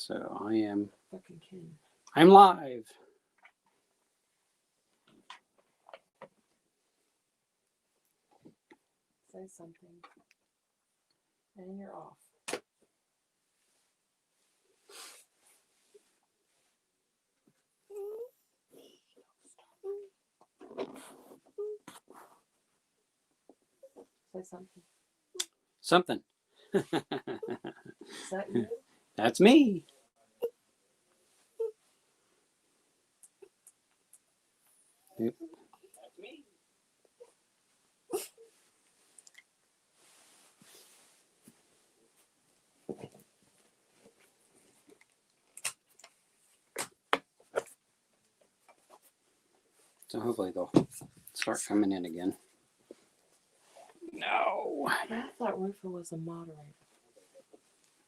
So I am. Fucking kidding. I'm live. Say something. And you're off. Say something. Something. Is that you? That's me. Yep. That's me. So hopefully they'll start coming in again. No. I thought Rufus was a moderator.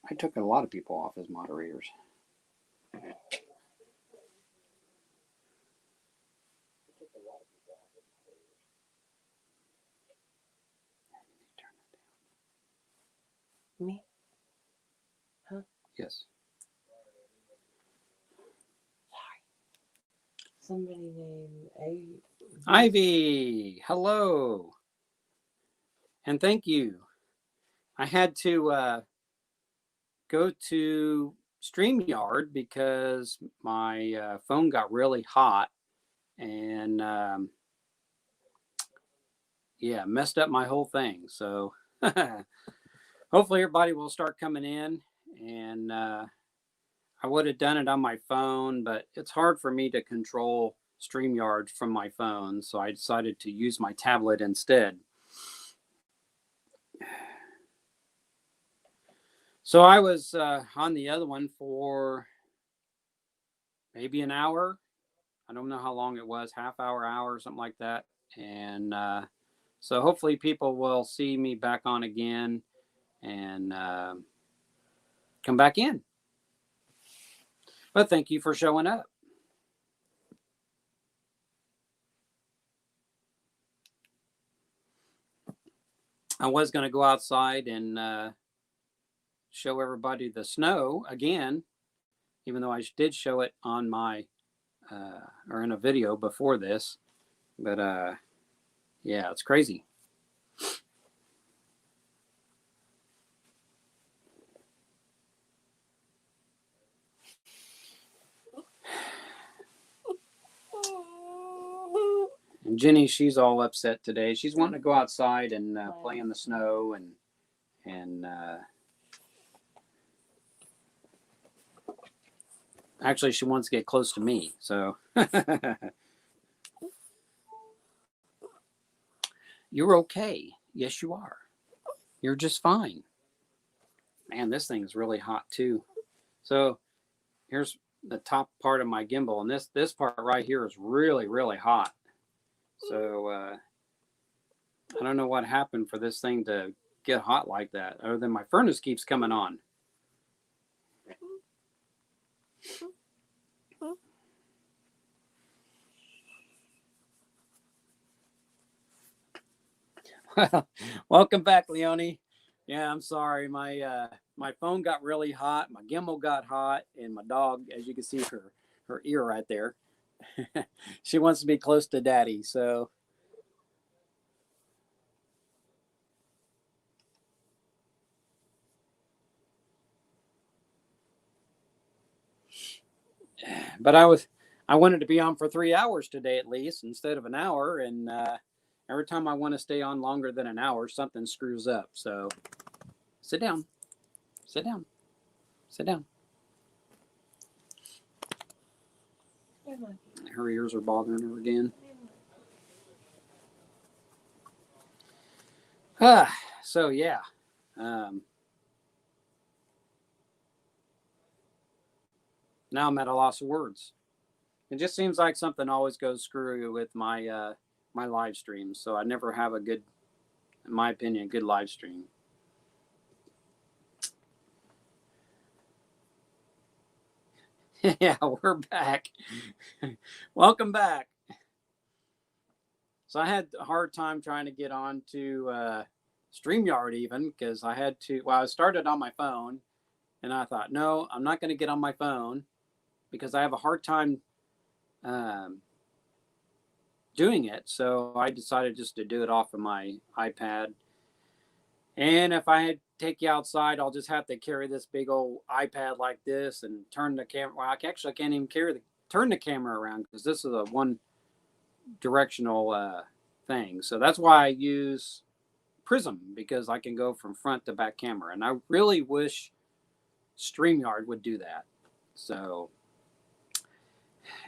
I took a lot of people off as moderators. Me? Huh? Yes. Somebody named Ivy, hello. And thank you. I had to go to StreamYard because my phone got really hot and yeah, messed up my whole thing. So hopefully everybody will start coming in, and I would have done it on my phone, but it's hard for me to control StreamYard from my phone. So I decided to use my tablet instead. So I was on the other one for maybe an hour. I don't know how long it was, half hour, something like that. And so hopefully people will see me back on again and come back in. But thank you for showing up. I was going to go outside and show everybody the snow again, even though I did show it on my or in a video before this. But yeah, it's crazy. And Jenny, she's all upset today. She's wanting to go outside and play in the snow and actually she wants to get close to me. So you're okay. Yes, you are. You're just fine. Man, this thing is really hot too. So here's the top part of my gimbal, and this part right here is really, really hot. So I don't know what happened for this thing to get hot like that, other than my furnace keeps coming on. Welcome back, Leonie. Yeah, I'm sorry. My phone got really hot, my gimbal got hot, and my dog, as you can see her ear right there, she wants to be close to Daddy. So but I wanted to be on for 3 hours today at least instead of an hour, and every time I want to stay on longer than an hour, something screws up. So sit down, sit down, sit down. Her ears are bothering her again. So yeah. Now I'm at a loss of words. It just seems like something always goes screwy with my my live streams. So I never have a good, in my opinion, good live stream. Yeah, we're back. Welcome back. So I had a hard time trying to get on to StreamYard even because I had to, well, I started on my phone And I thought, no, I'm not going to get on my phone because I have a hard time doing it. So I decided just to do it off of my iPad. And if I had to take you outside, I'll just have to carry this big old iPad like this and turn the camera. Well, I can't even turn the camera around because this is a one directional thing. So that's why I use Prism, because I can go from front to back camera. And I really wish StreamYard would do that. So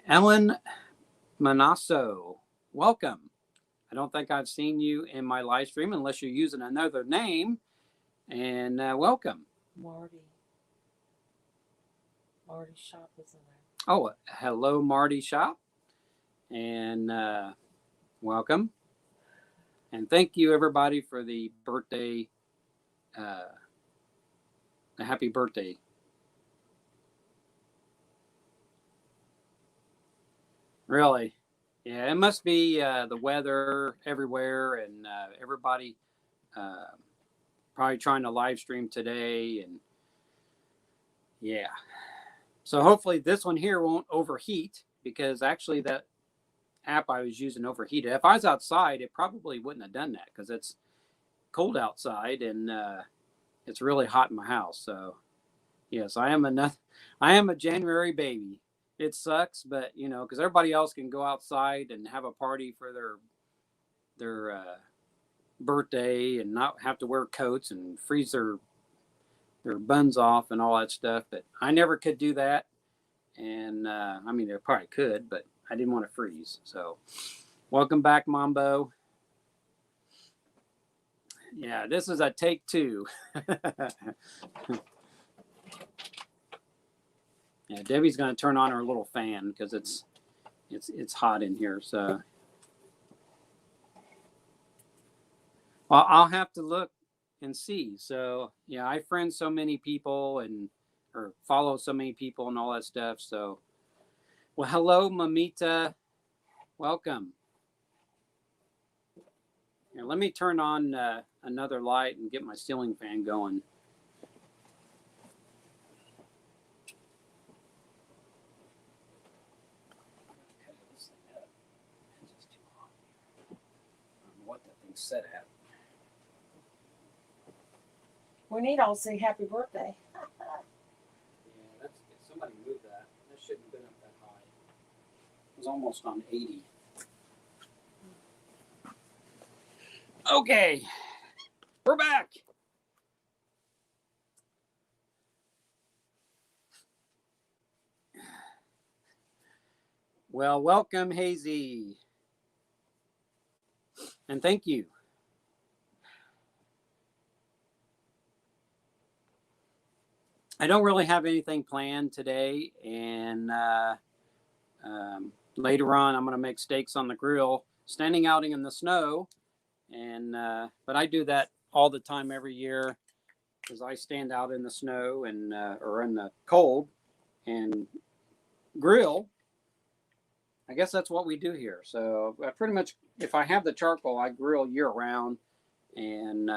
Ellen Manasso, welcome. I don't think I've seen you in my live stream unless you're using another name. And welcome. Marty Shop is in there. Oh, hello, Marty Shop. And welcome. And thank you, everybody, for the birthday, the happy birthday. Really? Yeah, it must be the weather everywhere and everybody probably trying to live stream today. And yeah. So hopefully this one here won't overheat, because actually that app I was using overheated. If I was outside, it probably wouldn't have done that because it's cold outside and it's really hot in my house. So yes, I am a January baby. It sucks, but you know, because everybody else can go outside and have a party for their birthday and not have to wear coats and freeze their buns off and all that stuff. But I never could do that. And I mean, I probably could, but I didn't want to freeze. So welcome back, Mambo. Yeah, this is a take two. Yeah, Debbie's going to turn on her little fan because it's hot in here. So well, I'll have to look and see. So yeah, I friend so many people or follow so many people and all that stuff. So well, hello, Mamita. Welcome. Here, let me turn on another light and get my ceiling fan going. What the thing set at. We need all to say happy birthday. Yeah, that's somebody moved that. That shouldn't have been up that high. It was almost on 80. Okay, we're back. Well, welcome, Hazy. And thank you. I don't really have anything planned today. And later on, I'm going to make steaks on the grill, standing out in the snow. And but I do that all the time every year because I stand out in the snow and or in the cold and grill. I guess that's what we do here. So I pretty much, if I have the charcoal, I grill year round. And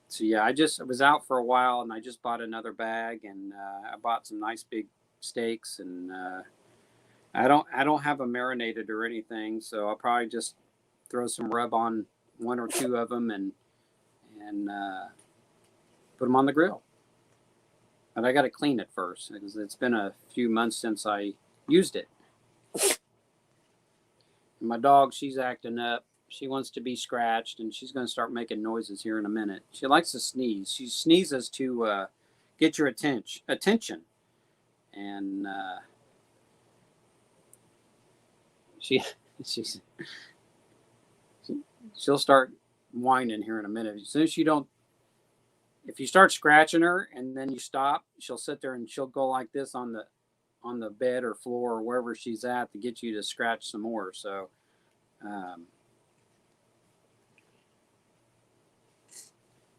so yeah, I was out for a while and I just bought another bag and I bought some nice big steaks and I don't have them marinated or anything, so I'll probably just throw some rub on one or two of them and put them on the grill. But I got to clean it first because it's been a few months since I used it. And my dog, she's acting up. She wants to be scratched, and she's going to start making noises here in a minute. She likes to sneeze. She sneezes to get your attention. And she'll start whining here in a minute. As soon as if you start scratching her and then you stop, she'll sit there and she'll go like this on the bed or floor or wherever she's at to get you to scratch some more. So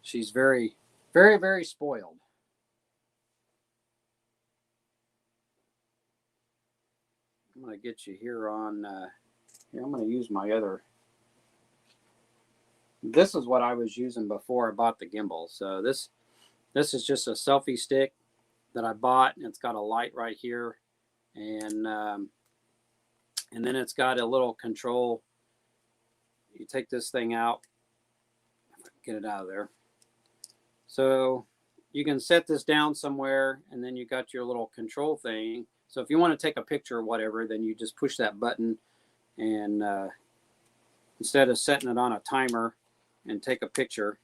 she's very, very, very spoiled. I'm going to get you here on, here, I'm going to use my other This is what I was using before I bought the gimbal. So this is just a selfie stick that I bought, and it's got a light right here, and then it's got a little control. You take this thing out, get it out of there. So you can set this down somewhere, and then you got your little control thing. So if you want to take a picture or whatever, then you just push that button, and instead of setting it on a timer and take a picture,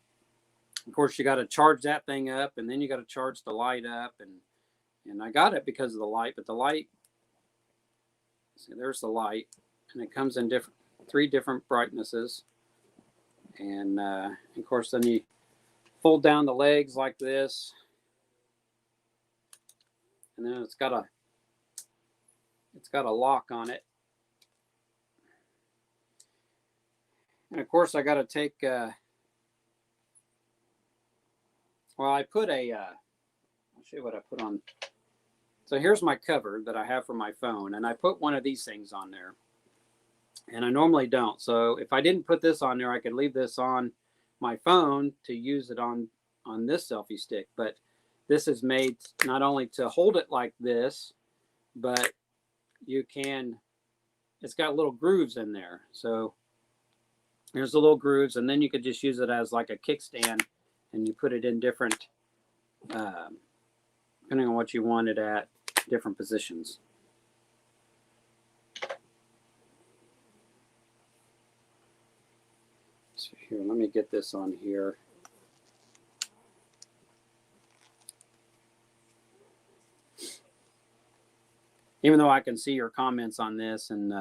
of course you got to charge that thing up, and then you got to charge the light up, and I got it because of the light. But the light, see, there's the light, and it comes in three different brightnesses, and of course then you fold down the legs like this, and then it's got a lock on it. And of course I got to take I put I'll show you what I put on. So here's my cover that I have for my phone, and I put one of these things on there, and I normally don't. So if I didn't put this on there, I could leave this on my phone to use it on this selfie stick. But this is made not only to hold it like this, but it's got little grooves in there. So there's the little grooves, and then you could just use it as like a kickstand, and you put it in different, depending on what you want it at, different positions. So here, let me get this on here. Even though I can see your comments on this, and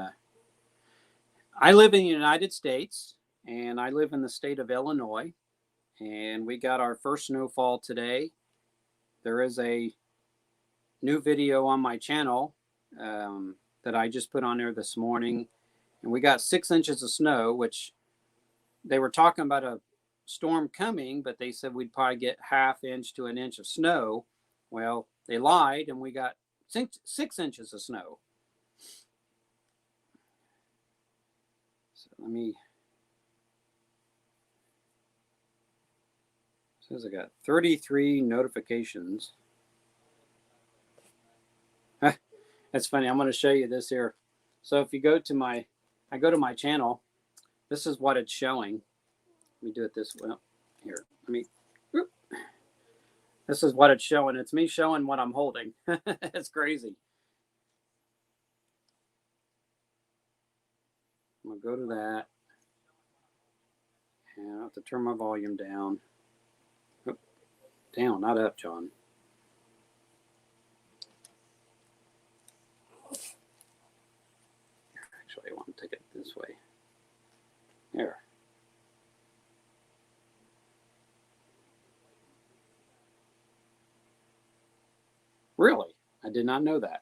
I live in the United States, and I live in the state of Illinois, and we got our first snowfall today. There is a new video on my channel that I just put on there this morning, and we got 6 inches of snow, which they were talking about a storm coming, but they said we'd probably get 1/2 inch to 1 inch of snow. Well, they lied, and we got 6 inches of snow. So let me, says I got 33 notifications. That's funny. I'm going to show you this here. So if you go to my channel, this is what it's showing. Let me do it this way. Here, this is what it's showing. It's me showing what I'm holding. It's crazy. I'm going to go to that. And I have to turn my volume down. Oh, down, not up, John. Actually, I want to take it this way. There. Really? I did not know that.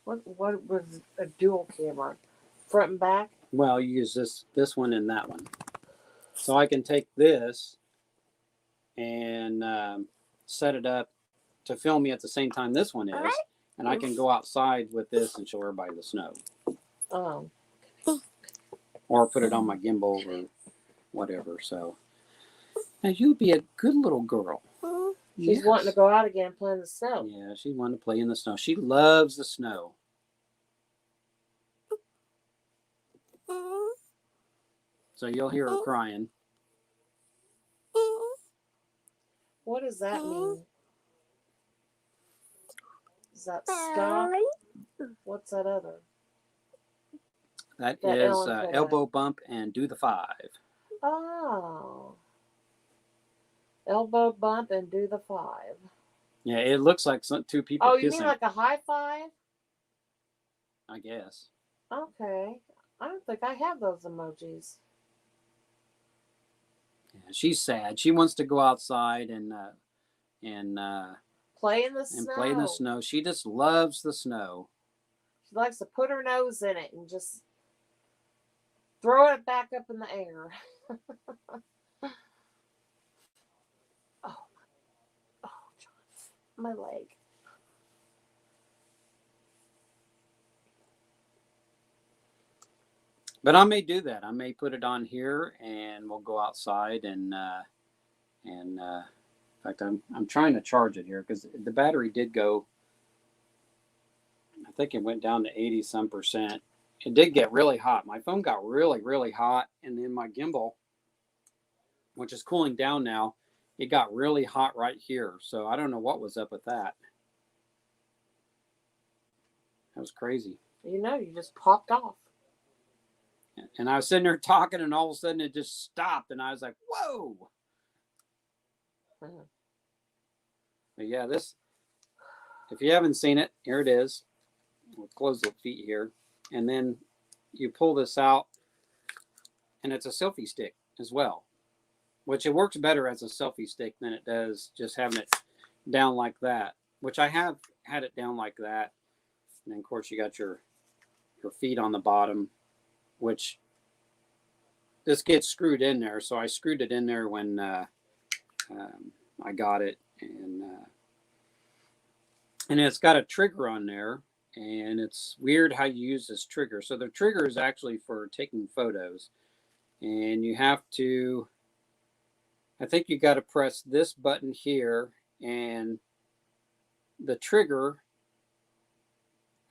What was a dual camera? Front and back? Well, you use this one and that one. So I can take this and set it up to film me at the same time this one is. And I can go outside with this and show everybody the snow. Oh. Or put it on my gimbal or whatever. So now you'd be a good little girl. She's wanting to go out again and play in the snow. Yeah, she wanted to play in the snow. She loves the snow. So you'll hear her crying. What does that mean? Is that stop? What's that other? That is elbow bump and do the 5. Oh. Elbow bump and do the 5. Yeah, it looks like two people Oh, kissing. you mean like a high five? I guess. Okay. I don't think I have those emojis. Yeah, she's sad. She wants to go outside and play in the snow. And play in the snow. She just loves the snow. She likes to put her nose in it and just throw it back up in the air. Oh. my leg. But I may do that. I may put it on here, and we'll go outside in fact, I'm trying to charge it here because the battery did go. I think it went down to 80 some percent. It did get really hot. My phone got really, really hot, and then my gimbal, which is cooling down now, it got really hot right here. So I don't know what was up with that. That was crazy. You know, you just popped off. And I was sitting there talking, and all of a sudden it just stopped, and I was like, "Whoa!" Mhm. But yeah, this. If you haven't seen it, here it is. We'll close the feet here, and then you pull this out, and it's a selfie stick as well, which it works better as a selfie stick than it does just having it down like that. Which I have had it down like that, and then of course you got your feet on the bottom, which this gets screwed in there. So I screwed it in there when I got it, and it's got a trigger on there, and it's weird how you use this trigger. So the trigger is actually for taking photos, and you have to, I think you got to press this button here and the trigger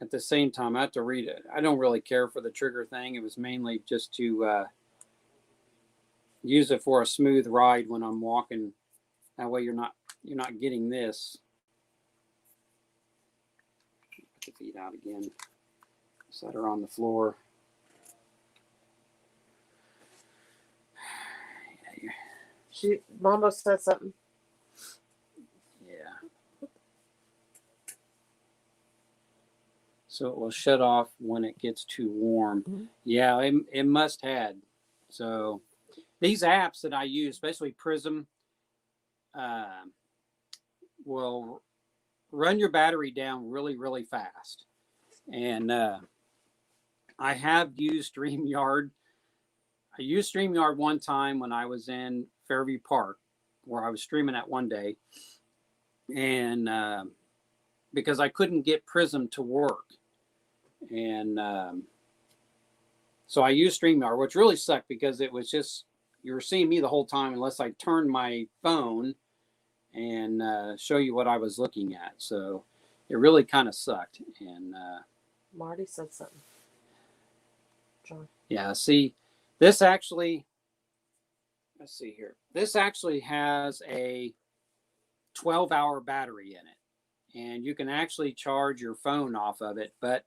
at the same time. I have to read it. I don't really care for the trigger thing. It was mainly just to use it for a smooth ride when I'm walking. That way you're not getting this. Put the feet out again. Set her on the floor. Mama said something. Yeah. So it will shut off when it gets too warm. Mm-hmm. Yeah, it must had. So these apps that I use, especially Prism, will run your battery down really, really fast. And I have used StreamYard. I used StreamYard one time when I was in Fairview Park, where I was streaming at one day. And because I couldn't get Prism to work. And so I used StreamYard, which really sucked because it was just, you were seeing me the whole time unless I turned my phone and show you what I was looking at. So it really kind of sucked. And Marty said something. John. Yeah, see, this actually, let's see here. This actually has a 12-hour battery in it. And you can actually charge your phone off of it. But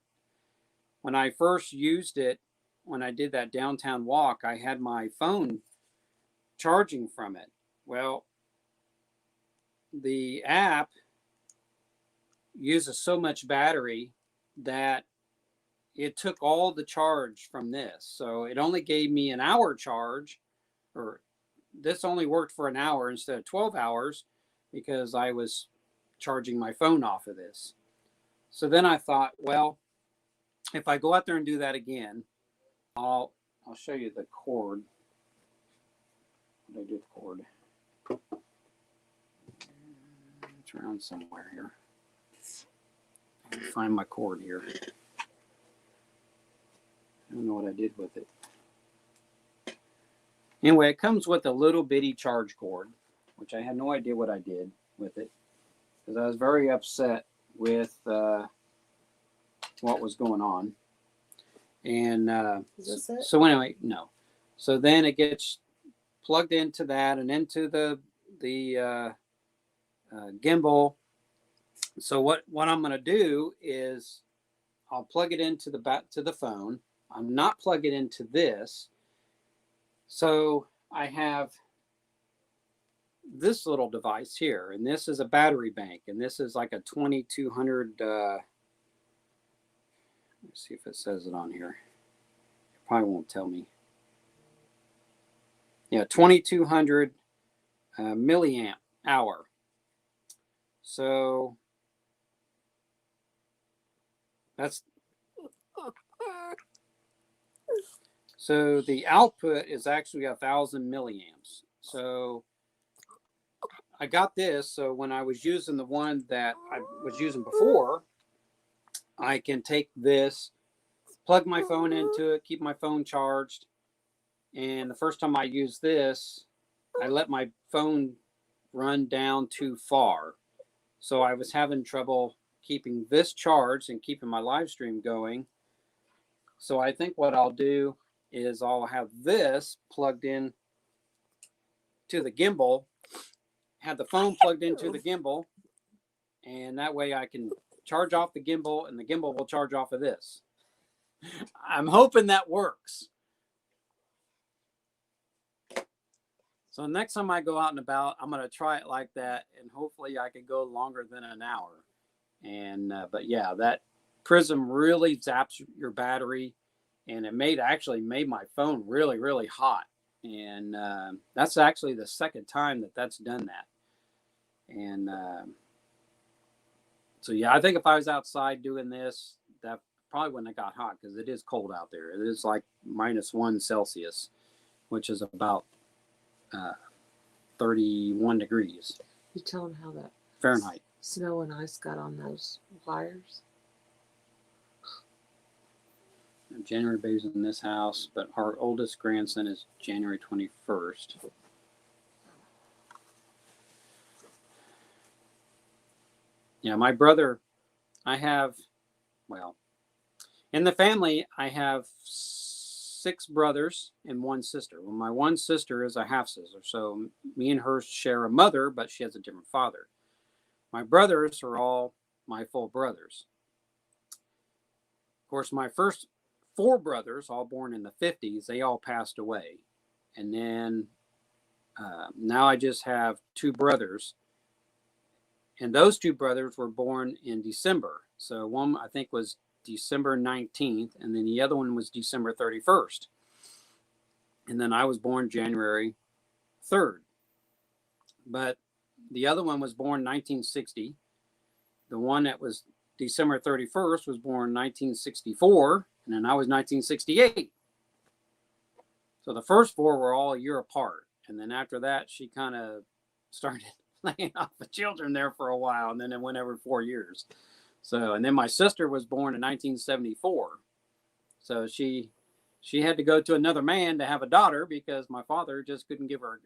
when I first used it, when I did that downtown walk, I had my phone charging from it. Well, the app uses so much battery that it took all the charge from this. So it only gave me an hour charge, or this only worked for an hour instead of 12 hours because I was charging my phone off of this. So then I thought, well, if I go out there and do that again, I'll show you the cord. What did I do with the cord? It's around somewhere here. I'll find my cord here. I don't know what I did with it. Anyway, it comes with a little bitty charge cord, which I had no idea what I did with it because I was very upset with what was going on. And Is this it? so anyway, no. So then it gets plugged into that and into the gimbal. So what I'm going to do is I'll plug it into the phone. I'm not plug it into this. So I have this little device here, and this is a battery bank, and this is like a 2200. Let's see if it says it on here. It probably won't tell me. Yeah, 2200 milliamp hour. So that's. So the output is actually 1,000 milliamps. So I got this, so when I was using the one that I was using before, I can take this, plug my phone into it, keep my phone charged. And the first time I used this, I let my phone run down too far. So I was having trouble keeping this charged and keeping my live stream going. So I think what I'll do is I'll have this plugged in to the gimbal, have the phone plugged into the gimbal, and that way I can charge off the gimbal and the gimbal will charge off of this. I'm hoping that works. So next time I go out and about, I'm going to try it like that, and hopefully I can go longer than an hour. And but yeah, that prism really zaps your battery, and it actually made my phone really, really hot. And that's actually the second time that's done that. And so yeah, I think if I was outside doing this, that probably wouldn't have got hot, because it is cold out there. It is like -1 Celsius, which is about 31 degrees You tell them how that Fahrenheit. snow and ice got on those wires. January baby's in this house, but our oldest grandson is January 21st. Yeah, my brother, in the family, I have 6 brothers and 1 sister. Well, my one sister is a half sister, so me and her share a mother, but she has a different father. My brothers are all my full brothers. Of course, my first 4 brothers, all born in the 50s, they all passed away. And then now I just have 2 brothers. And those 2 brothers were born in December. So one, I think, was December 19th, and then the other one was December 31st. And then I was born January 3rd. But the other one was born 1960. The one that was December 31st was born 1964, and then I was 1968. So the first 4 were all a year apart. And then after that, she kind of started laying off the children there for a while, and then it went every 4 years. So, and then my sister was born in 1974. So she had to go to another man to have a daughter, because my father just couldn't give her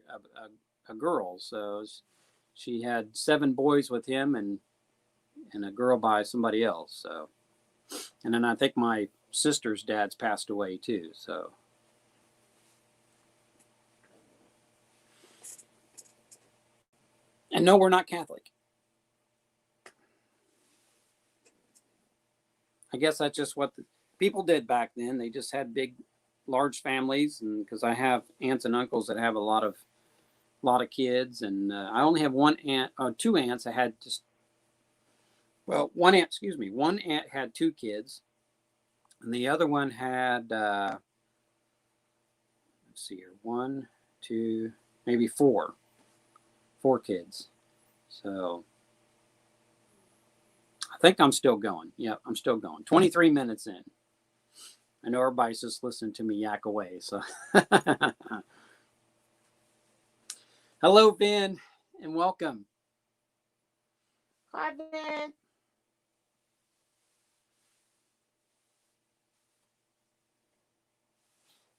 a girl. So she had 7 boys with him and a girl by somebody else. So, and then I think my sister's dad's passed away too. So. And no, we're not Catholic. I guess that's just what the people did back then. They just had large families, and because I have aunts and uncles that have a lot of kids, and I only have 2 aunts that had one aunt had 2 kids, and the other one had let's see here, 1, 2, maybe 4 kids. So I think I'm still going. Yeah, I'm still going. 23 minutes in. I know everybody's just listening to me yak away. So, hello, Ben, and welcome. Hi, Ben.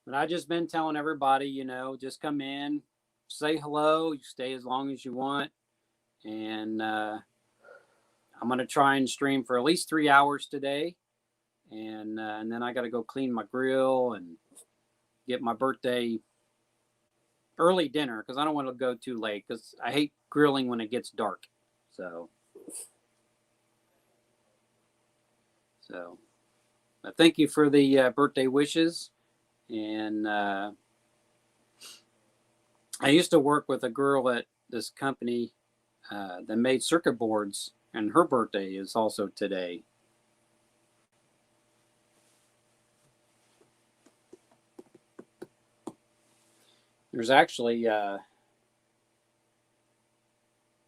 But I just been telling everybody, just come in, say hello, you stay as long as you want, and I'm going to try and stream for at least 3 hours today, and then I got to go clean my grill and get my birthday early dinner, because I don't want to go too late, because I hate grilling when it gets dark. So thank you for the birthday wishes. And I used to work with a girl at this company that made circuit boards, and her birthday is also today. There's actually,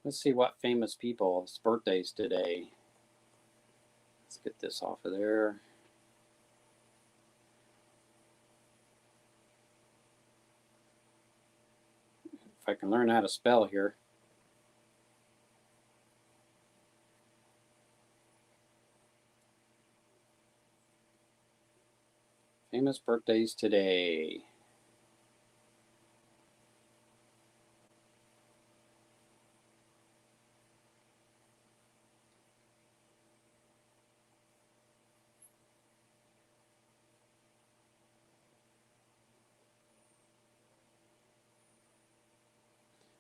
let's see what famous people's birthdays today. Let's get this off of there. If I can learn how to spell here. Famous birthdays today.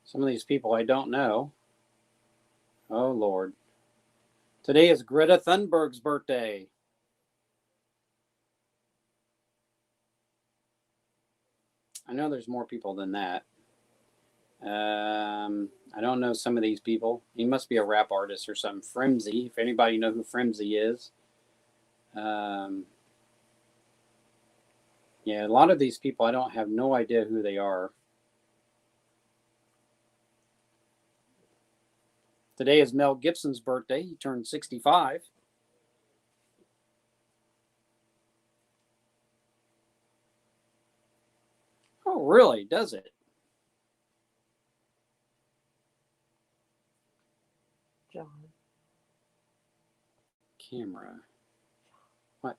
Some of these people I don't know. Oh, Lord. Today is Greta Thunberg's birthday. I know there's more people than that. I don't know some of these people. He must be a rap artist or something. Frimsy, if anybody know who Frimsy is. Yeah, a lot of these people, I don't have no idea who they are. Today is Mel Gibson's birthday. He turned 65. Oh, really? Does it? John. Camera. What?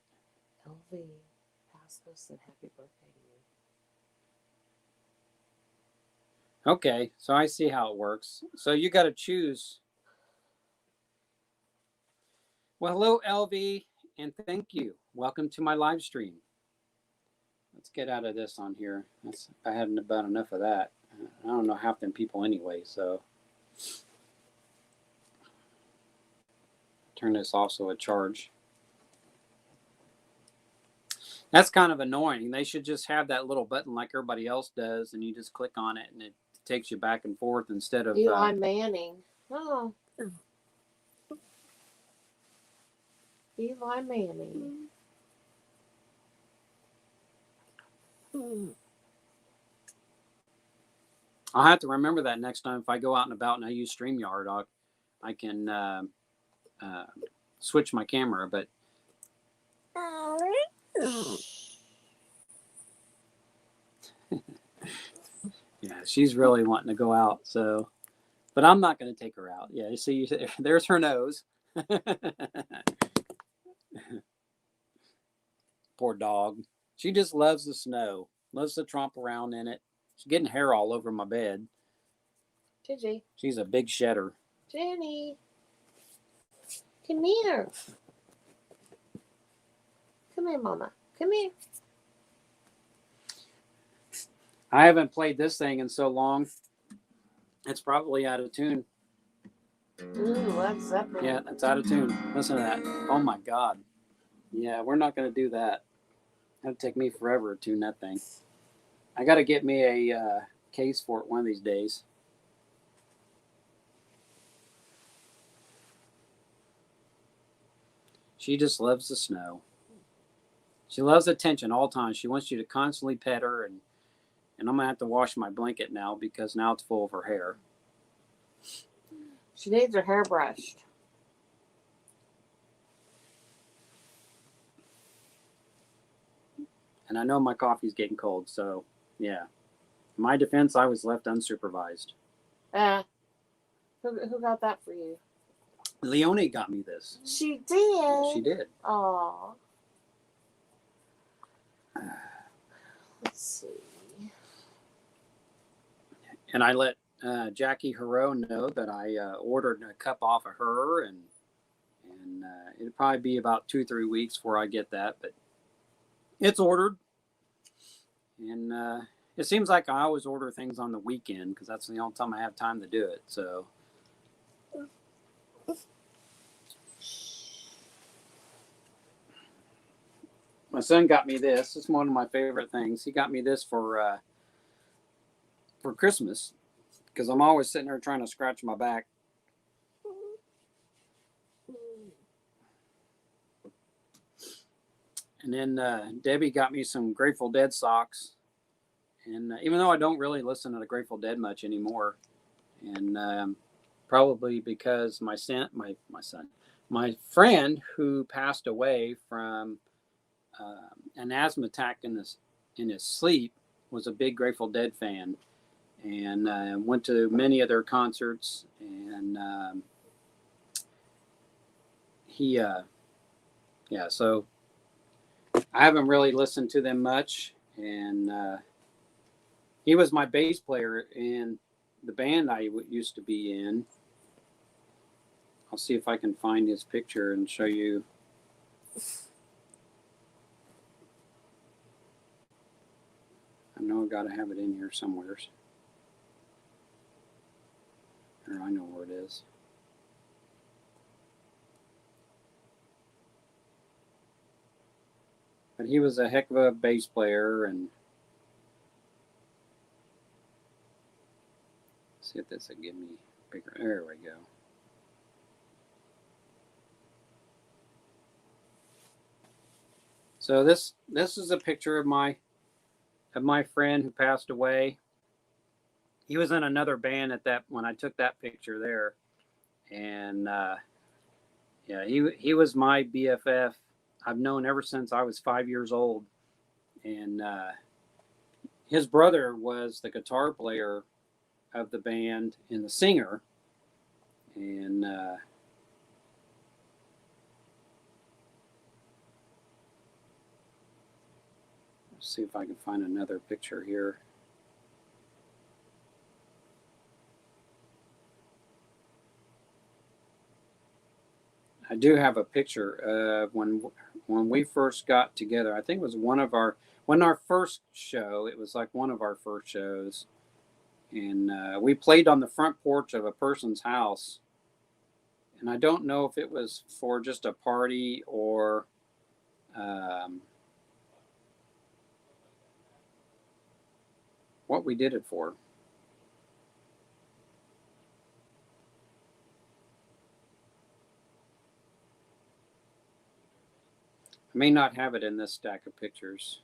LV. Pasco said happy birthday to you. Okay, so I see how it works. So you got to choose. Well, hello, LV, and thank you. Welcome to my live stream. Let's get out of this on here. I had about enough of that. I don't know half them people anyway, so. Turn this off so it charge. That's kind of annoying. They should just have that little button like everybody else does, and you just click on it, and it takes you back and forth instead of... Eli Manning. Oh. Eli Manning. I'll have to remember that next time if I go out and about and I use StreamYard. I can switch my camera, but... Yeah, she's really wanting to go out, so... But I'm not going to take her out. Yeah, you see, there's her nose. Poor dog. She just loves the snow. Loves to tromp around in it. She's getting hair all over my bed. Gigi. She's a big shedder. Jenny. Come here. Come here, Mama. Come here. I haven't played this thing in so long. It's probably out of tune. Ooh, Led Zeppelin. Yeah, it's out of tune. Listen to that. Oh my God. Yeah, we're not going to do that. It'll take me forever to tune that thing. I got to get me a case for it one of these days. She just loves the snow. She loves attention all the time. She wants you to constantly pet her, and I'm going to have to wash my blanket now because now it's full of her hair. She needs her hair brushed. And I know my coffee's getting cold, so yeah. In my defense, I was left unsupervised. Who got that for you? Leonie got me this. She did. She did. Aw. Let's see. And I let Jackie Hero know that I ordered a cup off of her, and it'll probably be about 2-3 weeks before I get that, but it's ordered. And it seems like I always order things on the weekend because that's the only time I have time to do it. So. My son got me this. It's one of my favorite things. He got me this for Christmas because I'm always sitting there trying to scratch my back. And then Debbie got me some Grateful Dead socks. And even though I don't really listen to the Grateful Dead much anymore, and probably because my friend who passed away from an asthma attack in his sleep was a big Grateful Dead fan, and went to many of their concerts, and so I haven't really listened to them much, and he was my bass player in the band I used to be in. I'll see if I can find his picture and show you. I know I've got to have it in here somewhere. Or I know where it is. But he was a heck of a bass player, and see if this will give me bigger. There we go. So this is a picture of my friend who passed away. He was in another band at that when I took that picture there, and yeah, he was my BFF. I've known ever since I was 5 years old, and his brother was the guitar player of the band and the singer, and let's see if I can find another picture here. I do have a picture of when we first got together. I think it was our first show. It was like one of our first shows, and we played on the front porch of a person's house. And I don't know if it was for just a party or what we did it for. I may not have it in this stack of pictures.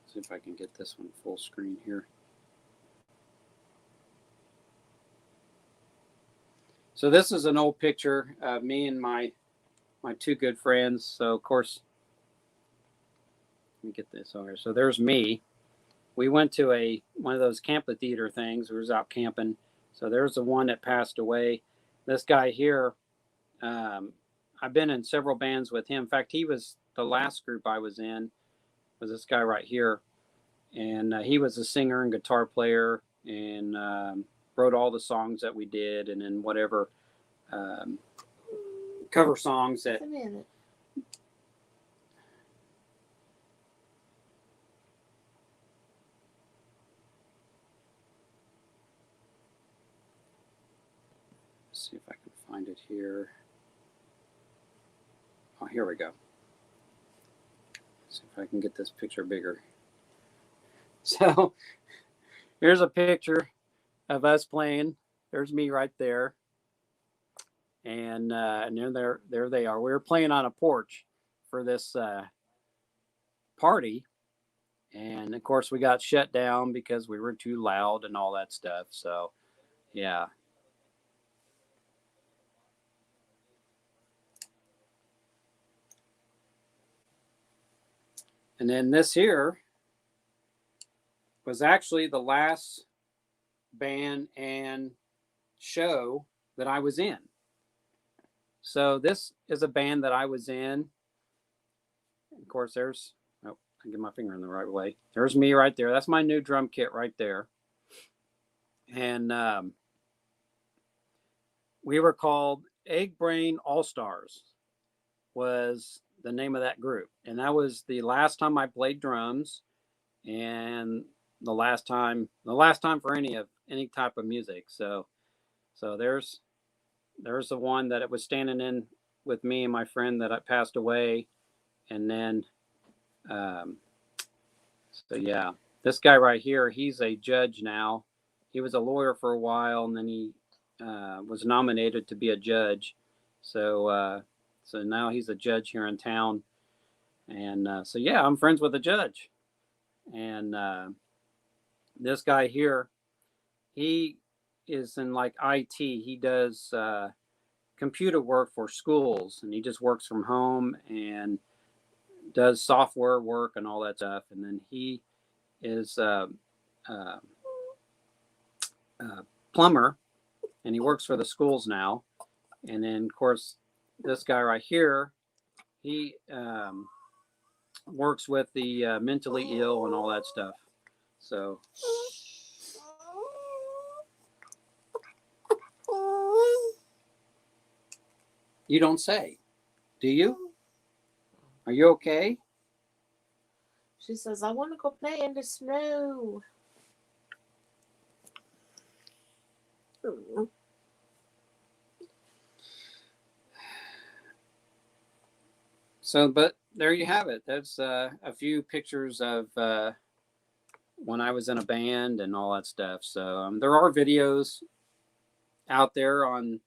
See if I can get this one full screen here. So this is an old picture of me and my two good friends. So of course, let me get this over. So there's me. We went to one of those amphitheater things. We was out camping. So there's the one that passed away. This guy here, I've been in several bands with him. In fact, he was the last group I was in. Was this guy right here, and he was a singer and guitar player, and wrote all the songs that we did, and then whatever cover songs that. A minute. Let's see if I can find it here. Oh, here we go. Let's see if I can get this picture bigger. So here's a picture of us playing. There's me right there. And there they are. We were playing on a porch for this party. And of course, we got shut down because we were too loud and all that stuff. So, yeah. And then this here was actually the last band and show that I was in. So this is a band that I was in. Of course, there's, oh, I get my finger in the right way. There's me right there. That's my new drum kit right there. And we were called Egg Brain All Stars was the name of that group. And that was the last time I played drums, and the last time for any type of music. So there's the one that it was standing in with me and my friend that I passed away. And then so yeah, this guy right here, he's a judge now. He was a lawyer for a while, and then he was nominated to be a judge. So now he's a judge here in town. And so yeah, I'm friends with the judge. And this guy here, he is in like IT. He does computer work for schools, and he just works from home and does software work and all that stuff. And then he is uh, plumber, and he works for the schools now. And then, of course, this guy right here, he works with the mentally ill and all that stuff. So you don't say, do you? Are you okay? She says, I want to go play in the snow. So, but there you have it. That's a few pictures of when I was in a band and all that stuff. So there are videos out there on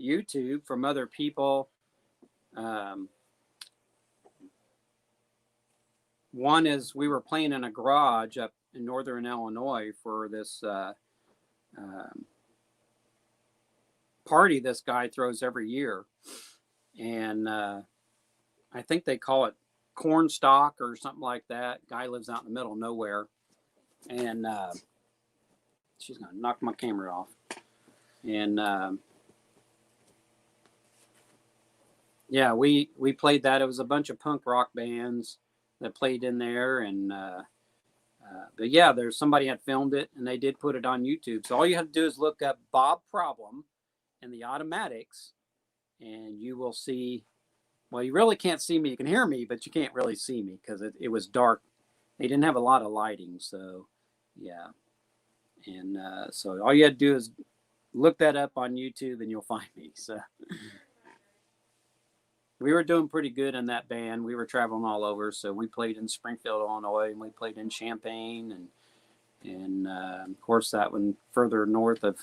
YouTube from other people. Um, one is we were playing in a garage up in northern Illinois for this party this guy throws every year, and I think they call it corn stalk or something like that. Guy lives out in the middle of nowhere, and she's gonna knock my camera off. And yeah, we played that. It was a bunch of punk rock bands that played in there, and but yeah, there's somebody had filmed it, and they did put it on YouTube. So all you have to do is look up Bob Problem and the Automatics, and you will see. Well, you really can't see me. You can hear me, but you can't really see me because it was dark. They didn't have a lot of lighting, so yeah. And so all you had to do is look that up on YouTube, and you'll find me. So we were doing pretty good in that band. We were traveling all over, so we played in Springfield, Illinois, and we played in Champaign, and of course that one further north of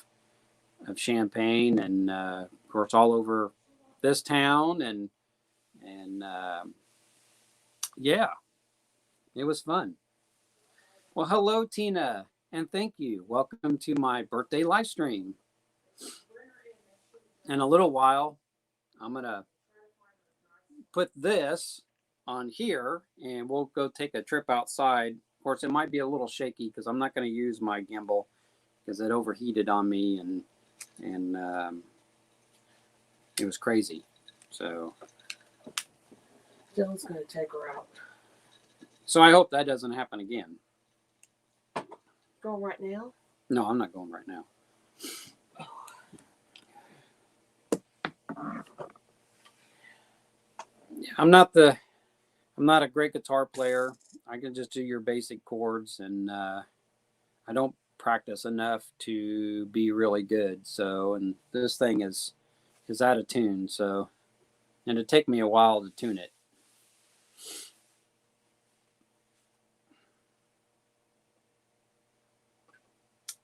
Champaign, and of course all over this town, and yeah, it was fun. Well, hello, Tina, and thank you. Welcome to my birthday live stream. In a little while, I'm gonna put this on here, and we'll go take a trip outside. Of course, it might be a little shaky because I'm not going to use my gimbal because it overheated on me, and it was crazy. So Dylan's going to take her out. So I hope that doesn't happen again. Going right now? No, I'm not going right now. I'm not a great guitar player. I can just do your basic chords, and I don't practice enough to be really good. So, and this thing is out of tune. So, and it'd take me a while to tune it.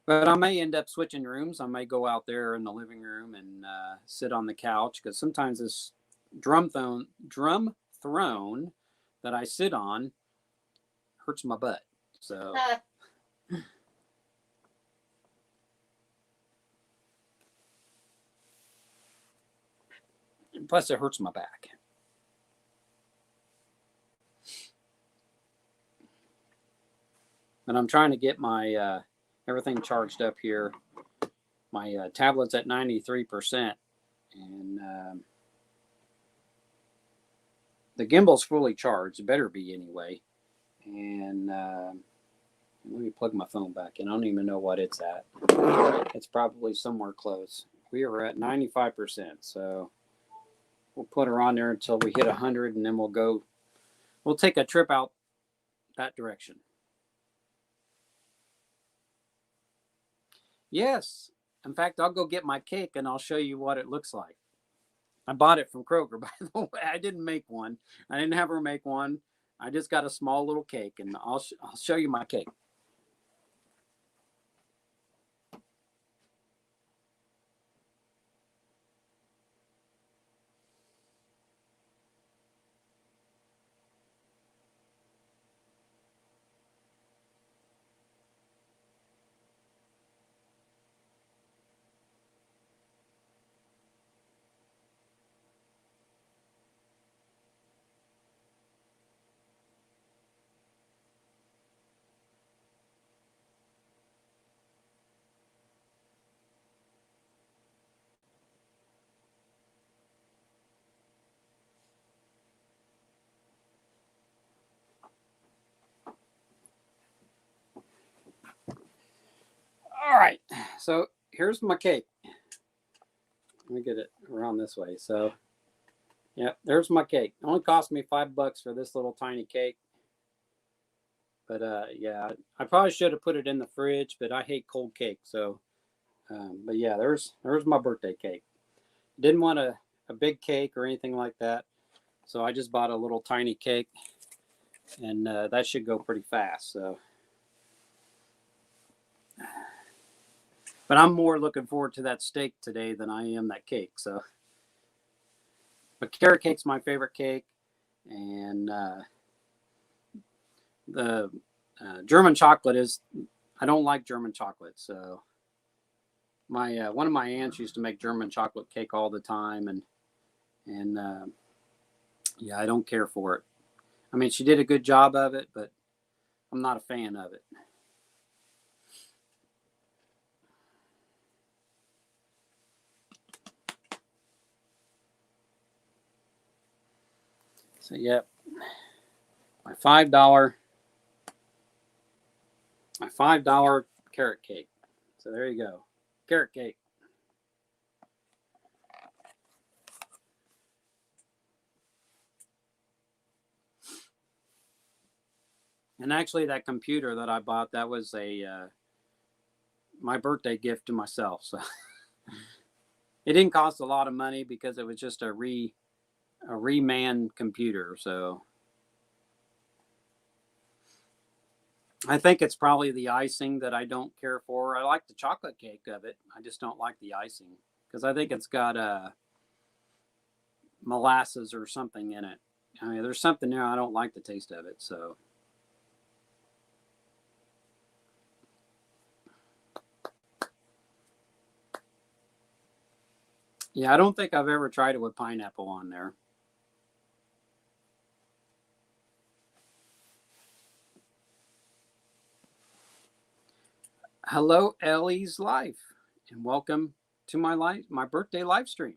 But I may end up switching rooms. I may go out there in the living room and sit on the couch because sometimes this drum throne that I sit on hurts my butt. So. Plus, it hurts my back. And I'm trying to get my everything charged up here. My tablet's at 93%, and the gimbal's fully charged. It better be anyway. And let me plug my phone back in. I don't even know what it's at. It's probably somewhere close. We are at 95%, so we'll put her on there until we hit 100, and then we'll take a trip out that direction. Yes. In fact, I'll go get my cake and I'll show you what it looks like. I bought it from Kroger, by the way. I didn't make one. I didn't have her make one. I just got a small little cake, and I'll show you my cake. All right, so here's my cake. Let me get it around this way. So, yeah, there's my cake. It only cost me $5 for this little tiny cake. But yeah, I probably should have put it in the fridge, but I hate cold cake. So, but yeah, there's my birthday cake. Didn't want a big cake or anything like that, so I just bought a little tiny cake, and that should go pretty fast. So, but I'm more looking forward to that steak today than I am that cake. So, but carrot cake's my favorite cake, and the German chocolate is. I don't like German chocolate, so my one of my aunts used to make German chocolate cake all the time, and yeah, I don't care for it. I mean, she did a good job of it, but I'm not a fan of it. So, yep, my $5 carrot cake. So there you go, carrot cake. And actually, that computer that I bought, that was a my birthday gift to myself. So it didn't cost a lot of money because it was just a reman computer. So I think it's probably the icing that I don't care for. I like the chocolate cake of it. I just don't like the icing because I think it's got molasses or something in it. I mean, there's something there. I don't like the taste of it. So yeah, I don't think I've ever tried it with pineapple on there. Hello, Ellie's Life, and welcome to my birthday live stream.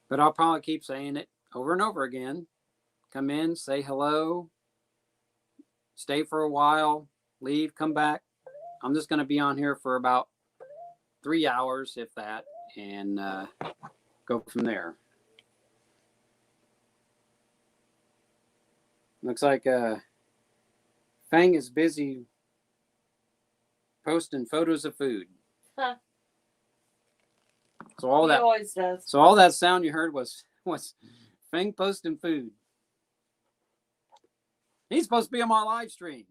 But I'll probably keep saying it over and over again. Come in, say hello, stay for a while, leave, come back. I'm just going to be on here for about 3 hours, if that, and go from there. Looks like Fang is busy posting photos of food. Huh. So all he that always does. So all that sound you heard was Fang posting food. He's supposed to be on my live stream.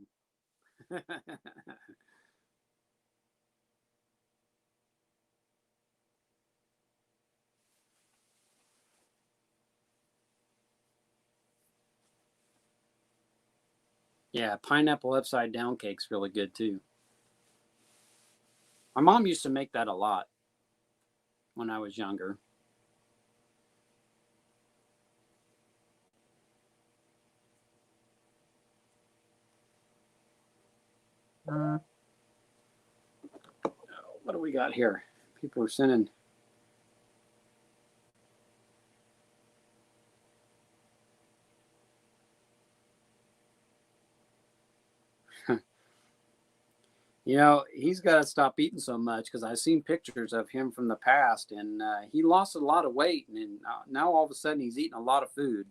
Yeah, pineapple upside down cake's really good too. My mom used to make that a lot when I was younger. What do we got here? People are sending. You know, he's got to stop eating so much because I've seen pictures of him from the past, and he lost a lot of weight, and now all of a sudden he's eating a lot of food.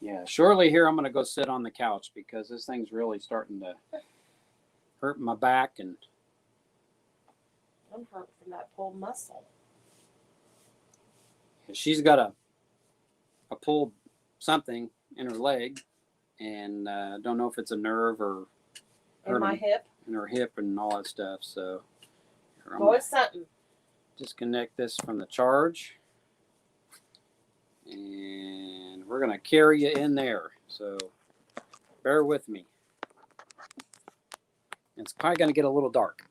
Yeah, shortly here I'm going to go sit on the couch because this thing's really starting to hurt my back, and I'm hurt from that pulled muscle. she's got a pulled something in her leg, and don't know if it's a nerve or In my hip. in her hip and all that stuff. So Always something. Disconnect this from the charge, and we're gonna carry you in there. So bear with me. It's probably gonna get a little dark.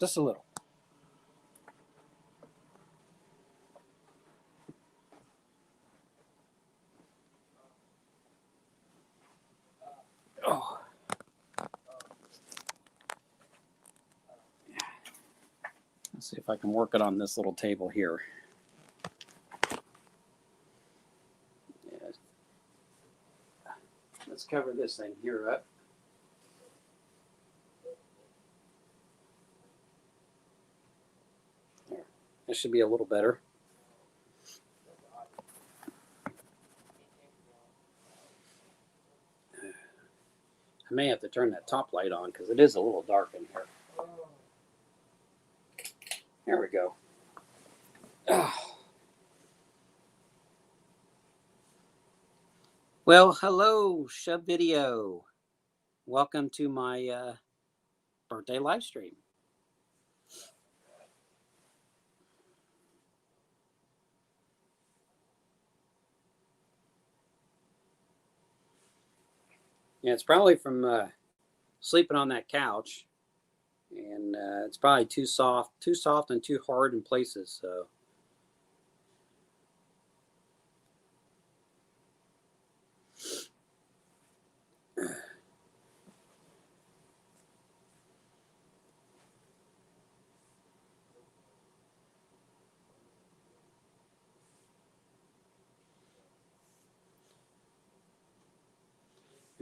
Just a little. Oh. Let's see if I can work it on this little table here. Yeah. Let's cover this thing here up. There. This should be a little better. I may have to turn that top light on because it is a little dark in here. There we go. Well, hello, Shub Video. Welcome to my birthday live stream. Yeah, it's probably from sleeping on that couch, and it's probably too soft and too hard in places. So.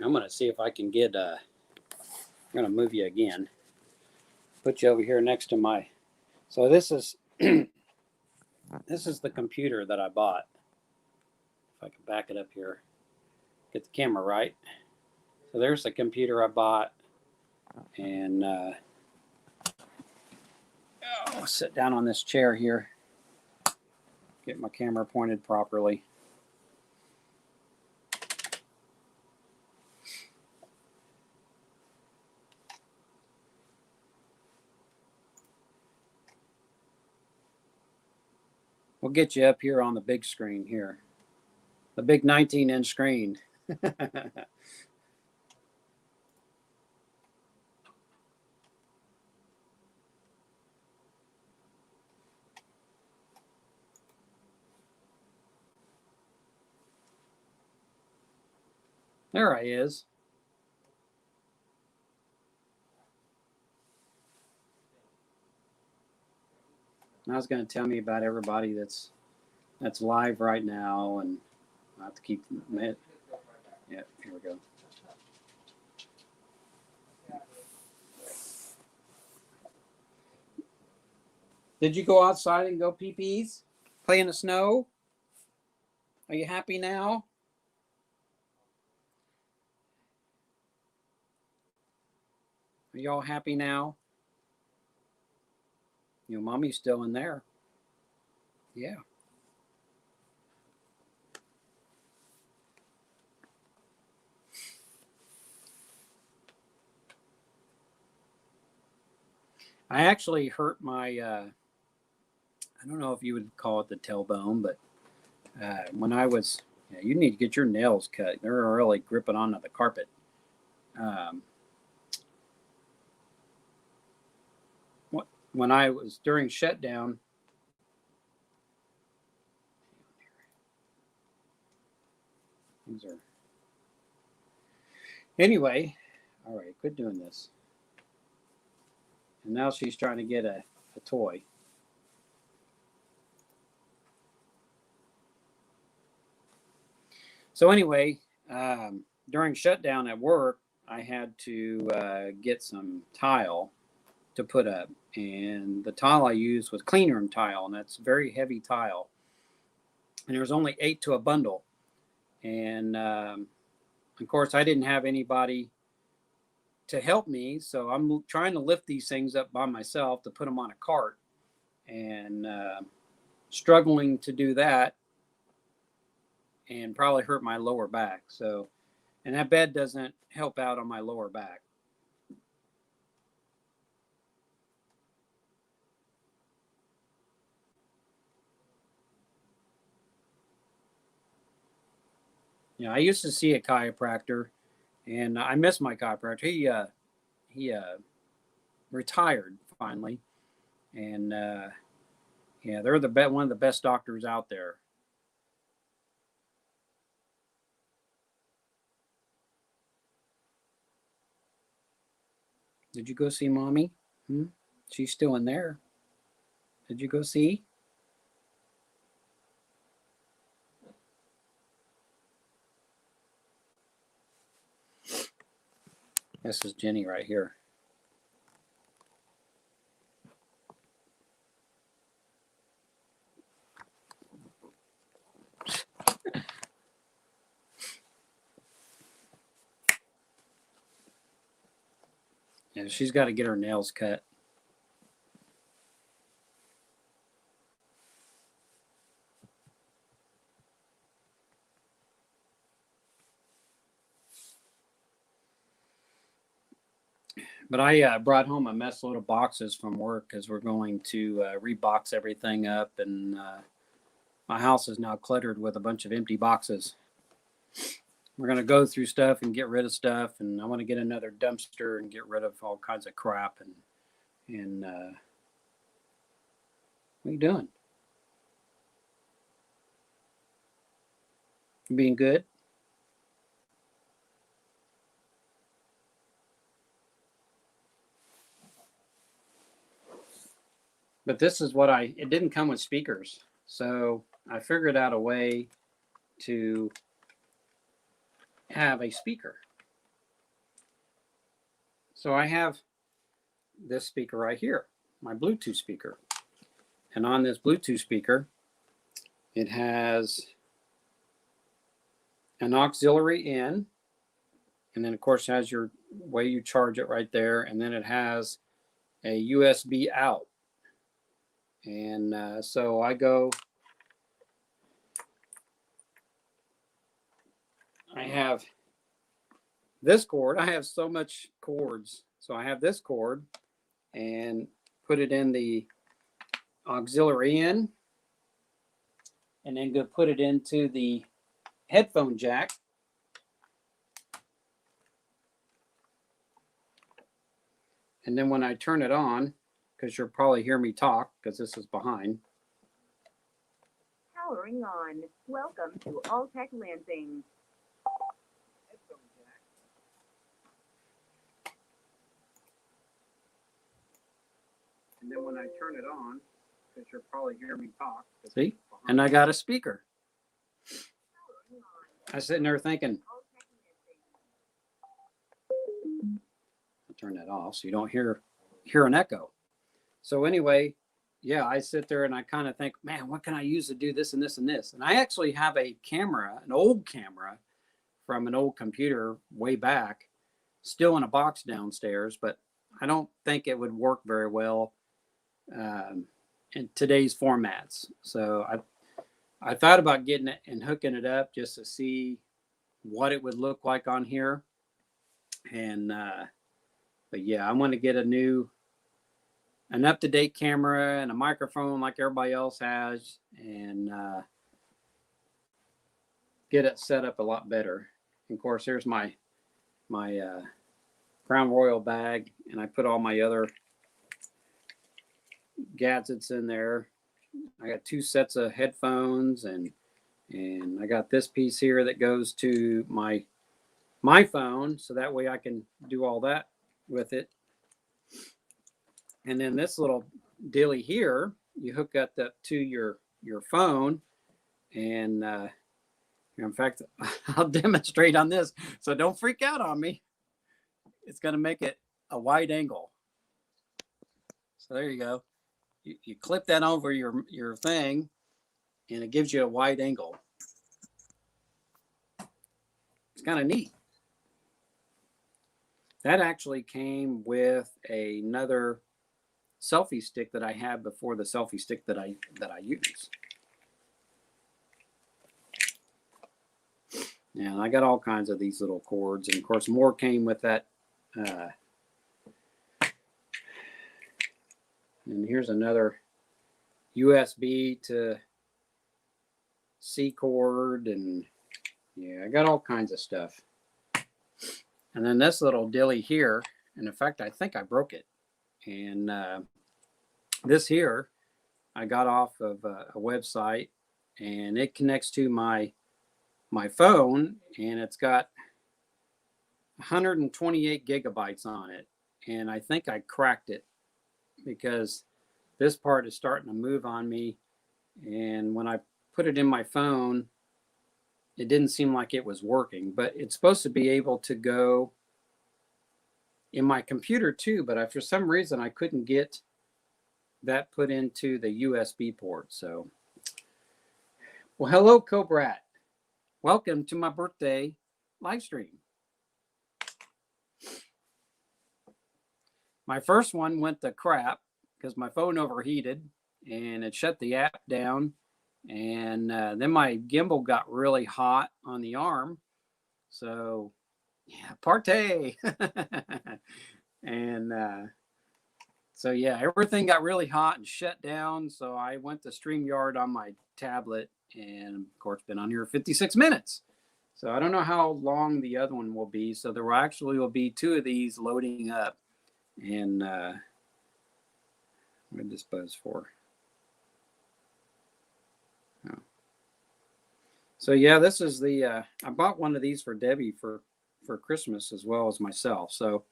I'm going to see if I can get, I'm going to move you again. Put you over here next to my, so this is, this is the computer that I bought. If I can back it up here, get the camera right. So there's the computer I bought, and I'll sit down on this chair here, get my camera pointed properly. We'll get you up here on the big screen here, the big 19-inch screen. There he is. Now it's going to tell me about everybody that's live right now, and I have to keep it. Yeah, here we go. Did you go outside and go pee-pees? Play in the snow? Are you happy now? Are you all happy now? Your mommy's still in there. Yeah. I actually hurt my, I don't know if you would call it the tailbone, but when I was, yeah, you need to get your nails cut. They're really gripping onto the carpet. When I was during shutdown, things are, anyway, all right, quit doing this. And now she's trying to get a toy. So anyway, during shutdown at work, I had to get some tile to put up. And the tile I used was clean room tile, and that's very heavy tile. And there was only 8 to a bundle. And of course, I didn't have anybody to help me. So I'm trying to lift these things up by myself to put them on a cart, and struggling to do that, and probably hurt my lower back. So, and that bed doesn't help out on my lower back. You know, I used to see a chiropractor, and I miss my chiropractor. He retired finally, And yeah, they're one of the best doctors out there. Did you go see mommy? She's still in there. Did you go see? This is Jenny right here. Yeah, she's got to get her nails cut. But I brought home a mess load of boxes from work because we're going to rebox everything up, and my house is now cluttered with a bunch of empty boxes. We're going to go through stuff and get rid of stuff, and I want to get another dumpster and get rid of all kinds of crap. And what are you doing? You being good? But this is what it didn't come with speakers. So I figured out a way to have a speaker. So I have this speaker right here, my Bluetooth speaker. And on this Bluetooth speaker, it has an auxiliary in, and then of course it has your way you charge it right there, and then it has a USB out. And so I have this cord. I have so much cords. So I have this cord and put it in the auxiliary in, and then go put it into the headphone jack. And then when I turn it on, because you'll probably hear me talk because this is behind. Powering on. Welcome to Alltech Lansing. And then when I turn it on, because you'll probably hear me talk. See? And I got a speaker. I was sitting there thinking, I'll turn that off so you don't hear an echo. So anyway, yeah, I sit there and I kind of think, man, what can I use to do this and this and this? And I actually have a camera, an old camera from an old computer way back, still in a box downstairs, but I don't think it would work very well in today's formats. So I thought about getting it and hooking it up just to see what it would look like on here. And but yeah, I want to get an up-to-date camera and a microphone like everybody else has, and get it set up a lot better. And of course, here's my Crown Royal bag, and I put all my other gadgets in there. I got 2 sets of headphones, and I got this piece here that goes to my phone, so that way I can do all that with it. And then this little dilly here, you hook up that to your phone, and in fact, I'll demonstrate on this, so don't freak out on me. It's going to make it a wide angle. So there you go. You clip that over your thing, and it gives you a wide angle. It's kind of neat. That actually came with another selfie stick that I had before the selfie stick that I use. Yeah, and I got all kinds of these little cords, and of course more came with that. And here's another USB to C cord, and yeah, I got all kinds of stuff. And then this little dilly here, and in fact, I think I broke it. And this here I got off of a website, and it connects to my phone, and it's got 128 gigabytes on it. And I think I cracked it because this part is starting to move on me. And when I put it in my phone, it didn't seem like it was working, but it's supposed to be able to go in my computer too. But for some reason, I couldn't get that put into the USB port. So, well, hello, Cobrat. Welcome to my birthday live stream. My first one went to crap because my phone overheated and it shut the app down. And then my gimbal got really hot on the arm. So, yeah, partay. And so, yeah, everything got really hot and shut down. So I went to StreamYard on my tablet, and of course, been on here 56 minutes. So I don't know how long the other one will be. So there will be two of these loading up. And what did this buzz for? Oh. So yeah, this is the I bought one of these for Debbie for Christmas as well as myself. So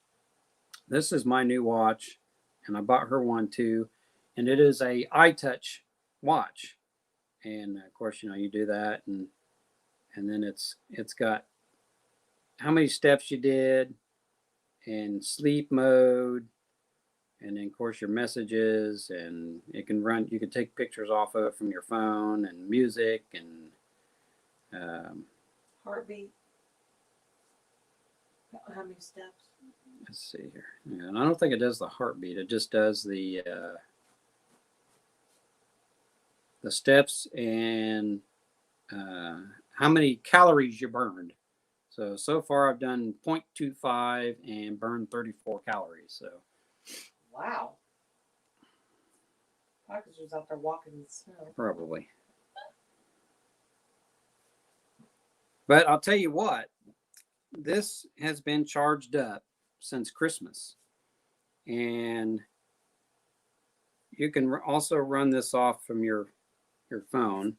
this is my new watch, and I bought her one too, and it is a iTouch watch. And of course, you do that, and then it's got how many steps you did, and sleep mode, and then of course your messages, and you can take pictures off of it from your phone, and music, and Heartbeat. How many steps? let's see here. Yeah, and I don't think it does the heartbeat. It just does the steps and how many calories you burned. So far I've done 0.25 and burned 34 calories. So Wow. Probably because was out there walking in the snow. probably. But I'll tell you what, this has been charged up since Christmas. And you can also run this off from your phone.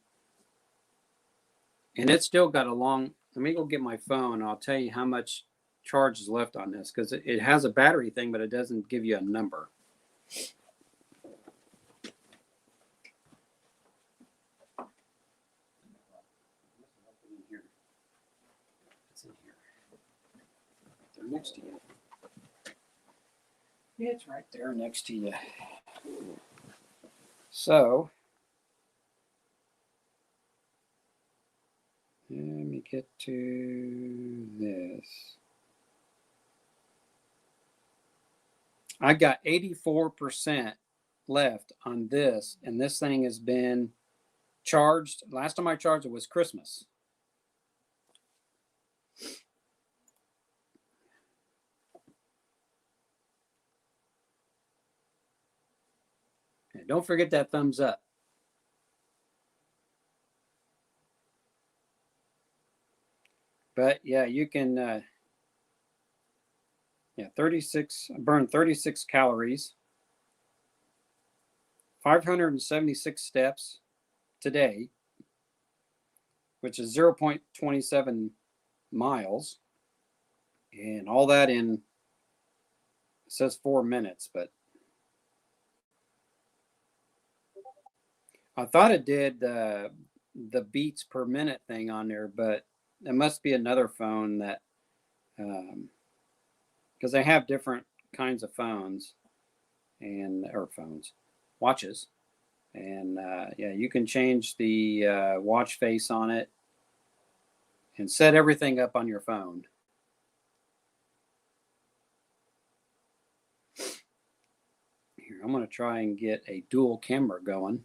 And it's still got a long, let me go get my phone. I'll tell you how much charge is left on this, because it has a battery thing, but it doesn't give you a number. It's in here. They're next to you. Yeah, it's right there next to you. So, let me get to this. I got 84% left on this, and this thing has been charged. Last time I charged it was Christmas. And don't forget that thumbs up. But yeah, you can burn 36 calories, 576 steps today, which is 0.27 miles, and all that in, it says 4 minutes, but I thought it did the beats per minute thing on there, but it must be another phone that, because they have different kinds of phones watches, and yeah, you can change the watch face on it and set everything up on your phone. Here, I'm going to try and get a dual camera going.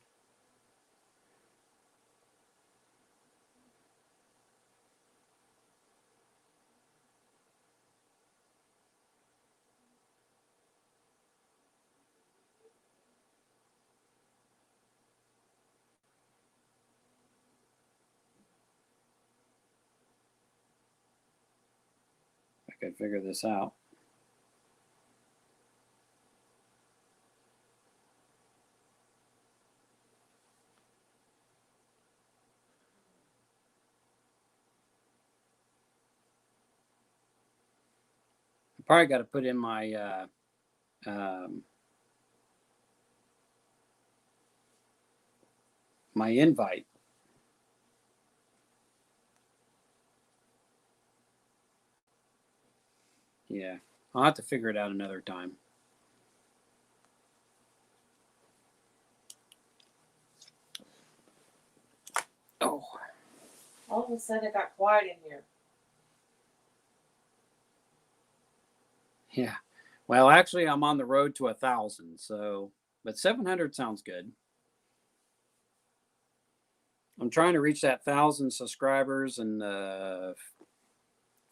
I could figure this out. Probably got to put in my my invite. Yeah, I'll have to figure it out another time. Oh, All of a sudden it got quiet in here. yeah. Well, actually, I'm on the road to 1,000. So, but 700 sounds good. I'm trying to reach that 1,000 subscribers and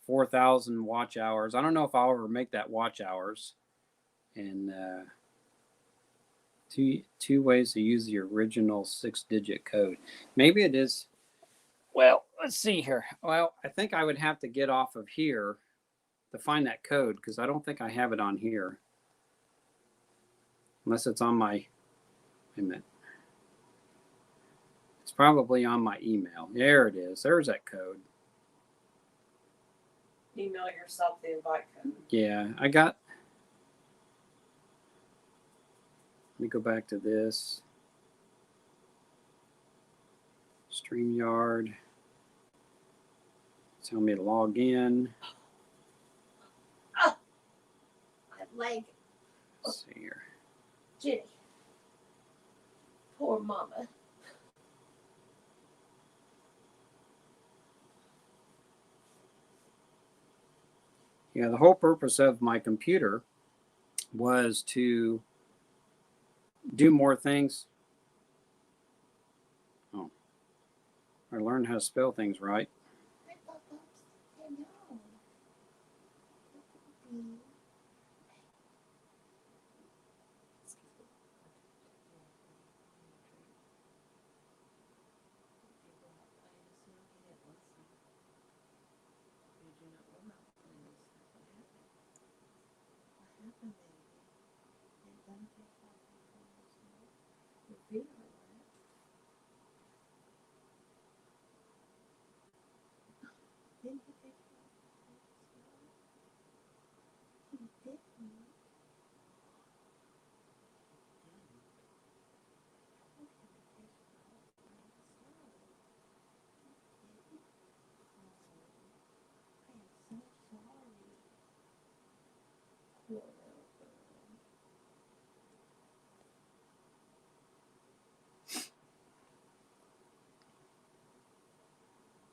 4,000 watch hours. I don't know if I'll ever make that watch hours. And two ways to use the original 6-digit code. Maybe it is. Well, let's see here. Well, I think I would have to get off of here to find that code because I don't think I have it on here. Unless it's on my, wait a minute. It's probably on my email. There it is. There's that code. Email yourself the invite code. Yeah, I got. Let me go back to this. StreamYard. Tell me to log in. Oh, my leg. Let's see here. Jenny. Poor mama. Yeah, the whole purpose of my computer was to do more things. Oh, I learned how to spell things right.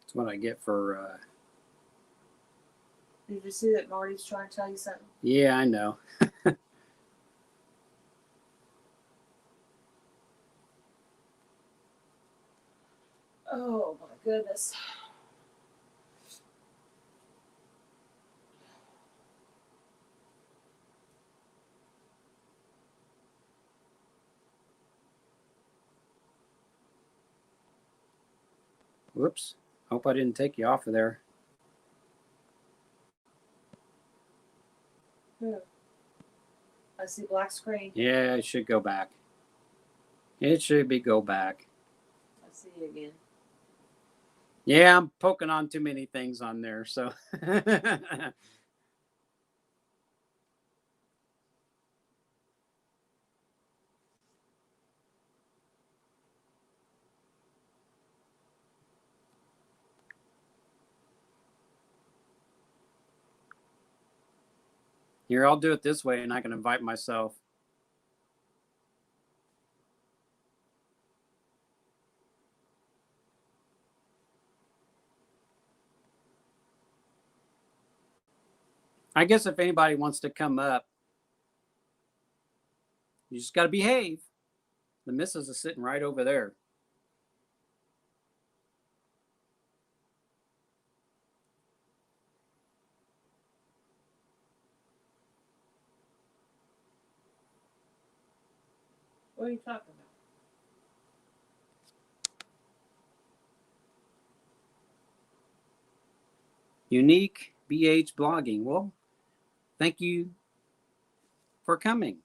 That's what I get for. Did you see that Marty's trying to tell you something? Yeah, I know. Oh my goodness. Whoops. Hope I didn't take you off of there. I see black screen. Yeah, it should go back. It should be go back. I see you again. Yeah, I'm poking on too many things on there, so. Here, I'll do it this way and I can invite myself. I guess if anybody wants to come up, you just got to behave. The missus is sitting right over there. What are you talking about? Unique BH blogging. Well, thank you for coming.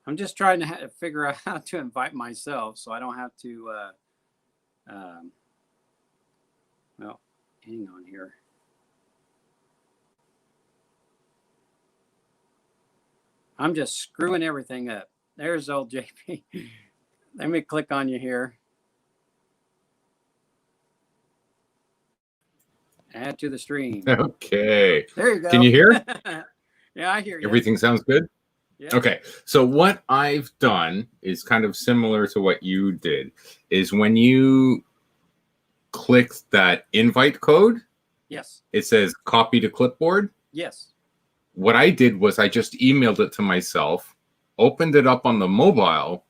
I'm just trying to figure out how to invite myself so I don't have to, well, hang on here. I'm just screwing everything up. There's old JP. Let me click on you here. Add to the stream. Okay. There you go. Can you hear? Yeah, I hear you. Everything sounds good? Yeah. Okay. So what I've done is kind of similar to what you did, is when you click that invite code, Yes. it says copy to clipboard. Yes. What I did was I just emailed it to myself, opened it up on the mobile,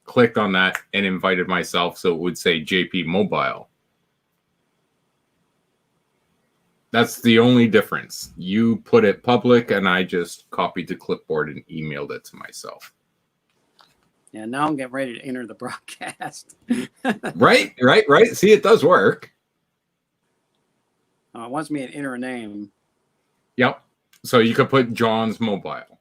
clicked on that, and invited myself so it would say JP Mobile. That's the only difference. You put it public, and I just copied to clipboard and emailed it to myself. Yeah, now I'm getting ready to enter the broadcast. Right. See, it does work. It wants me to enter a name. Yep. So you could put John's mobile.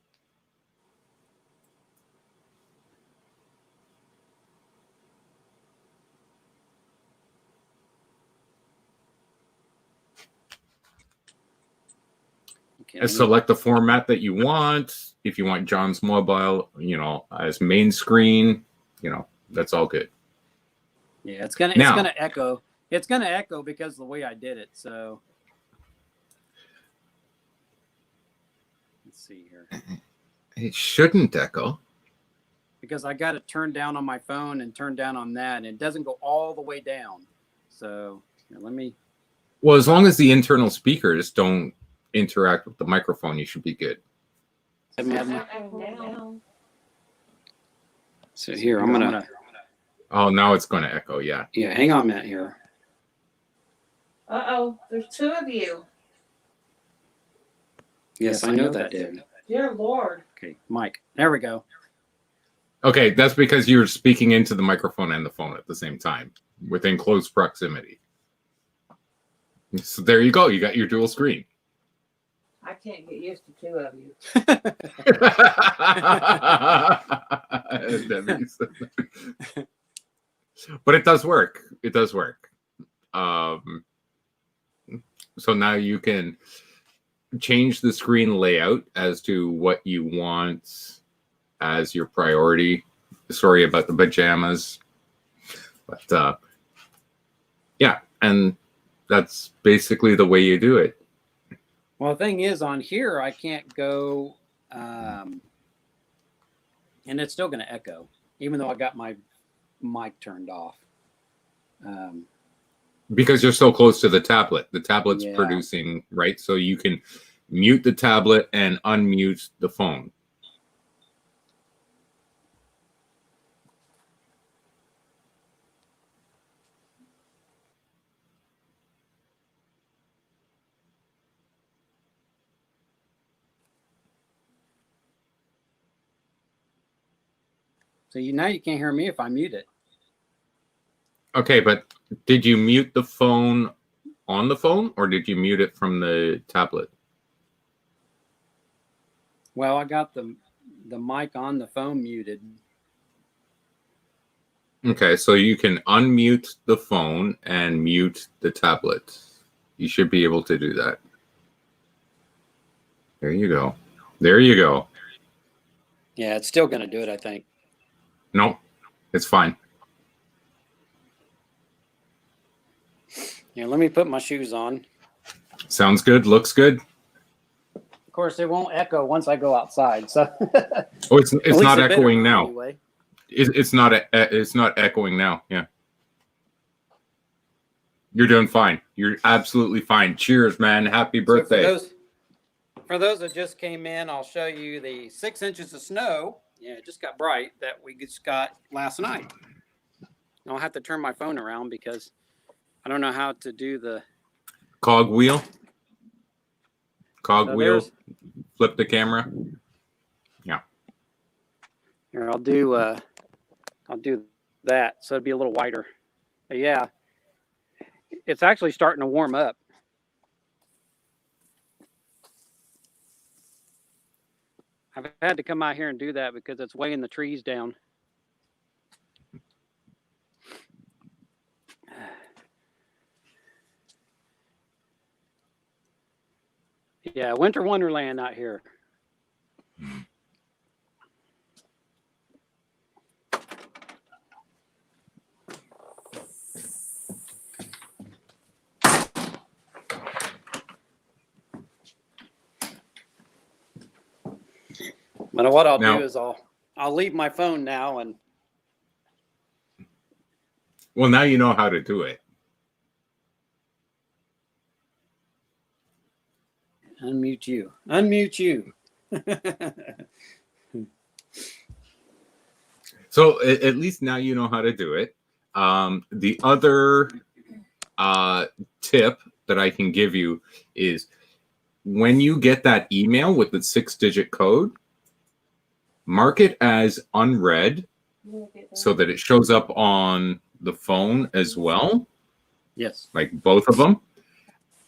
Okay, And select the format that you want. If you want John's mobile, as main screen, that's all good. yeah, it's gonna echo. It's gonna echo because of the way I did it. So let's see here. It shouldn't echo. Because I got it turned down on my phone and turned down on that, and it doesn't go all the way down. So here, let me. Well, as long as the internal speakers don't interact with the microphone, you should be good. So here, I'm gonna. Oh, now it's going to echo. Yeah. Yeah, hang on a minute here. Uh-oh, there's two of you. Yes, I know that did. Dear Lord. Okay, Mike. There we go. Okay, that's because you're speaking into the microphone and the phone at the same time within close proximity. So there you go. You got your dual screen. I can't get used to two of you. But it does work. It does work. So now you can change the screen layout as to what you want as your priority. Sorry about the pajamas. But yeah, and that's basically the way you do it. Well, the thing is, on here, I can't go, and it's still going to echo, even though I got my mic turned off. Because you're so close to the tablet. The tablet's Yeah. producing, right? So you can mute the tablet and unmute the phone. So now you can't hear me if I mute it. Okay, but did you mute the phone on the phone, or did you mute it from the tablet? Well, I got the mic on the phone muted. Okay, so you can unmute the phone and mute the tablet. You should be able to do that. There you go. There you go. Yeah, it's still going to do it, I think. No, it's fine. Yeah, let me put my shoes on. Sounds good. Looks good. Of course, it won't echo once I go outside. So Oh, it's not echoing now. Anyway. It's not echoing now. Yeah. You're doing fine. You're absolutely fine. Cheers, man. Happy birthday. So for those that just came in, I'll show you the 6 inches of snow. Yeah, it just got bright that we just got last night. I'll have to turn my phone around because I don't know how to do the Cog wheel. So there's- Flip the camera. Yeah. Here, I'll do that, so it'd be a little wider. But yeah, it's actually starting to warm up. I've had to come out here and do that because it's weighing the trees down. Yeah, winter wonderland out here. But what I'll Now- do is I'll leave my phone now and Well, now you know how to do it. unmute you. Unmute you. So at least now you know how to do it. The other tip that I can give you is when you get that email with the 6-digit code, mark it as unread so that it shows up on the phone as well, Yes. like both of them.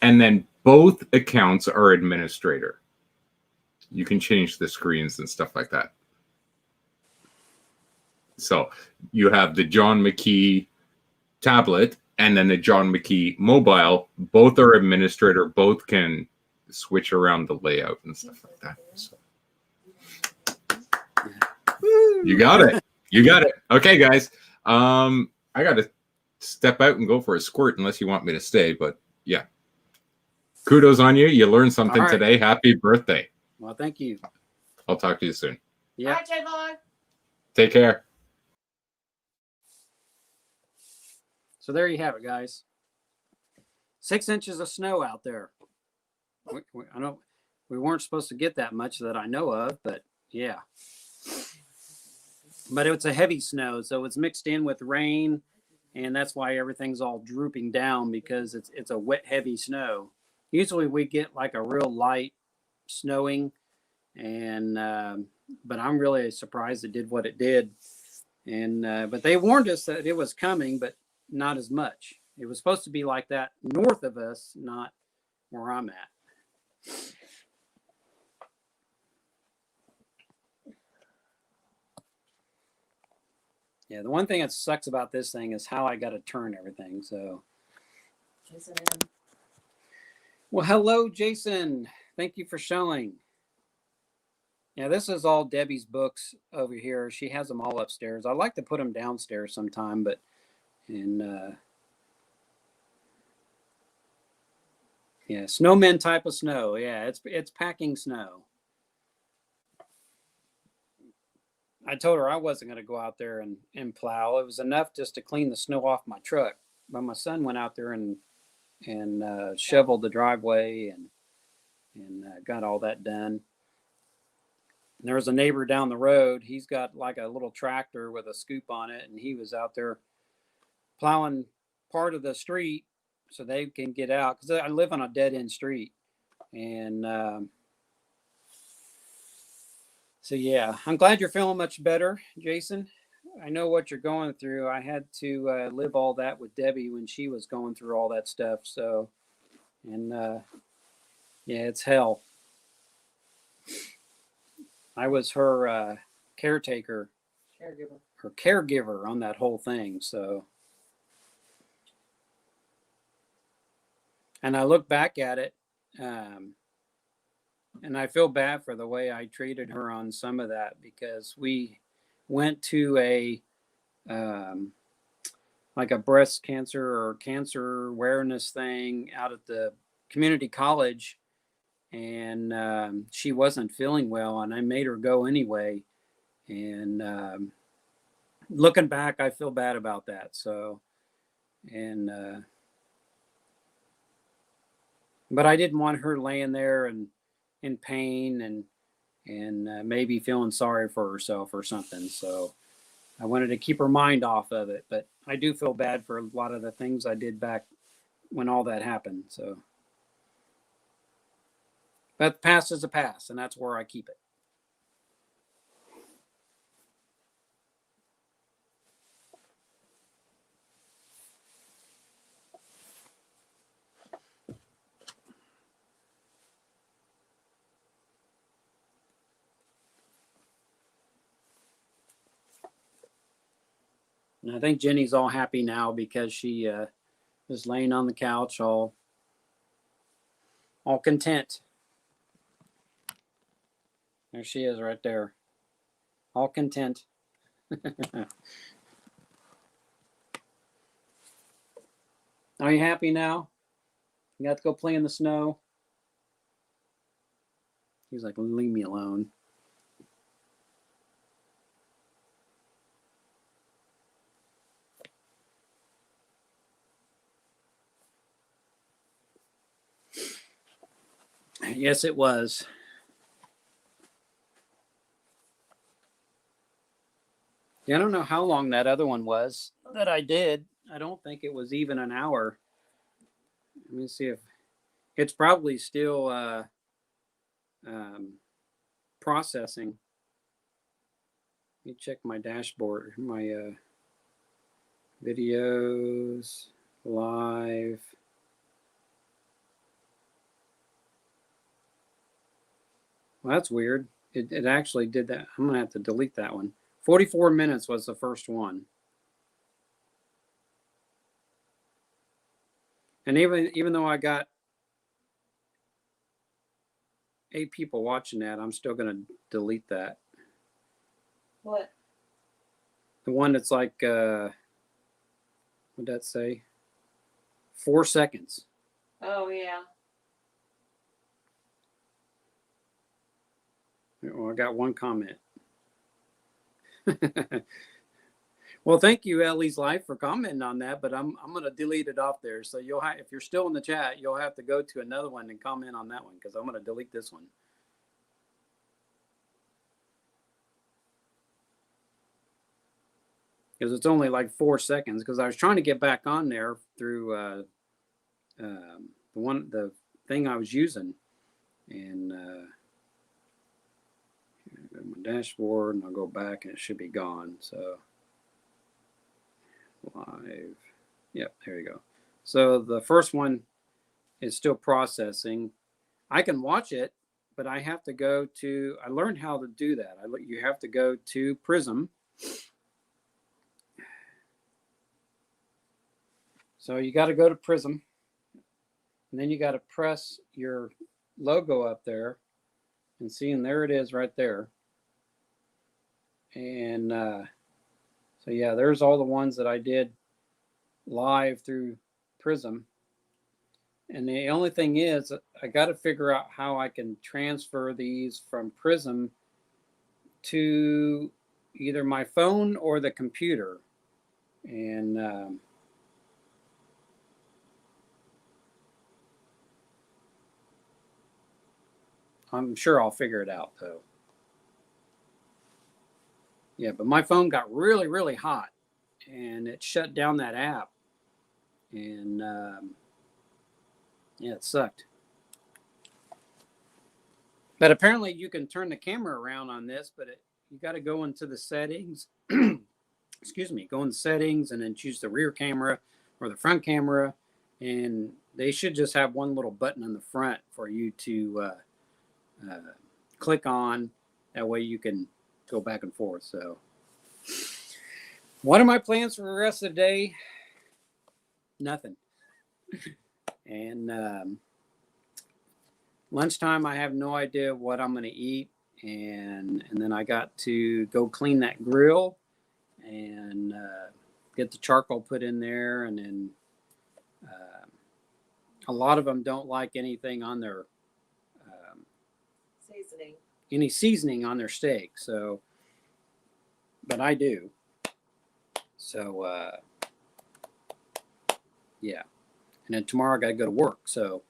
And then both accounts are administrator. You can change the screens and stuff like that. So you have the John McKee tablet and then the John McKee mobile. Both are administrator. Both can switch around the layout and stuff like that. So. You got it. You got it. Okay, guys. I got to step out and go for a squirt unless you want me to stay. But yeah, kudos on you. You learned something All right. today. Happy birthday. Well, thank you. I'll talk to you soon. Yeah. Bye, J-Vlog. Take care. So there you have it, guys. 6 inches of snow out there. I know we weren't supposed to get that much that I know of, but yeah. But it's a heavy snow, so it's mixed in with rain, and that's why everything's all drooping down, because it's a wet, heavy snow. Usually we get like a real light snowing, and but I'm really surprised it did what it did. And but they warned us that it was coming, but not as much. It was supposed to be like that north of us, not where I'm at. Yeah, the one thing that sucks about this thing is how I got to turn everything. So, well, hello, Jason. Thank you for showing. Yeah, this is all Debbie's books over here. She has them all upstairs. I'd like to put them downstairs sometime, but yeah, snowmen type of snow. Yeah, it's packing snow. I told her I wasn't going to go out there and plow. It was enough just to clean the snow off my truck. But my son went out there and shoveled the driveway and got all that done. And there was a neighbor down the road. He's got like a little tractor with a scoop on it, and he was out there plowing part of the street so they can get out, because I live on a dead end street. And so yeah, I'm glad you're feeling much better, Jason. I know what you're going through. I had to live all that with Debbie when she was going through all that stuff. So, and yeah, it's hell. I was her caregiver on that whole thing. So, and I look back at it, and I feel bad for the way I treated her on some of that, because we went to a like a breast cancer or cancer awareness thing out at the community college, and she wasn't feeling well, and I made her go anyway. And looking back, I feel bad about that. So, and but I didn't want her laying there and in pain and maybe feeling sorry for herself or something. So I wanted to keep her mind off of it. But I do feel bad for a lot of the things I did back when all that happened. So, but the past is a past, and that's where I keep it. And I think Jenny's all happy now because she is laying on the couch all content. There she is right there. All content. Are you happy now? You got to go play in the snow? He's like, leave me alone. Yes, it was. Yeah, I don't know how long that other one was that I did. I don't think it was even an hour. Let me see if it's probably still um, processing. Let me check my dashboard, my videos, live. Well, that's weird. It actually did that. I'm going to have to delete that one. 44 minutes was the first one. And even though I got 8 people watching that, I'm still going to delete that. What? The one that's like, what'd that say? 4 seconds. Oh yeah. Well, I got one comment. Well, thank you, Ellie's Life, for commenting on that, but I'm going to delete it off there. So you'll have, if you're still in the chat, you'll have to go to another one and comment on that one because I'm going to delete this one. Because it's only like 4 seconds. Because I was trying to get back on there through the thing I was using, and my dashboard, and I'll go back, and it should be gone. So live, yep, there you go. So the first one is still processing. I can watch it, but I have to go to. I learned how to do that. You have to go to Prism. So you got to go to Prism, and then you got to press your logo up there, and see, and there it is right there. And so yeah, there's all the ones that I did live through Prism. And the only thing is, I got to figure out how I can transfer these from Prism to either my phone or the computer. And I'm sure I'll figure it out, though. Yeah, but my phone got really, really hot, and it shut down that app. And yeah, it sucked. But apparently you can turn the camera around on this, but you got to go into the settings. Excuse me, go in settings and then choose the rear camera or the front camera. And they should just have one little button on the front for you to click on. That way you can go back and forth. So what are my plans for the rest of the day? Nothing. And lunchtime, I have no idea what I'm going to eat. And then I got to go clean that grill and get the charcoal put in there. And then a lot of them don't like anything on their Seasoning. any seasoning on their steak. So, but I do. So, yeah. And then tomorrow I got to go to work. So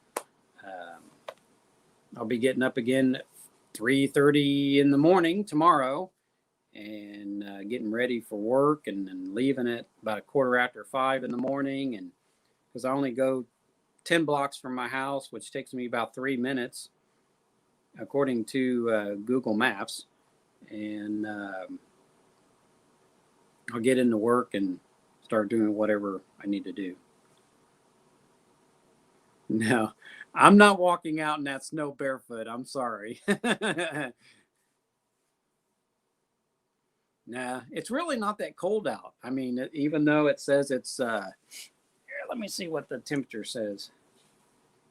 I'll be getting up again at 3:30 in the morning tomorrow and getting ready for work, and then leaving at about 5:15 in the morning. And because I only go 10 blocks from my house, which takes me about 3 minutes, according to Google Maps. And I'll get into work and start doing whatever I need to do. No, I'm not walking out in that snow barefoot. I'm sorry. Nah, it's really not that cold out. I mean, even though it says it's, here, let me see what the temperature says.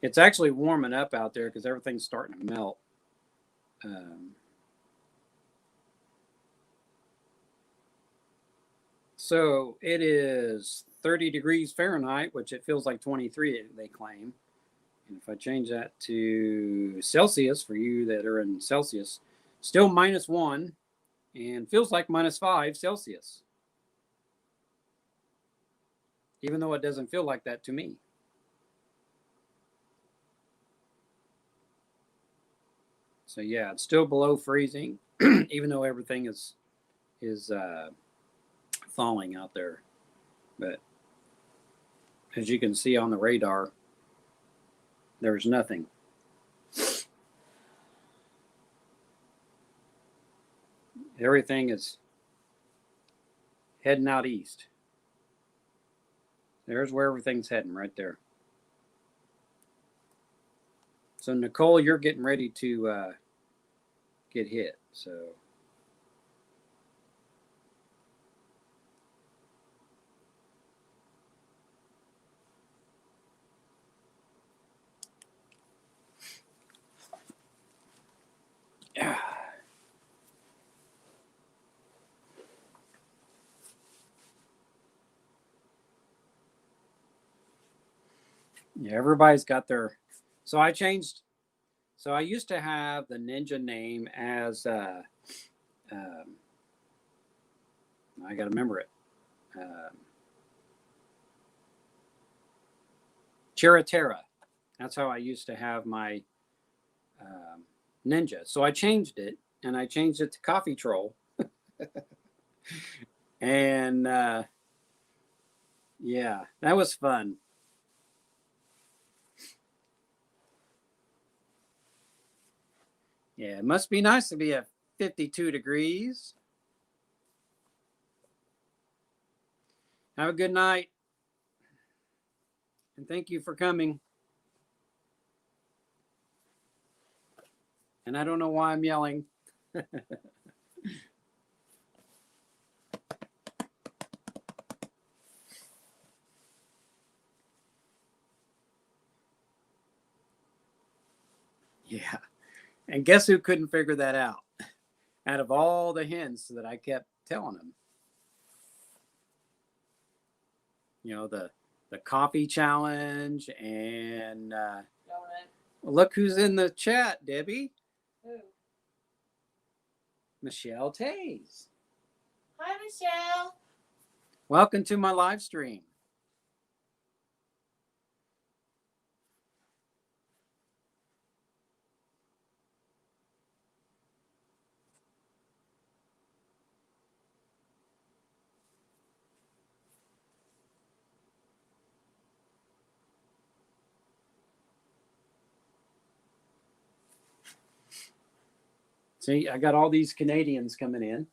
It's actually warming up out there because everything's starting to melt. So it is 30 degrees Fahrenheit, which it feels like 23, they claim. And if I change that to Celsius, for you that are in Celsius, still -1 and feels like -5 Celsius. Even though it doesn't feel like that to me. So yeah, it's still below freezing, even though everything is thawing out there. But as you can see on the radar, there's nothing. Everything is heading out east. There's where everything's heading right there. So Nicole, you're getting ready to get hit. So yeah. Yeah, everybody's got their. So I changed. So I used to have the Ninja name as um, I got to remember it. Chiratera. That's how I used to have my Ninja. So I changed it, and I changed it to Coffee Troll. And yeah, that was fun. Yeah, it must be nice to be at 52 degrees. Have a good night. And thank you for coming. And I don't know why I'm yelling. Yeah. And guess who couldn't figure that out? Out of all the hints that I kept telling them. You know, the coffee challenge and look who's in the chat, Debbie. Who? Michelle Tays. Hi, Michelle. Welcome to my live stream. See, I got all these Canadians coming in.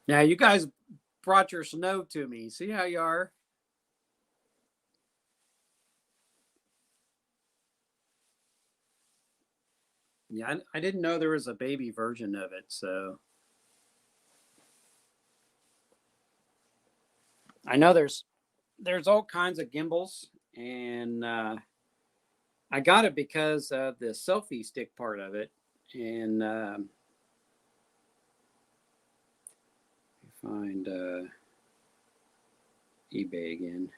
Yeah, you guys brought your snow to me. See how you are? Yeah, I didn't know there was a baby version of it, so I know there's all kinds of gimbals, and I got it because of the selfie stick part of it, and find eBay again.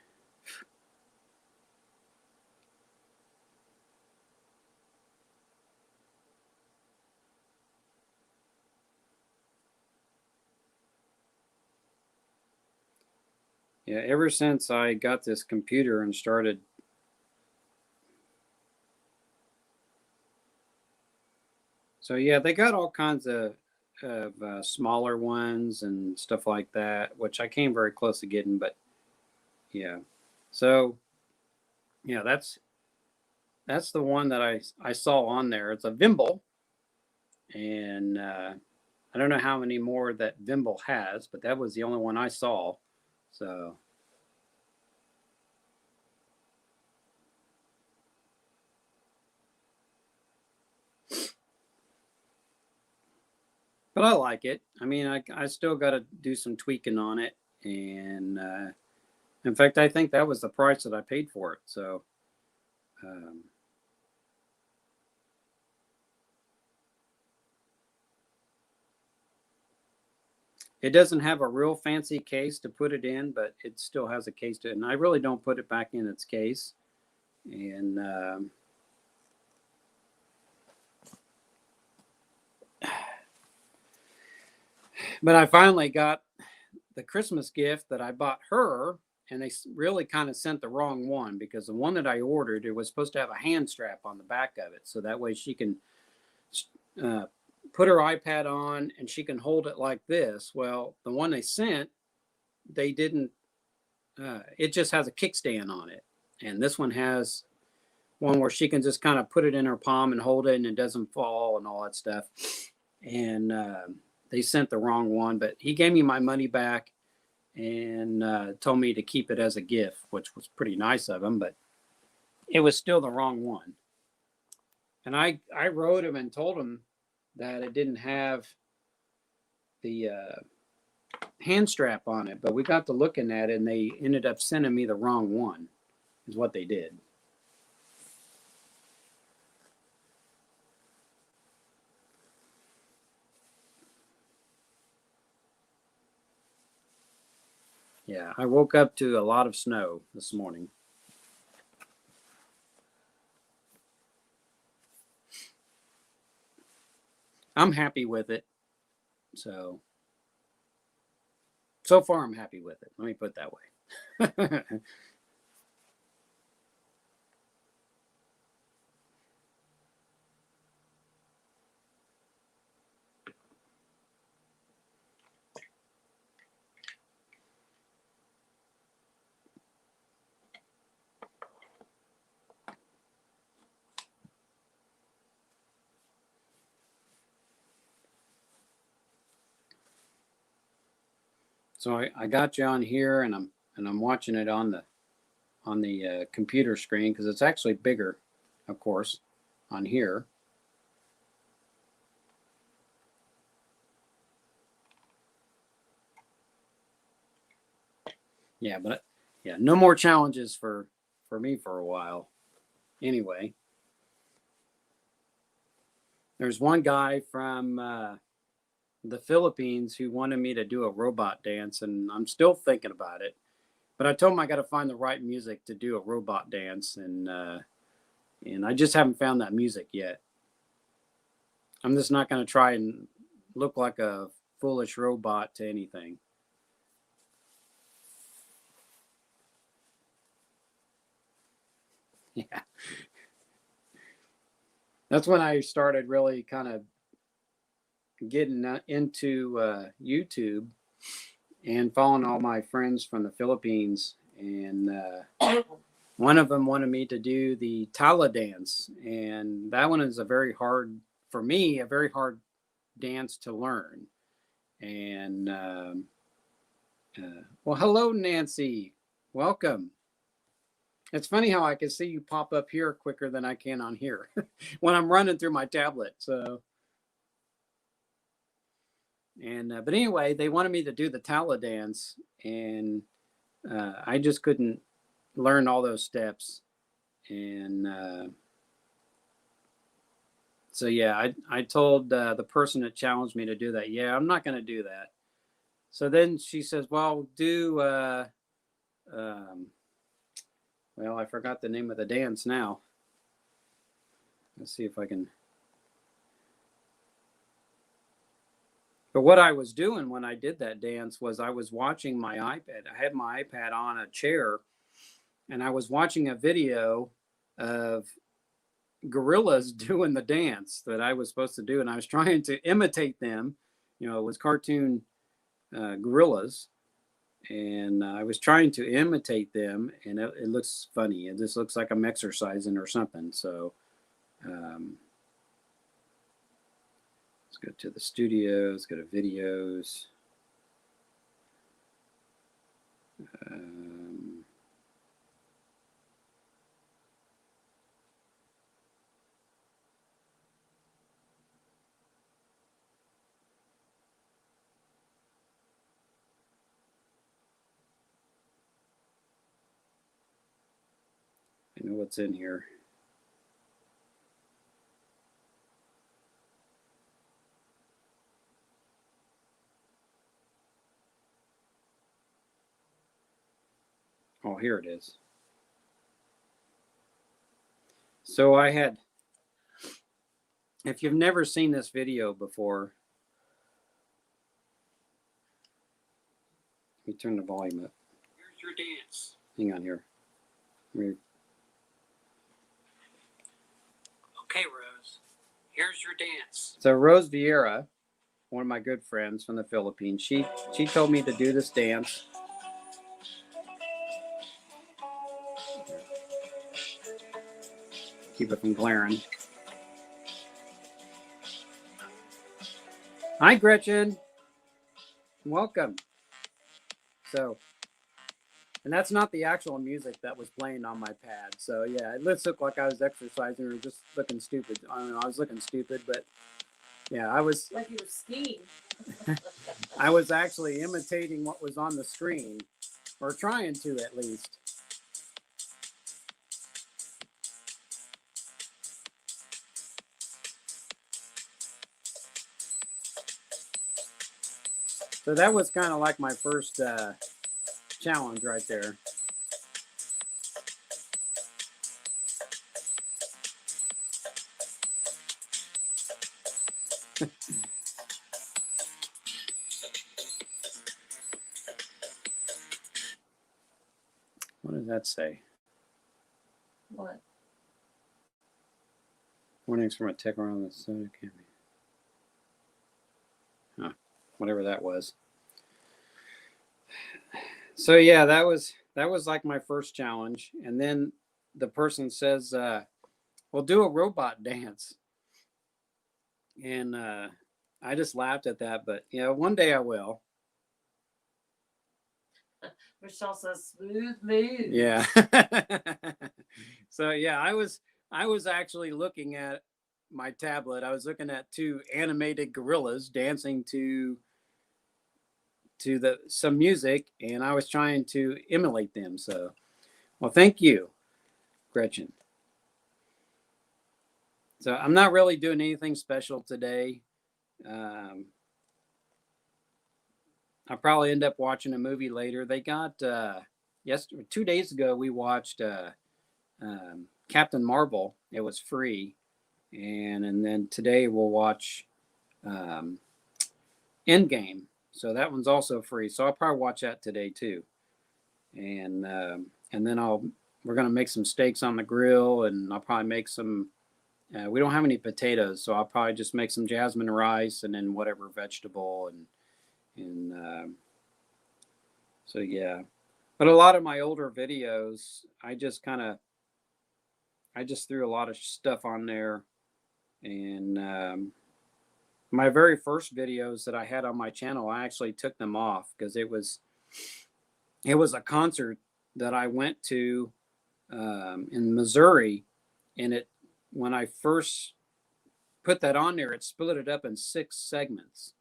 Yeah, ever since I got this computer and started. So yeah, they got all kinds of smaller ones and stuff like that, which I came very close to getting, but yeah. So yeah, that's the one that I saw on there. It's a Vimble, and I don't know how many more that Vimble has, but that was the only one I saw. So but I like it. I mean, I still got to do some tweaking on it, and in fact, I think that was the price that I paid for it. So. It doesn't have a real fancy case to put it in, but it still has a case to it. And I really don't put it back in its case. And but I finally got the Christmas gift that I bought her and they really kind of sent the wrong one, because the one that I ordered, it was supposed to have a hand strap on the back of it, so that way she can put her iPad on and she can hold it like this. Well, the one they sent, they didn't. It just has a kickstand on it, and this one has one where she can just kind of put it in her palm and hold it, and it doesn't fall and all that stuff. And they sent the wrong one, but he gave me my money back and told me to keep it as a gift, which was pretty nice of him, but it was still the wrong one. And I wrote him and told him that it didn't have the hand strap on it, but we got to looking at it and they ended up sending me the wrong one, is what they did. Yeah, I woke up to a lot of snow this morning. I'm happy with it. So far I'm happy with it. Let me put it that way. So I got you on here, and I'm watching it on the computer screen, because it's actually bigger, of course, on here. Yeah, but yeah, no more challenges for me for a while. Anyway, there's one guy from the Philippines who wanted me to do a robot dance, and I'm still thinking about it. But I told him I got to find the right music to do a robot dance, and I just haven't found that music yet. I'm just not going to try and look like a foolish robot to anything. Yeah. That's when I started really kind of getting into YouTube and following all my friends from the Philippines. And one of them wanted me to do the Tala dance. And that one is a very hard dance to learn. And well, hello, Nancy. Welcome. It's funny how I can see you pop up here quicker than I can on here when I'm running through my tablet. So, and but anyway, they wanted me to do the Tala dance, and I just couldn't learn all those steps. And so yeah, I told the person that challenged me to do that, yeah, I'm not going to do that. So then she says, well, do well, I forgot the name of the dance now. Let's see if I can. But what I was doing when I did that dance was I was watching my iPad. I had my iPad on a chair, and I was watching a video of gorillas doing the dance that I was supposed to do, and I was trying to imitate them. You know, it was cartoon gorillas, and I was trying to imitate them, and it looks funny. It just looks like I'm exercising or something. So let's go to the studio. Let's go to videos. I know what's in here. Oh, here it is. So I had, if you've never seen this video before, let me turn the volume up. Here's your dance. Hang on here. Okay, Rose. Here's your dance. So Rose Vieira, one of my good friends from the Philippines, she told me to do this dance. Keep it from glaring. Hi, Gretchen. Welcome. So, and that's not the actual music that was playing on my pad. So yeah, it looked like I was exercising or just looking stupid. I don't know. I was looking stupid, but yeah, I was. Like you were skiing. I was actually imitating what was on the screen, or trying to at least. So that was kind of like my first challenge right there. What does that say? What? Warnings from a tech around the soda can. Huh, whatever that was. So yeah, that was like my first challenge, and then the person says, "Well, do a robot dance," and I just laughed at that. But you know, one day I will. Michelle says smooth move. Yeah. So yeah, I was actually looking at my tablet. I was looking at two animated gorillas dancing to some music, and I was trying to emulate them. So, well, thank you, Gretchen. So I'm not really doing anything special today. I'll probably end up watching a movie later. They got 2 days ago we watched Captain Marvel. It was free, and then today we'll watch Endgame. So that one's also free. So I'll probably watch that today too, and then we're gonna make some steaks on the grill, and I'll probably make some. We don't have any potatoes, so I'll probably just make some jasmine rice and then whatever vegetable and so yeah. But a lot of my older videos, I just threw a lot of stuff on there, and my very first videos that I had on my channel, I actually took them off because it was a concert that I went to in Missouri, and when I first put that on there, it split it up in 6 segments,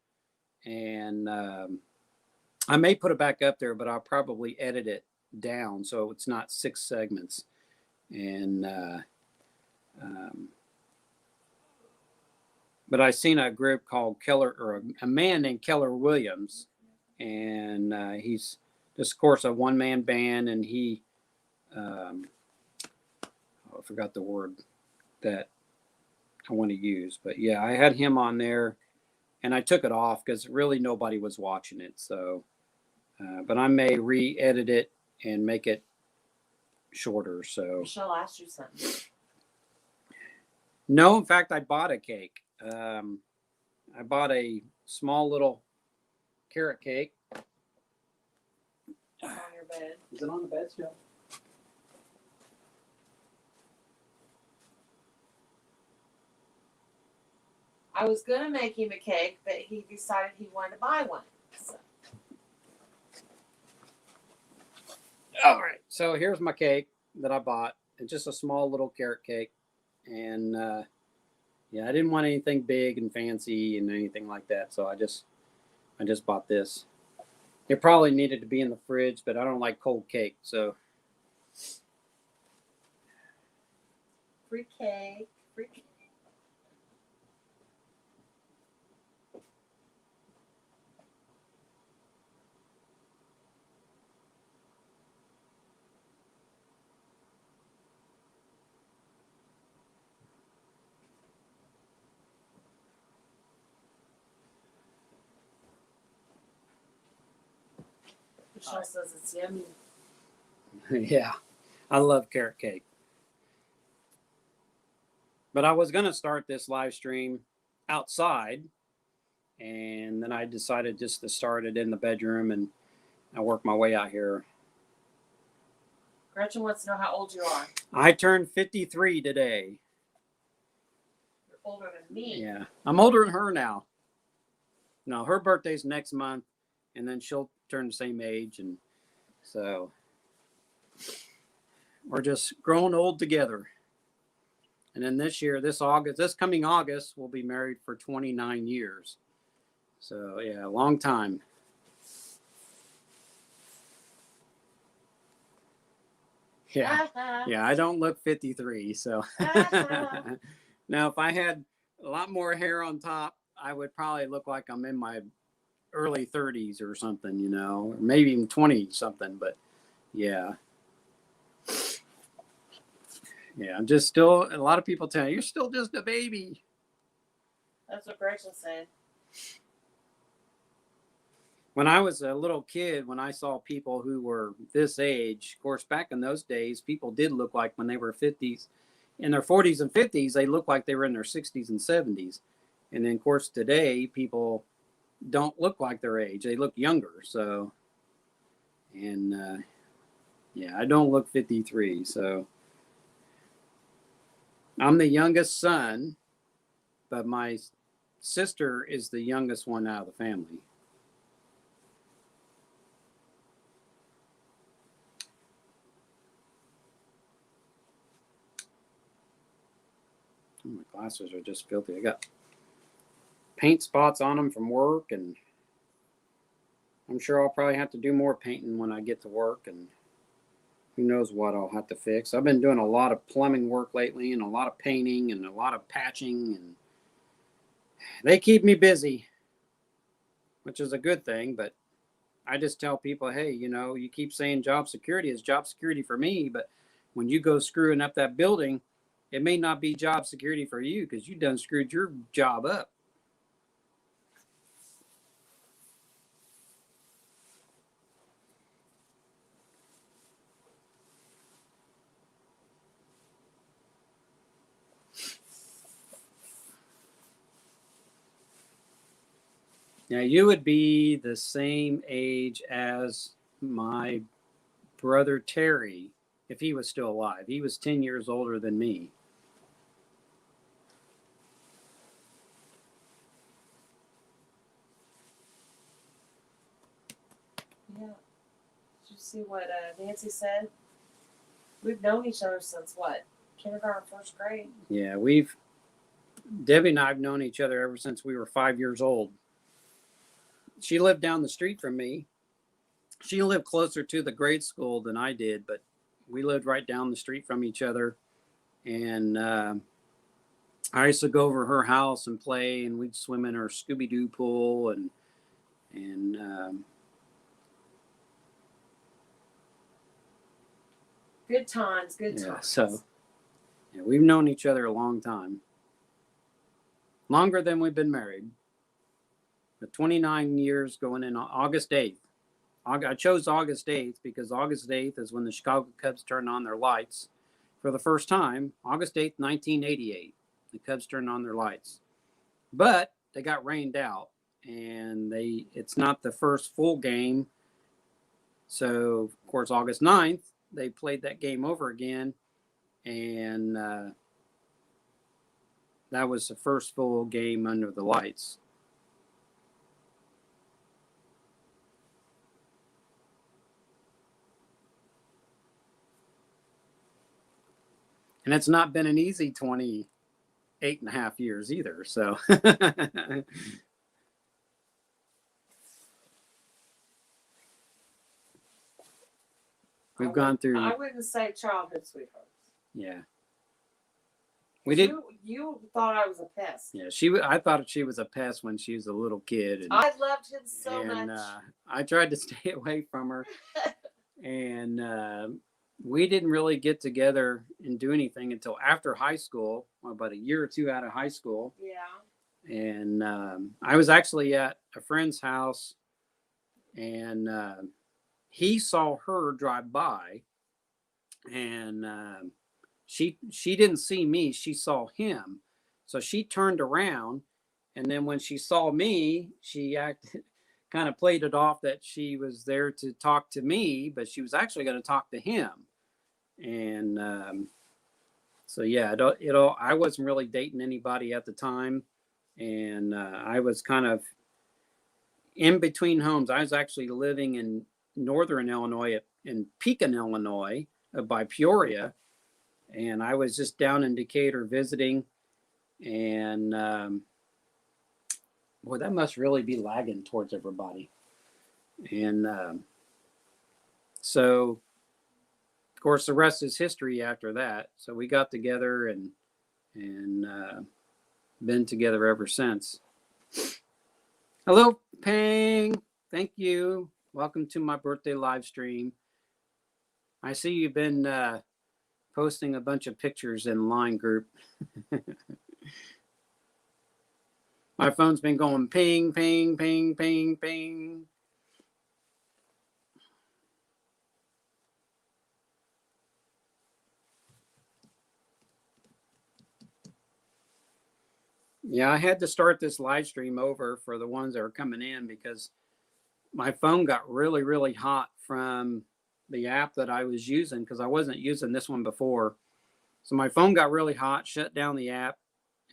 and I may put it back up there, but I'll probably edit it down so it's not 6 segments. And but I seen a group called Keller, or a man named Keller Williams, and he's just, of course, a one-man band, and he I forgot the word that I want to use, but yeah, I had him on there, and I took it off because really nobody was watching it. So, but I may re-edit it and make it shorter. So Michelle asked you something. no, in fact, I bought a cake. I bought a small little carrot cake. On your bed. Is it on the bed still? I was gonna make him a cake, but he decided he wanted to buy one. So. All right. So here's my cake that I bought. It's just a small little carrot cake, and yeah, I didn't want anything big and fancy and anything like that. So I just bought this. It probably needed to be in the fridge, but I don't like cold cake. So Free cake. Free cake. Michelle says it's yummy. Yeah, I love carrot cake. But I was going to start this live stream outside, and then I decided just to start it in the bedroom, and I work my way out here. Gretchen wants to know how old you are. I turned 53 today. You're older than me. Yeah, I'm older than her now. No, her birthday's next month, and then she'll turn the same age, and so we're just growing old together. And then this year, this coming August, we'll be married for 29 years. So yeah, a long time. Yeah, yeah, I don't look 53. So now, if I had a lot more hair on top, I would probably look like I'm in my early 30s or something, you know, or maybe even 20 something. But yeah. Yeah, I'm just still, a lot of people tell you, you're still just a baby. That's what Gretchen said. When I was a little kid, when I saw people who were this age, of course, back in those days, people did look like when they were 50s, in their 40s and 50s, they looked like they were in their 60s and 70s. And then, of course, today, people don't look like their age. They look younger. So, and yeah, I don't look 53. So, I'm the youngest son, but my sister is the youngest one out of the family. Oh, my glasses are just filthy. I got paint spots on them from work, and I'm sure I'll probably have to do more painting when I get to work, and who knows what I'll have to fix. I've been doing a lot of plumbing work lately, and a lot of painting, and a lot of patching, and they keep me busy, which is a good thing. But I just tell people, hey, you know, you keep saying job security is job security for me, but when you go screwing up that building, it may not be job security for you because you done screwed your job up. Now, you would be the same age as my brother Terry if he was still alive. He was 10 years older than me. Yeah. Did you see what Nancy said? We've known each other since what? Kindergarten, first grade. Yeah, Debbie and I have known each other ever since we were 5 years old. She lived down the street from me. She lived closer to the grade school than I did, but we lived right down the street from each other. And I used to go over her house and play, and we'd swim in her Scooby-Doo pool, and good times, good yeah. times. So yeah, we've known each other a long time, longer than we've been married. But 29 years going in August 8th. I chose August 8th because August 8th is when the Chicago Cubs turned on their lights for the first time. August 8th, 1988, the Cubs turned on their lights. But they got rained out, and it's not the first full game. So, of course, August 9th, they played that game over again, and that was the first full game under the lights. And it's not been an easy 28 and a half years either. So we've gone through. I wouldn't say childhood sweethearts. Yeah. We did. You thought I was a pest. Yeah, I thought she was a pest when she was a little kid. And, I loved him so much. I tried to stay away from her. And we didn't really get together and do anything until after high school, about a year or two out of high school. Yeah. And I was actually at a friend's house, and he saw her drive by, and she didn't see me. She saw him, so she turned around, and then when she saw me, she acted kind of played it off that she was there to talk to me, but she was actually going to talk to him. And so yeah, I wasn't really dating anybody at the time, and I was kind of in between homes. I was actually living in northern Illinois, in Pekin, Illinois, by Peoria, and I was just down in Decatur visiting. And boy, that must really be lagging towards everybody. And so, of course, the rest is history after that. So we got together and been together ever since. Hello, Pang. Thank you. Welcome to my birthday live stream. I see you've been posting a bunch of pictures in line group. My phone's been going ping, ping, ping, ping, ping. Yeah, I had to start this live stream over for the ones that are coming in because my phone got really, really hot from the app that I was using because I wasn't using this one before. So my phone got really hot, shut down the app,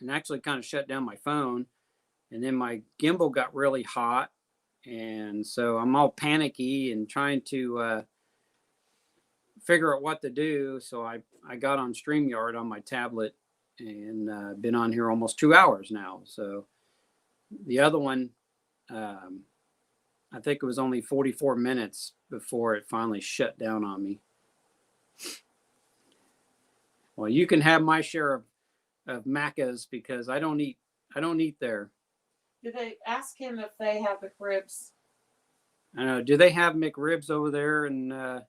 and actually kind of shut down my phone. And then my gimbal got really hot. And so I'm all panicky and trying to figure out what to do. So I got on StreamYard on my tablet and been on here almost 2 hours now. So the other one, I think it was only 44 minutes before it finally shut down on me. Well, you can have my share of macas because I don't eat there. Did they ask him if they have McRibs? I know. Do they have McRibs over there in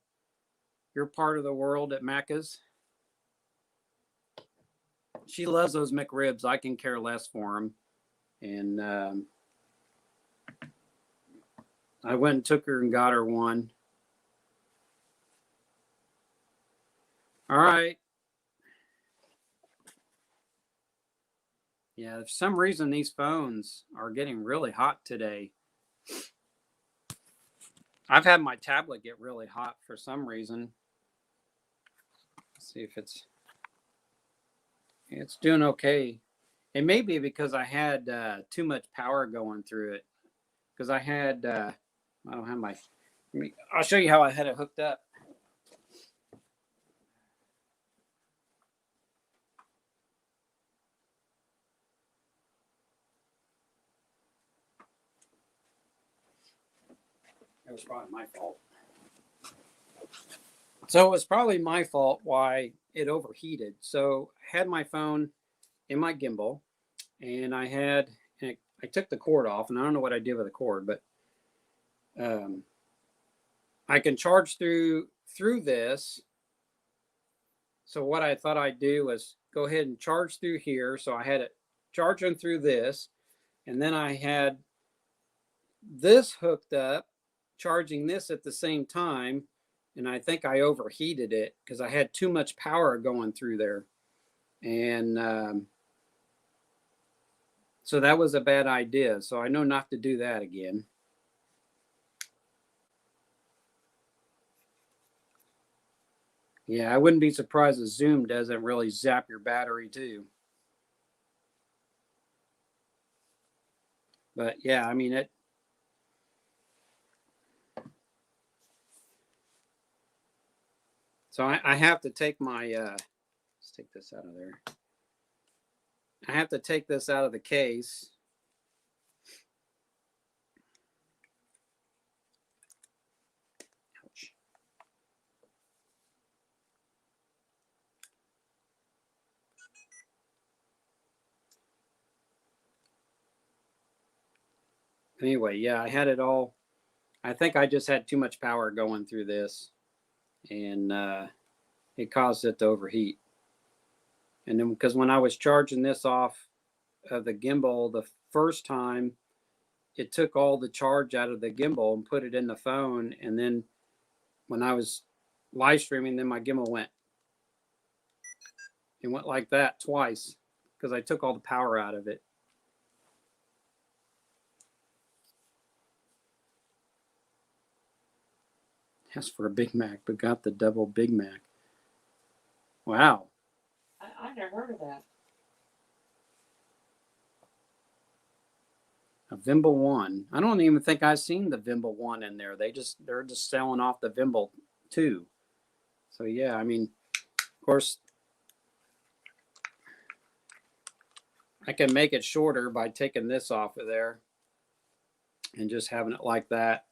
your part of the world at Macca's? She loves those McRibs. I can care less for them. And I went and took her and got her one. All right. Yeah, for some reason these phones are getting really hot today. I've had my tablet get really hot for some reason. Let's see if it's doing okay. It may be because I had too much power going through it. Because I had I don't have my. I'll show you how I had it hooked up. It was probably my fault. So it was probably my fault why it overheated. So I had my phone in my gimbal, and I took the cord off, and I don't know what I did with the cord, but I can charge through this. So what I thought I'd do was go ahead and charge through here. So I had it charging through this, and then I had this hooked up, charging this at the same time. And I think I overheated it because I had too much power going through there. And so that was a bad idea. So I know not to do that again. Yeah, I wouldn't be surprised if Zoom doesn't really zap your battery too. But yeah, I mean it. So I have to take my, let's take this out of there. I have to take this out of the case. Ouch. Anyway, yeah, I had it all. I think I just had too much power going through this, and it caused it to overheat. And then because when I was charging this off of the gimbal the first time, it took all the charge out of the gimbal and put it in the phone. And then when I was live streaming, then my gimbal went It went like that twice because I took all the power out of it. Asked for a Big Mac, but got the double Big Mac. Wow. I never heard of that. A Vimble 1. I don't even think I've seen the Vimble 1 in there. They're just selling off the Vimble 2. So yeah, I mean, of course, I can make it shorter by taking this off of there and just having it like that.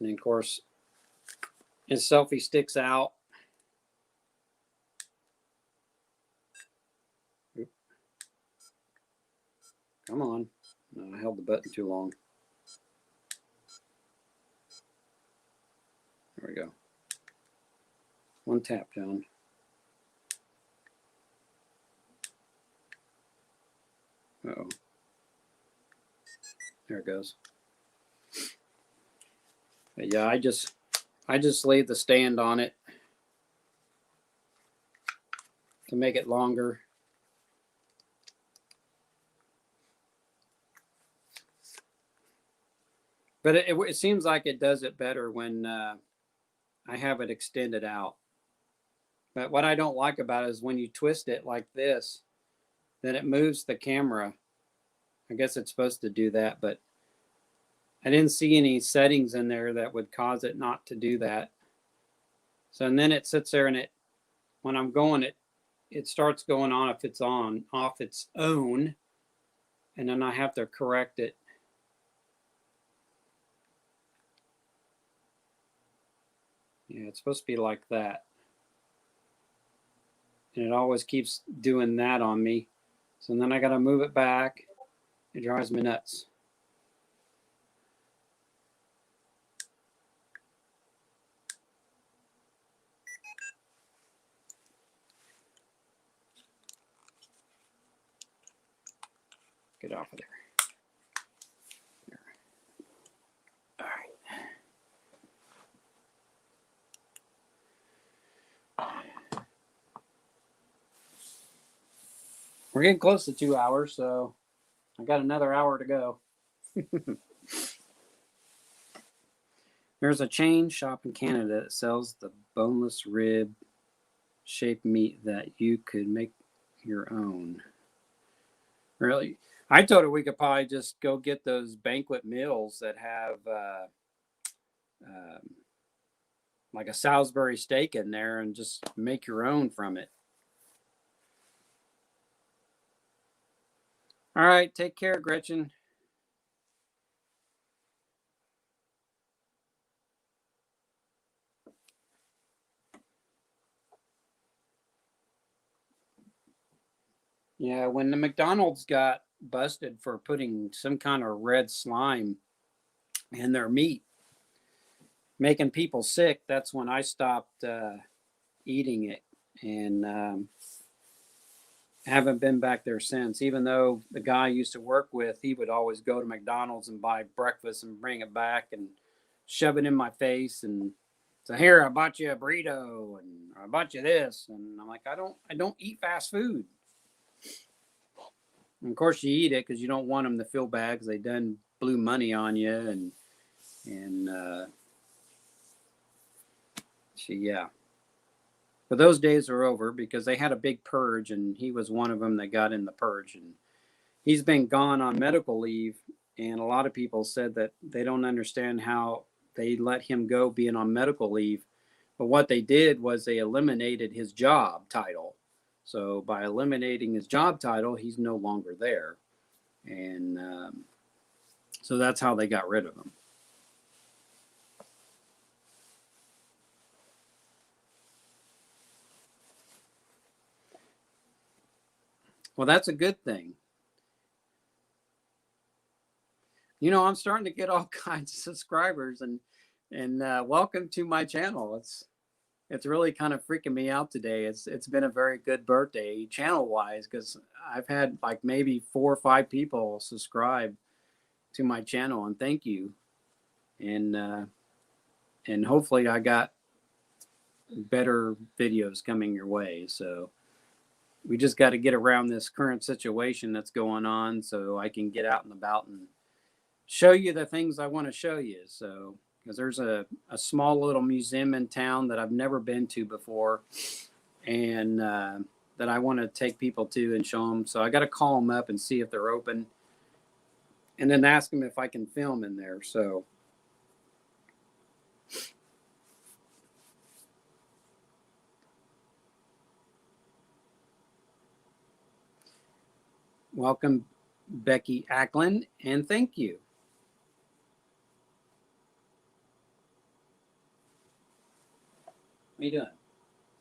And then, of course, his selfie sticks out. Oop. Come on. No, I held the button too long. There we go. One tap, John. Uh-oh. There it goes. But yeah, I just leave the stand on it to make it longer. But it seems like it does it better when I have it extended out. But what I don't like about it is when you twist it like this, then it moves the camera. I guess it's supposed to do that, but I didn't see any settings in there that would cause it not to do that. So, and then it sits there and when I'm going, it starts going on if it's on off its own, and then I have to correct it. Yeah, it's supposed to be like that. And it always keeps doing that on me. So then I got to move it back. It drives me nuts. Get off of there. All right. We're getting close to 2 hours, so I got another hour to go. There's a chain shop in Canada that sells the boneless rib shaped meat that you could make your own. Really? I told her we could probably just go get those banquet meals that have like a Salisbury steak in there and just make your own from it. All right, take care, Gretchen. Yeah, when the McDonald's got busted for putting some kind of red slime in their meat, making people sick, that's when I stopped eating it, and haven't been back there since. Even though the guy I used to work with, he would always go to McDonald's and buy breakfast and bring it back and shove it in my face and say, "Here, I bought you a burrito and I bought you this," and I'm like, I don't eat fast food. And of course, you eat it because you don't want them to feel bad because they done blew money on you, and yeah. But those days are over because they had a big purge, and he was one of them that got in the purge, and he's been gone on medical leave. And a lot of people said that they don't understand how they let him go being on medical leave. But what they did was they eliminated his job title. So by eliminating his job title, he's no longer there. And so that's how they got rid of him. Well, that's a good thing. You know, I'm starting to get all kinds of subscribers, and welcome to my channel. It's really kind of freaking me out today. It's been a very good birthday channel wise because I've had like maybe 4 or 5 people subscribe to my channel, and thank you. And hopefully I got better videos coming your way. So we just got to get around this current situation that's going on so I can get out and about and show you the things I want to show you. So, because there's a small little museum in town that I've never been to before, and that I want to take people to and show them. So I got to call them up and see if they're open, and then ask them if I can film in there. So, welcome, Becky Ackland, and thank you. What are you doing?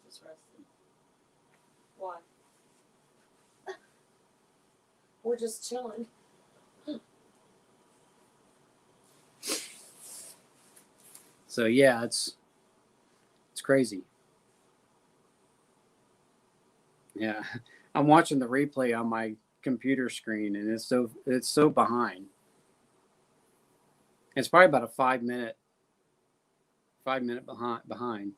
Just resting. Why? We're just chilling. So yeah, it's crazy. Yeah, I'm watching the replay on my computer screen, and it's so behind. It's probably about a 5 minute behind.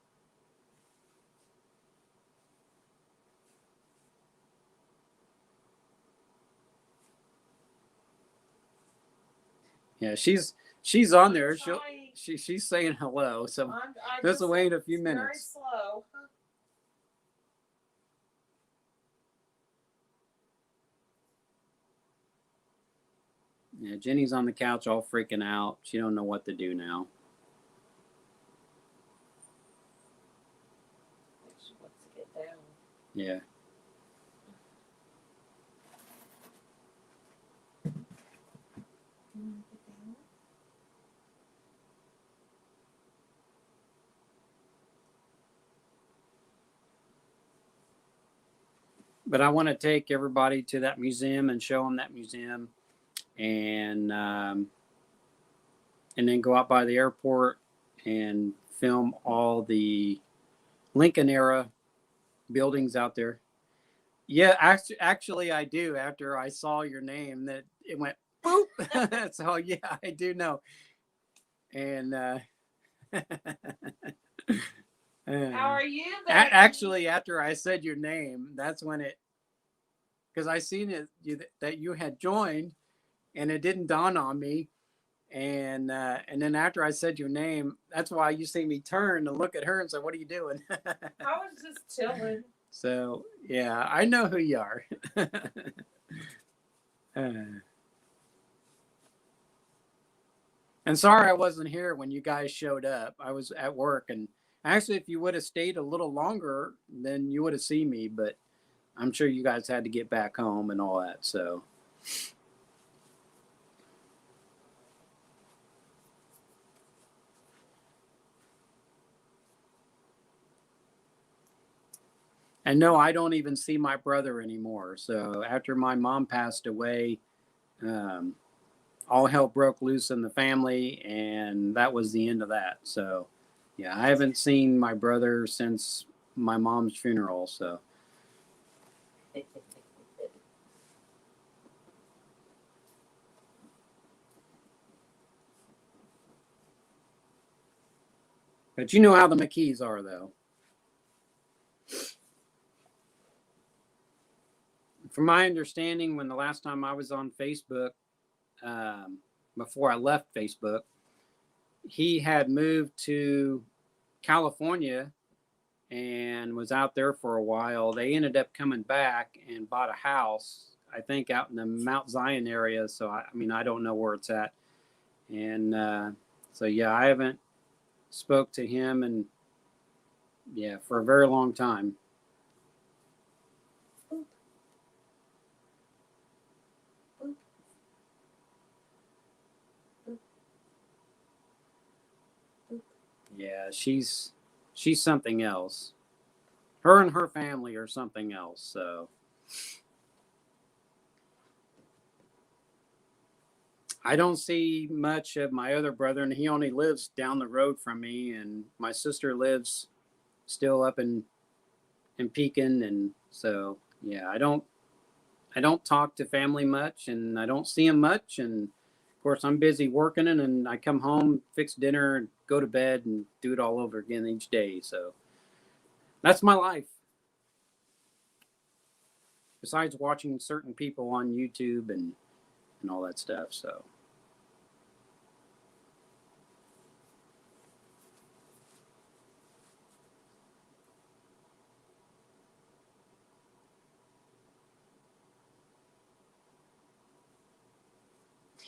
Yeah, she's on there. She's saying hello. So this will wait a few minutes. Very slow. Yeah, Jenny's on the couch all freaking out. She don't know what to do now. She wants to get down. Yeah. But I want to take everybody to that museum and show them that museum, and then go out by the airport and film all the Lincoln era buildings out there. Yeah, actually, I do. After I saw your name, that it went boop. So yeah, I do know. And How are you? Actually, after I said your name, that's when it, because I seen it that you had joined, and it didn't dawn on me. And then after I said your name, that's why you see me turn to look at her and say, "What are you doing?" I was just chilling. So yeah, I know who you are. And sorry I wasn't here when you guys showed up. I was at work, and actually, if you would have stayed a little longer, then you would have seen me. But I'm sure you guys had to get back home and all that. So. And no, I don't even see my brother anymore. So after my mom passed away, all hell broke loose in the family, and that was the end of that. So, yeah, I haven't seen my brother since my mom's funeral. So, but you know how the McKees are, though. From my understanding, when the last time I was on Facebook, before I left Facebook, he had moved to California and was out there for a while. They ended up coming back and bought a house, I think, out in the Mount Zion area. So, I mean, I don't know where it's at. And so, yeah, I haven't spoke to him, and yeah, for a very long time. Yeah, she's something else. Her and her family are something else. So I don't see much of my other brother, and he only lives down the road from me, and my sister lives still up in Pekin, and so yeah, I don't talk to family much, and I don't see them much, and of course I'm busy working, and I come home, fix dinner, and go to bed, and do it all over again each day. So that's my life. besides watching certain people on YouTube and all that stuff. So.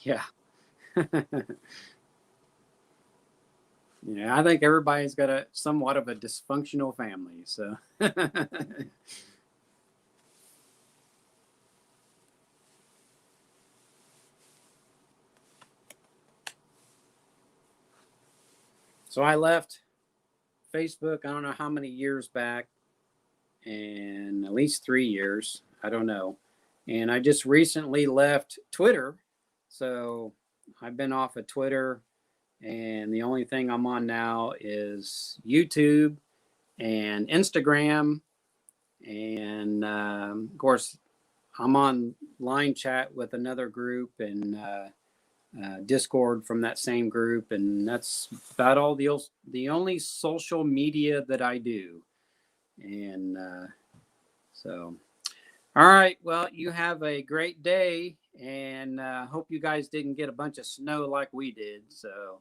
Yeah. Yeah, I think everybody's got a somewhat of a dysfunctional family. So. So I left Facebook, I don't know how many years back, and at least 3 years. I don't know. And I just recently left Twitter. So I've been off of Twitter, and the only thing I'm on now is YouTube and Instagram. And of course, I'm on line chat with another group and Discord from that same group. And that's about all the only social media that I do. And so, all right. Well, you have a great day, and hope you guys didn't get a bunch of snow like we did. So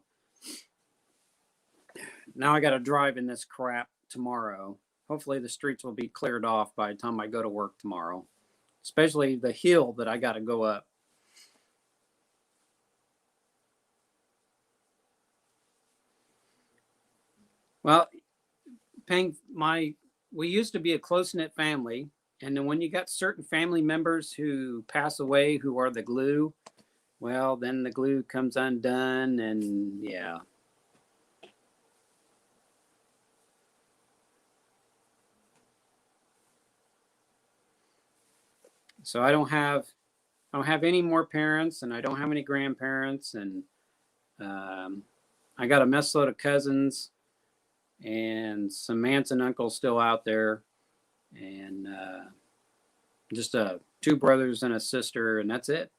now I got to drive in this crap tomorrow. Hopefully the streets will be cleared off by the time I go to work tomorrow, especially the hill that I got to go up. Well, we used to be a close-knit family, and then when you got certain family members who pass away, who are the glue, well, then the glue comes undone, and yeah. So I don't have any more parents, and I don't have any grandparents, and I got a mess load of cousins and some aunts and uncles still out there, and just two brothers and a sister, and that's it.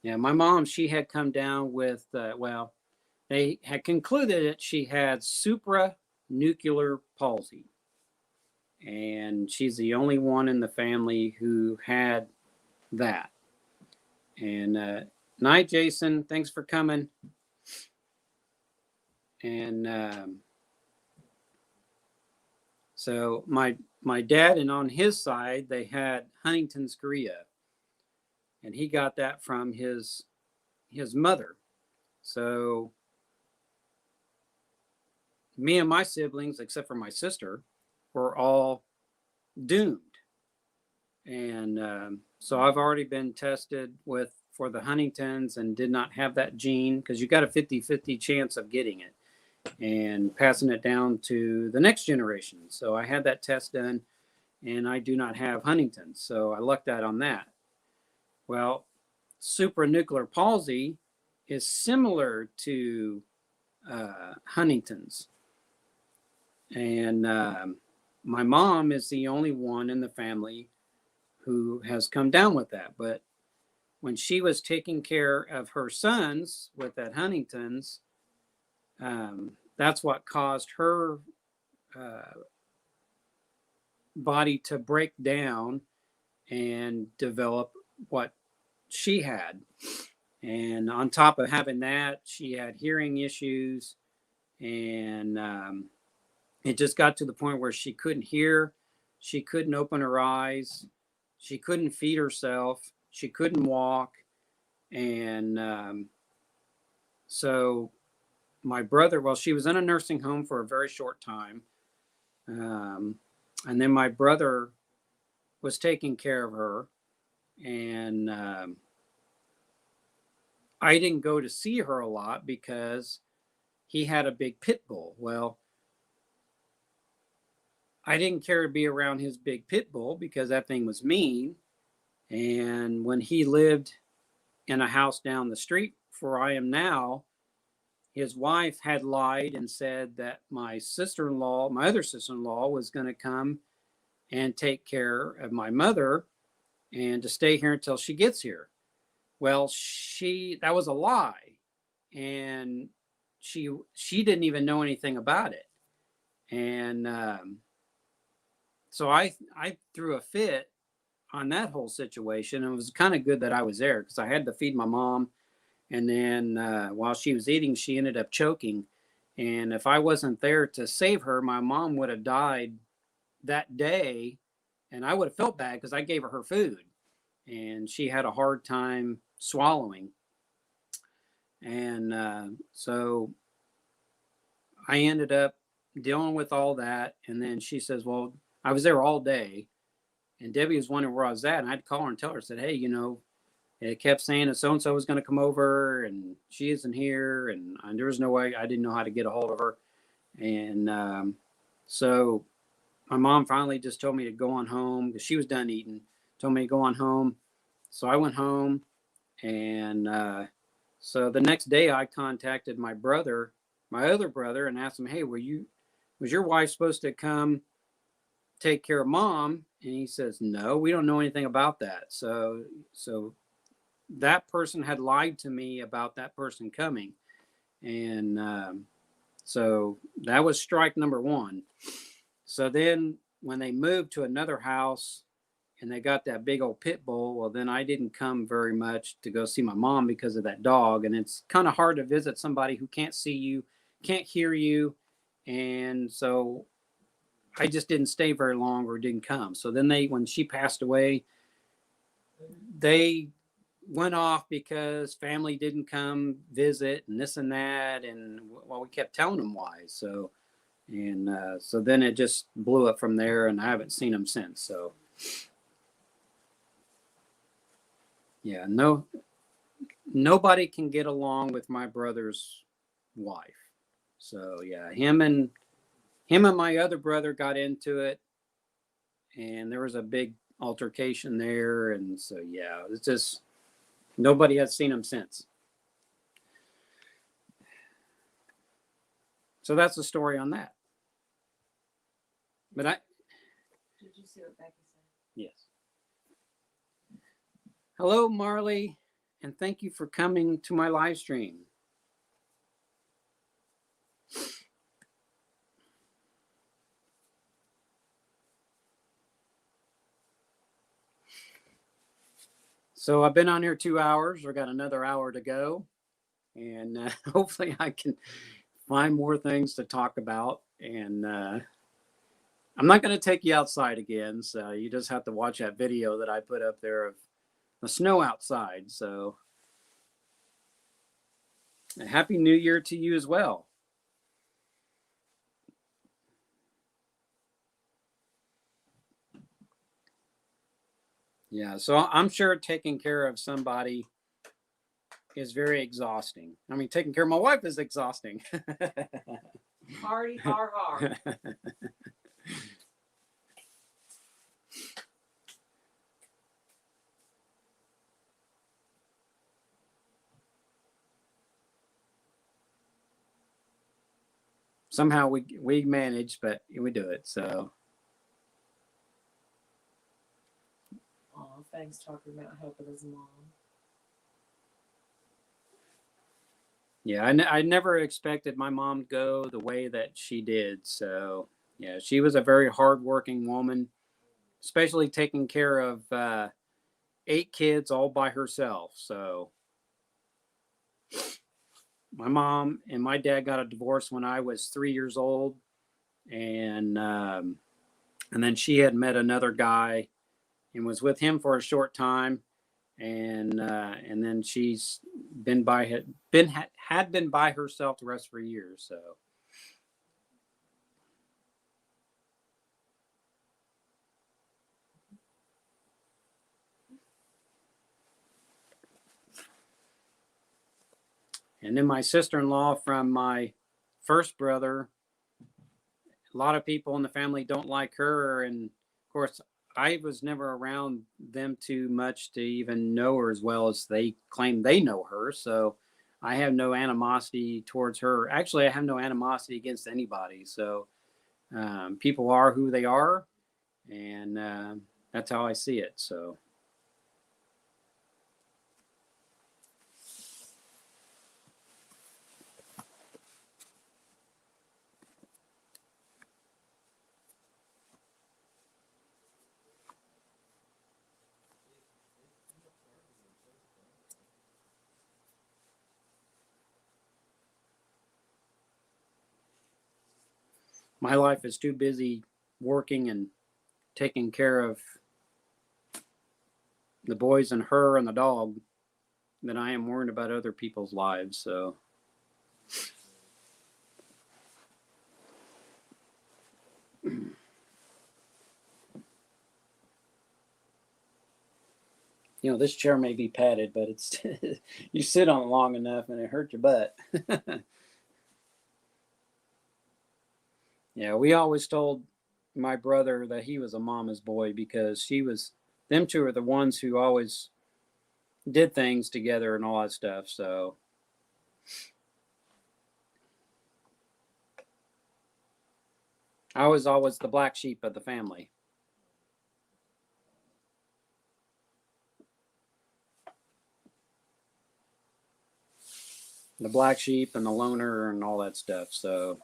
Yeah, my mom, she had come down with, they had concluded that she had supranuclear palsy. And she's the only one in the family who had that. And night, Jason. Thanks for coming. And so my dad, and on his side, they had Huntington's chorea, and he got that from his mother. So me and my siblings, except for my sister, were all doomed. And so I've already been tested for the Huntington's and did not have that gene, because you got a 50-50 chance of getting it and passing it down to the next generation. So I had that test done, and I do not have Huntington's. So I lucked out on that. Well, supranuclear palsy is similar to Huntington's. And my mom is the only one in the family who has come down with that. But when she was taking care of her sons with that Huntington's, that's what caused her body to break down and develop what she had. And on top of having that, she had hearing issues, and it just got to the point where she couldn't hear, she couldn't open her eyes, she couldn't feed herself, she couldn't walk. And so my brother, well, she was in a nursing home for a very short time. And then my brother was taking care of her. And I didn't go to see her a lot because he had a big pit bull. Well, I didn't care to be around his big pit bull because that thing was mean. And when he lived in a house down the street where I am now, his wife had lied and said that my other sister-in-law, was going to come and take care of my mother and to stay here until she gets here. Well, that was a lie, and she didn't even know anything about it. And so I threw a fit on that whole situation. And it was kind of good that I was there because I had to feed my mom. And then while she was eating, she ended up choking. And if I wasn't there to save her, my mom would have died that day. And I would have felt bad because I gave her food. And she had a hard time swallowing. And so I ended up dealing with all that. And then she says, well, I was there all day. And Debbie was wondering where I was at. And I'd call her and tell her, I said, hey, it kept saying that so-and-so was going to come over and she isn't here. And there was no way, I didn't know how to get a hold of her. And so my mom finally just told me to go on home because she was done eating, told me to go on home. So I went home. And so the next day I contacted my other brother, and asked him, hey, was your wife supposed to come take care of mom? And he says, no, we don't know anything about that. So that person had lied to me about that person coming. And so that was strike number one. So then when they moved to another house and they got that big old pit bull, well, then I didn't come very much to go see my mom because of that dog. And it's kind of hard to visit somebody who can't see you, can't hear you. And so I just didn't stay very long or didn't come. So then when she passed away, they went off because family didn't come visit and this and that. And well, we kept telling them why. So then it just blew up from there, and I haven't seen them since. So yeah, nobody can get along with my brother's wife. So yeah, him and my other brother got into it, and there was a big altercation there. And so yeah, it's just nobody has seen him since. So that's the story on that. But Did you see what Becky said? yes. Hello, Marley, and thank you for coming to my live stream. So I've been on here 2 hours. I've got another hour to go, and hopefully I can find more things to talk about. And I'm not going to take you outside again, so you just have to watch that video that I put up there of the snow outside. So a happy new year to you as well. Yeah, so I'm sure taking care of somebody is very exhausting. I mean, taking care of my wife is exhausting. Hardy, hard. Somehow we manage, but we do it. So Oh, thanks talking about helping his mom. yeah, I never expected my mom to go the way that she did. So yeah, she was a very hardworking woman, especially taking care of 8 kids all by herself. So my mom and my dad got a divorce when I was 3 years old, and then she had met another guy and was with him for a short time, and then she's been by herself the rest of her years. So and then my sister-in-law from my first brother, a lot of people in the family don't like her, and of course I was never around them too much to even know her as well as they claim they know her. So I have no animosity towards her. Actually, I have no animosity against anybody. So people are who they are, and that's how I see it. So my life is too busy working and taking care of the boys and her and the dog that I am worried about other people's lives. So, this chair may be padded, but it's you sit on it long enough and it hurts your butt. Yeah, we always told my brother that he was a mama's boy because them two are the ones who always did things together and all that stuff. So, I was always the black sheep of the family. The black sheep and the loner and all that stuff. So,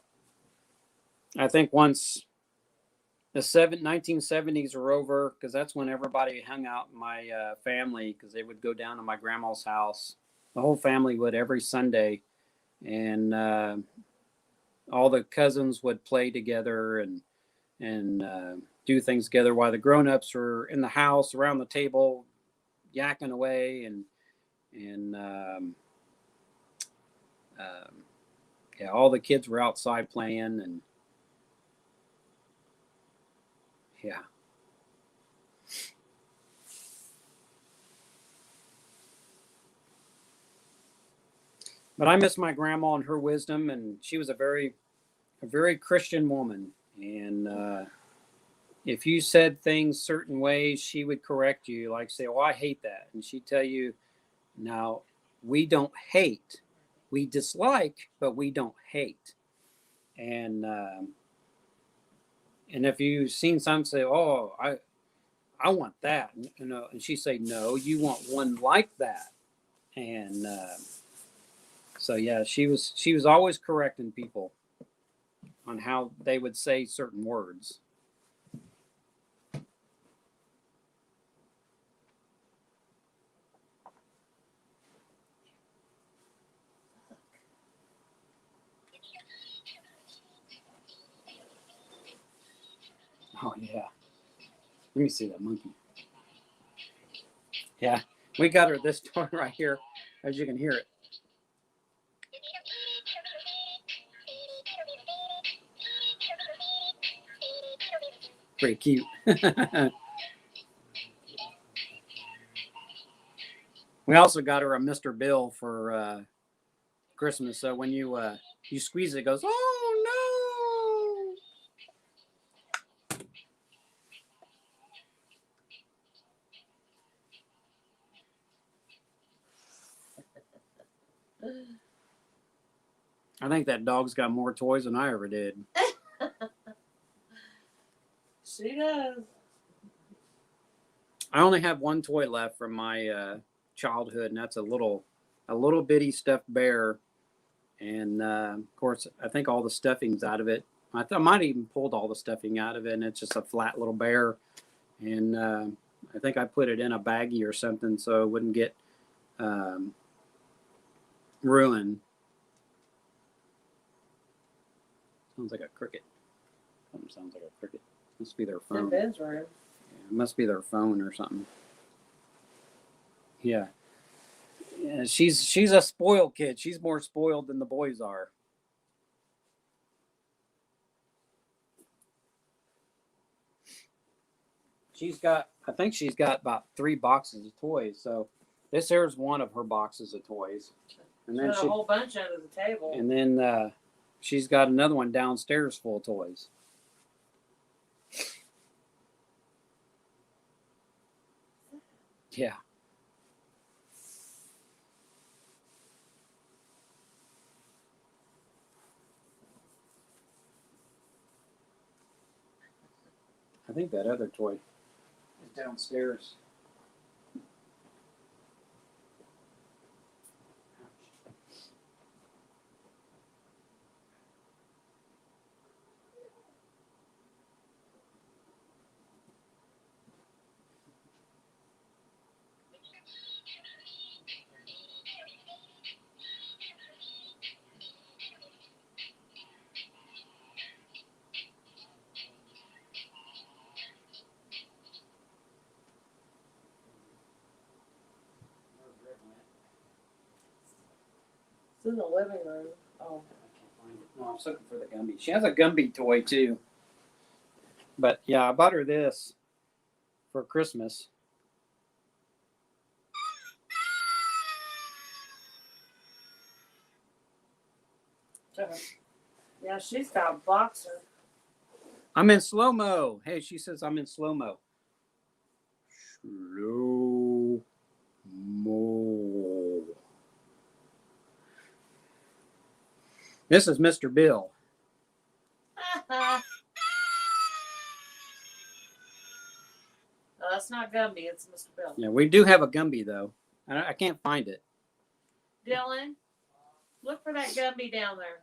I think once the 1970s were over, because that's when everybody hung out in my family, because they would go down to my grandma's house. The whole family would every Sunday, and all the cousins would play together and do things together while the grown-ups were in the house around the table yakking away and yeah, all the kids were outside playing and yeah. But I miss my grandma and her wisdom, and she was a very Christian woman. And if you said things certain ways, she would correct you, like say, "Oh, I hate that," and she'd tell you, "Now, we don't hate, we dislike, but we don't hate." And if you've seen some say, "Oh, I want that," and she say, "No, you want one like that." And so yeah, she was always correcting people on how they would say certain words. Oh yeah, let me see that monkey. Yeah, we got her this toy right here, as you can hear it. Pretty cute. We also got her a Mr. Bill for Christmas. So when you squeeze it, it goes, "Oh no!" I think that dog's got more toys than I ever did. She does. I only have one toy left from my childhood, and that's a little bitty stuffed bear. And of course, I think all the stuffing's out of it. I might have even pulled all the stuffing out of it, and it's just a flat little bear. And I think I put it in a baggie or something so it wouldn't get ruined. Sounds like a cricket. Something sounds like a cricket. Must be their In phone. Ben's room. Yeah, it must be their phone or something. Yeah. Yeah, she's a spoiled kid. She's more spoiled than the boys are. I think she's got about 3 boxes of toys. So this here's one of her boxes of toys. And then Got a whole bunch under the table. and then she's got another one downstairs full of toys. Yeah. I think that other toy is downstairs. It's in the living room. Oh. I can't find it. No, I was looking for the Gumby. She has a Gumby toy too. But yeah, I bought her this for Christmas. Yeah, she's got a boxer. I'm in slow mo. Hey, she says I'm in slow mo. Slow mo. This is Mr. Bill. No, that's not Gumby. It's Mr. Bill. Yeah, we do have a Gumby though. I can't find it. Dylan, look for that Gumby down there.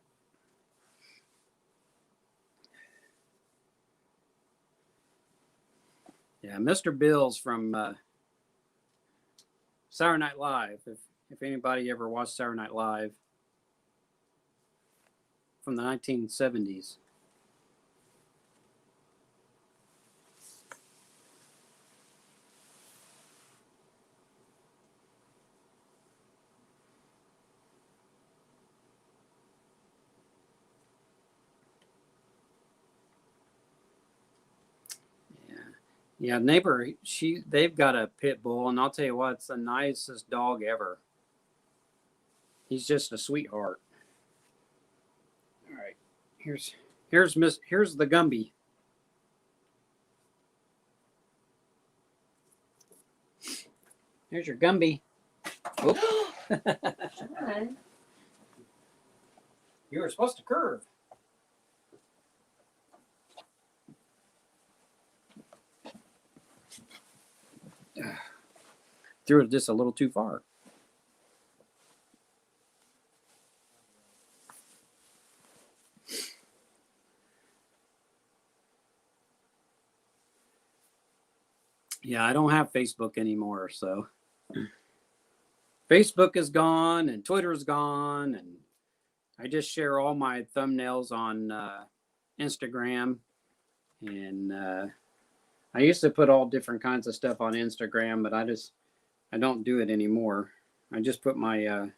Yeah, Mr. Bill's from Saturday Night Live. If anybody ever watched Saturday Night Live from the 1970s. Yeah, neighbor, they've got a pit bull, and I'll tell you what, it's the nicest dog ever. He's just a sweetheart. All right, here's the Gumby. Here's your Gumby. Oop. Okay. You were supposed to curve. Threw it just a little too far. Yeah, I don't have Facebook anymore, so Facebook is gone and Twitter's gone, and I just share all my thumbnails on Instagram, and I used to put all different kinds of stuff on Instagram, but I don't do it anymore. I just put my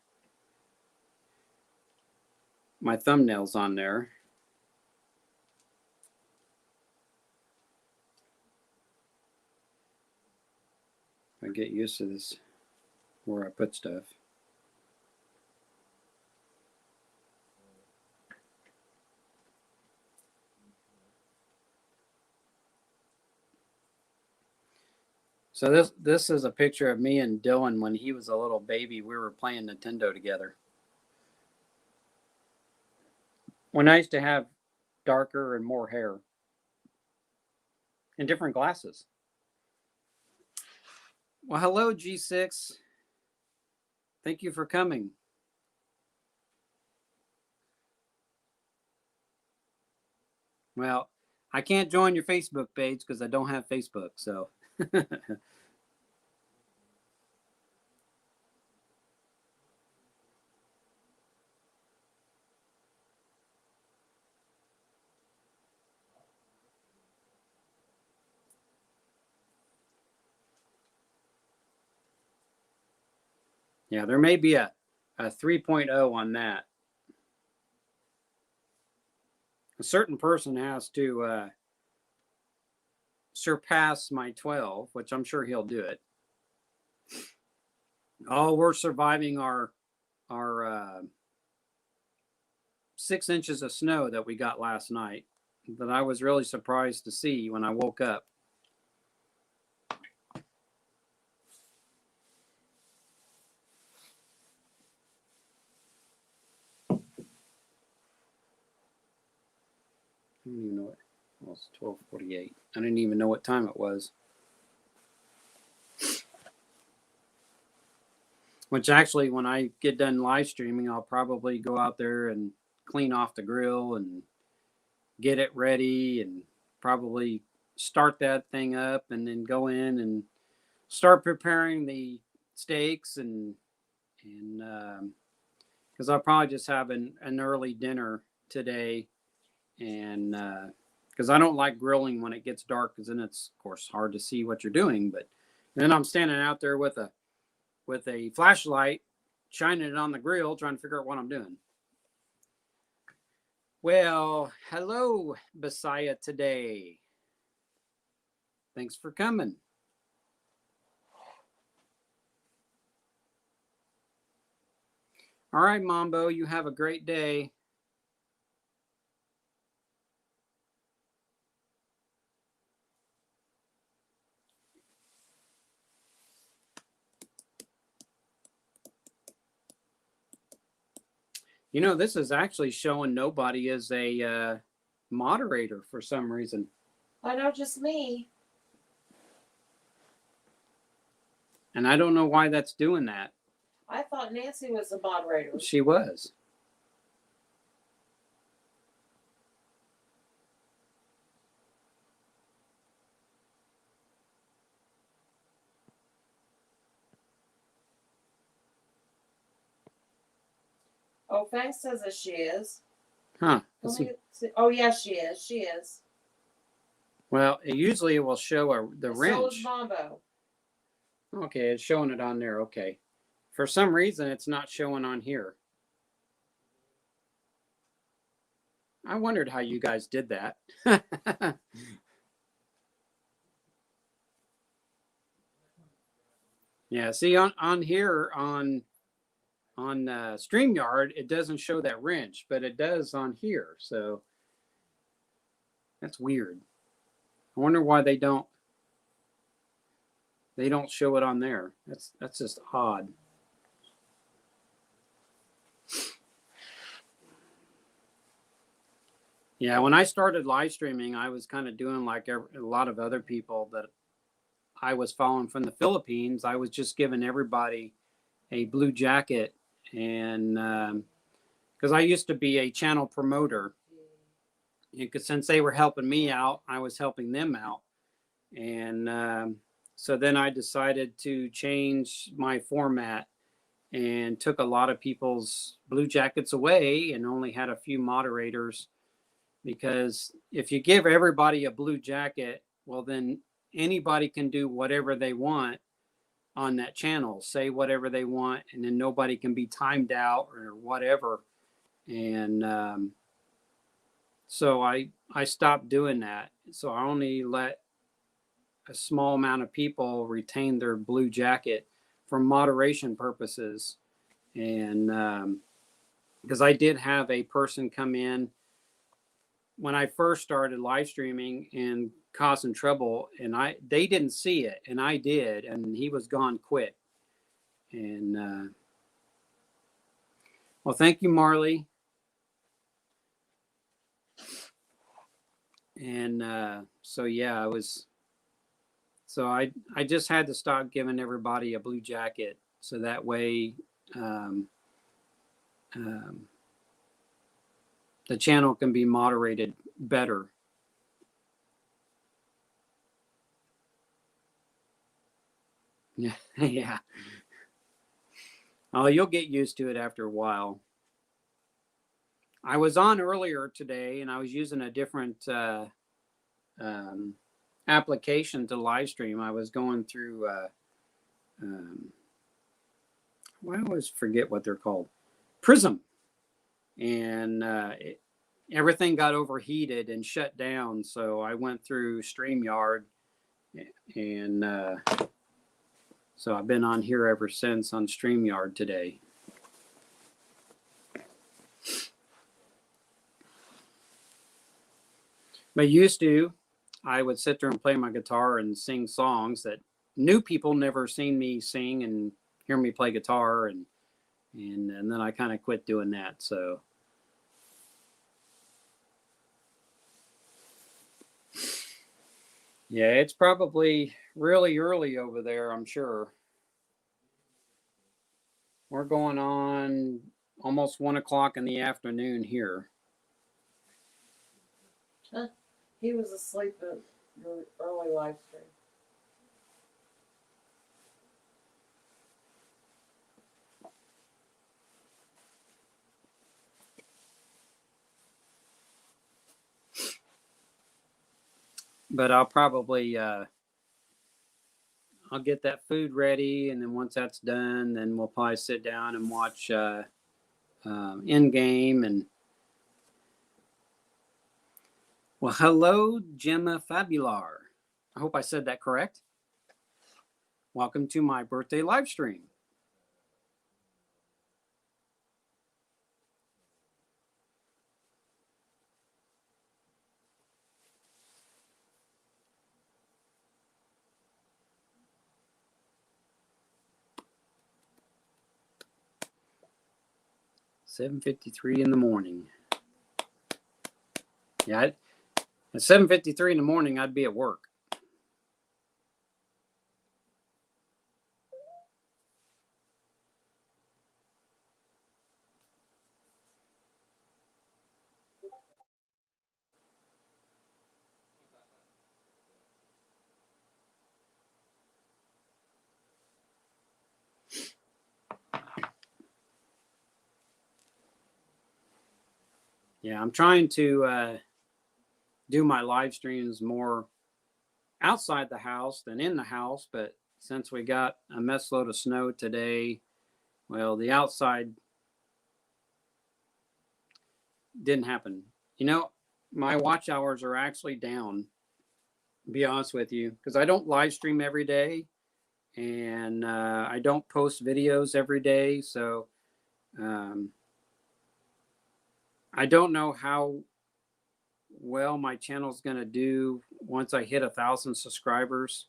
my thumbnails on there. I get used to this where I put stuff. So this is a picture of me and Dylan when he was a little baby. We were playing Nintendo together. When I used to have darker and more hair and different glasses. Well, hello, G6. Thank you for coming. Well, I can't join your Facebook page because I don't have Facebook, so. Yeah, there may be a 3.0 on that. A certain person has to surpass my 12, which I'm sure he'll do it. Oh, we're surviving our 6 inches of snow that we got last night that I was really surprised to see when I woke up. I don't even know it. Well, it's 12:48. I didn't even know what time it was. Which actually, when I get done live streaming, I'll probably go out there and clean off the grill and get it ready and probably start that thing up and then go in and start preparing the steaks and because I'll probably just have an early dinner today, and because I don't like grilling when it gets dark, because then it's of course hard to see what you're doing. But then I'm standing out there with a flashlight shining it on the grill, trying to figure out what I'm doing. Well, hello, Messiah today. Thanks for coming. All right, Mambo, you have a great day. You know, this is actually showing nobody as a moderator for some reason. I know, just me. And I don't know why that's doing that. I thought Nancy was the moderator. She was. Oh, Fang says that she is. Huh. Let me see. Oh, yes, she is. She is. Well, usually it will show the And so is wrench. Mambo. Okay, it's showing it on there. Okay. For some reason, it's not showing on here. I wondered how you guys did that. Yeah, see on here on StreamYard, it doesn't show that wrench, but it does on here. So that's weird. I wonder why they don't show it on there. That's just odd. Yeah, when I started live streaming, I was kind of doing like a lot of other people that I was following from the Philippines. I was just giving everybody a blue jacket, and because I used to be a channel promoter, because since they were helping me out, I was helping them out, and so then I decided to change my format and took a lot of people's blue jackets away and only had a few moderators. Because if you give everybody a blue jacket, well, then anybody can do whatever they want on that channel, say whatever they want, and then nobody can be timed out or whatever. And so I stopped doing that. So I only let a small amount of people retain their blue jacket for moderation purposes. And because I did have a person come in when I first started live streaming and causing trouble, and they didn't see it, and I did, and he was gone quick. And well, thank you, Marley. And so yeah, I just had to stop giving everybody a blue jacket, so that way the channel can be moderated better. Yeah, yeah. Oh, you'll get used to it after a while. I was on earlier today, and I was using a different application to live stream. I was going through. I always forget what they're called. Prism, and everything got overheated and shut down. So I went through StreamYard, and so I've been on here ever since on StreamYard today. But used to, I would sit there and play my guitar and sing songs that new people never seen me sing and hear me play guitar, and then I kind of quit doing that. So yeah, it's probably really early over there, I'm sure. We're going on almost 1 o'clock in the afternoon here. Huh. He was asleep at your early live stream. But I'll probably I'll get that food ready, and then once that's done, then we'll probably sit down and watch Endgame. And well, hello, Gemma Fabular. I hope I said that correct. Welcome to my birthday live stream. $7:53 in the morning. Yeah, at 7:53 in the morning, I'd be at work. Yeah, I'm trying to do my live streams more outside the house than in the house, but since we got a mess load of snow today, well, the outside didn't happen. You know, my watch hours are actually down, to be honest with you, because I don't live stream every day, and I don't post videos every day. So I don't know how well my channel is going to do once I hit 1,000 subscribers.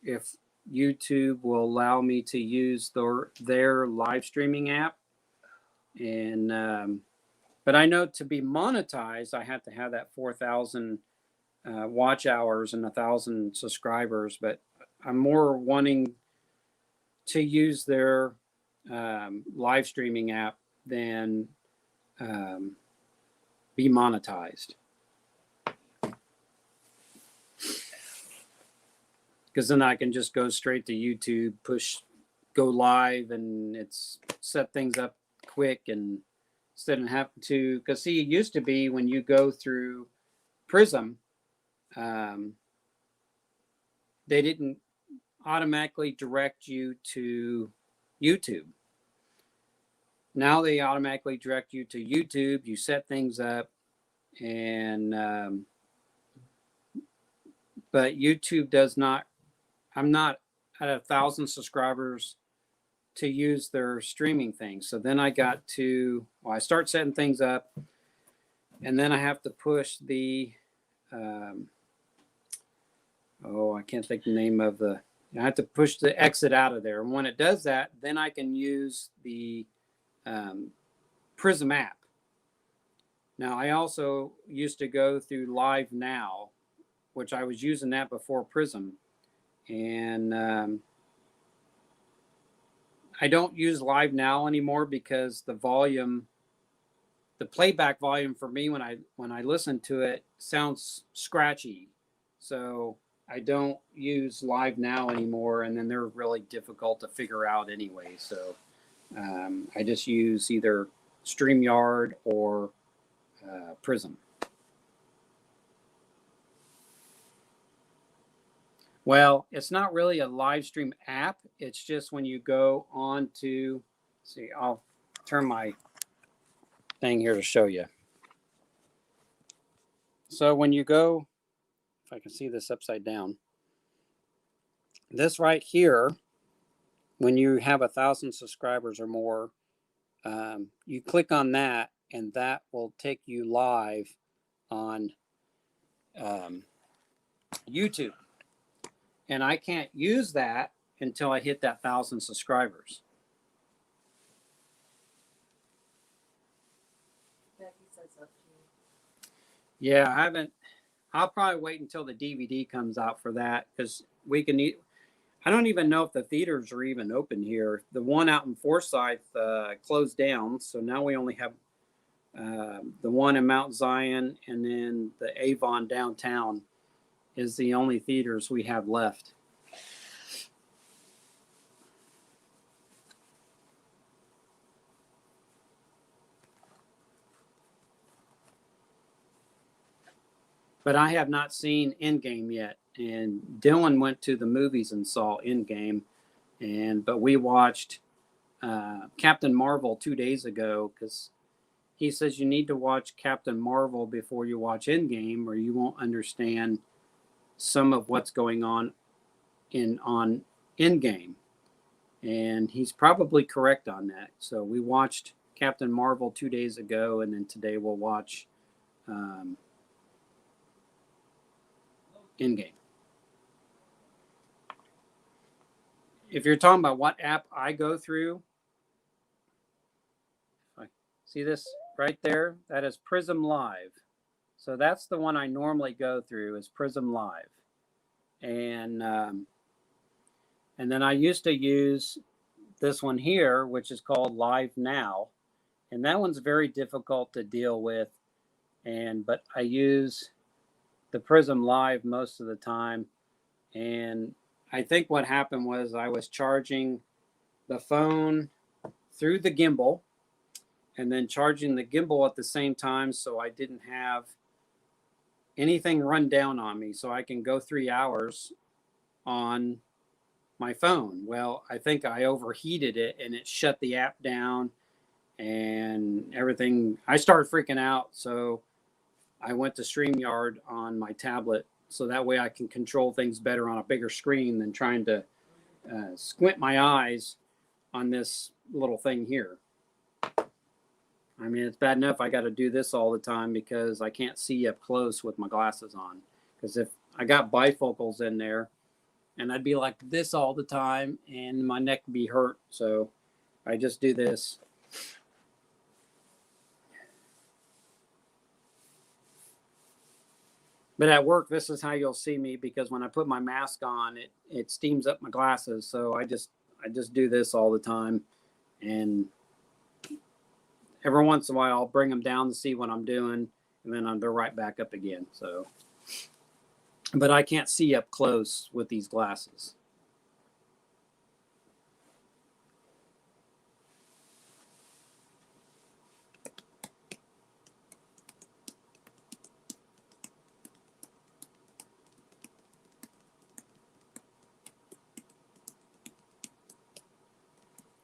If YouTube will allow me to use their live streaming app. And but I know to be monetized, I have to have that 4,000 watch hours and 1,000 subscribers. But I'm more wanting to use their live streaming app than be monetized. Because then I can just go straight to YouTube, go live, and it's set things up quick, and instead of having to, because see, it used to be when you go through Prism, they didn't automatically direct you to YouTube. Now they automatically direct you to YouTube. You set things up, and but YouTube does not. I'm not at 1,000 subscribers to use their streaming thing. So then I start setting things up, and then I have to push the, I can't think the name of I have to push the exit out of there. And when it does that, then I can use the Prism app. Now, I also used to go through Live Now, which I was using that before Prism. And I don't use Live Now anymore because the playback volume for me when I listen to it sounds scratchy. So I don't use Live Now anymore, and then they're really difficult to figure out anyway. So I just use either StreamYard or Prism. Well, it's not really a live stream app. It's just when you go on to, see, I'll turn my thing here to show you. So when you go, if I can see this upside down, this right here, when you have 1,000 subscribers or more, you click on that, and that will take you live on YouTube. And I can't use that until I hit that 1,000 subscribers. Becky said so too. Yeah, I haven't. I'll probably wait until the DVD comes out for that, because we can eat. I don't even know if the theaters are even open here. The one out in Forsyth closed down, so now we only have the one in Mount Zion, and then the Avon downtown is the only theaters we have left. but I have not seen Endgame yet. And Dylan went to the movies and saw Endgame, but we watched Captain Marvel 2 days ago because he says you need to watch Captain Marvel before you watch Endgame, or you won't understand some of what's going on on Endgame. And he's probably correct on that. So we watched Captain Marvel 2 days ago, and then today we'll watch Endgame. If you're talking about what app I go through, see this right there? That is Prism Live. So that's the one I normally go through, is Prism Live. And then I used to use this one here, which is called Live Now. And that one's very difficult to deal with. But I use the Prism Live most of the time. And I think what happened was I was charging the phone through the gimbal and then charging the gimbal at the same time, so I didn't have anything run down on me, so I can go 3 hours on my phone. Well, I think I overheated it and it shut the app down and everything. I started freaking out, so I went to StreamYard on my tablet, so that way I can control things better on a bigger screen than trying to squint my eyes on this little thing here. I mean, it's bad enough I got to do this all the time because I can't see up close with my glasses on. Because if I got bifocals in there, and I'd be like this all the time, and my neck would be hurt. So I just do this. But at work, this is how you'll see me, because when I put my mask on, it steams up my glasses. So I just do this all the time, and every once in a while I'll bring them down to see what I'm doing, and then they're right back up again. So, but I can't see up close with these glasses.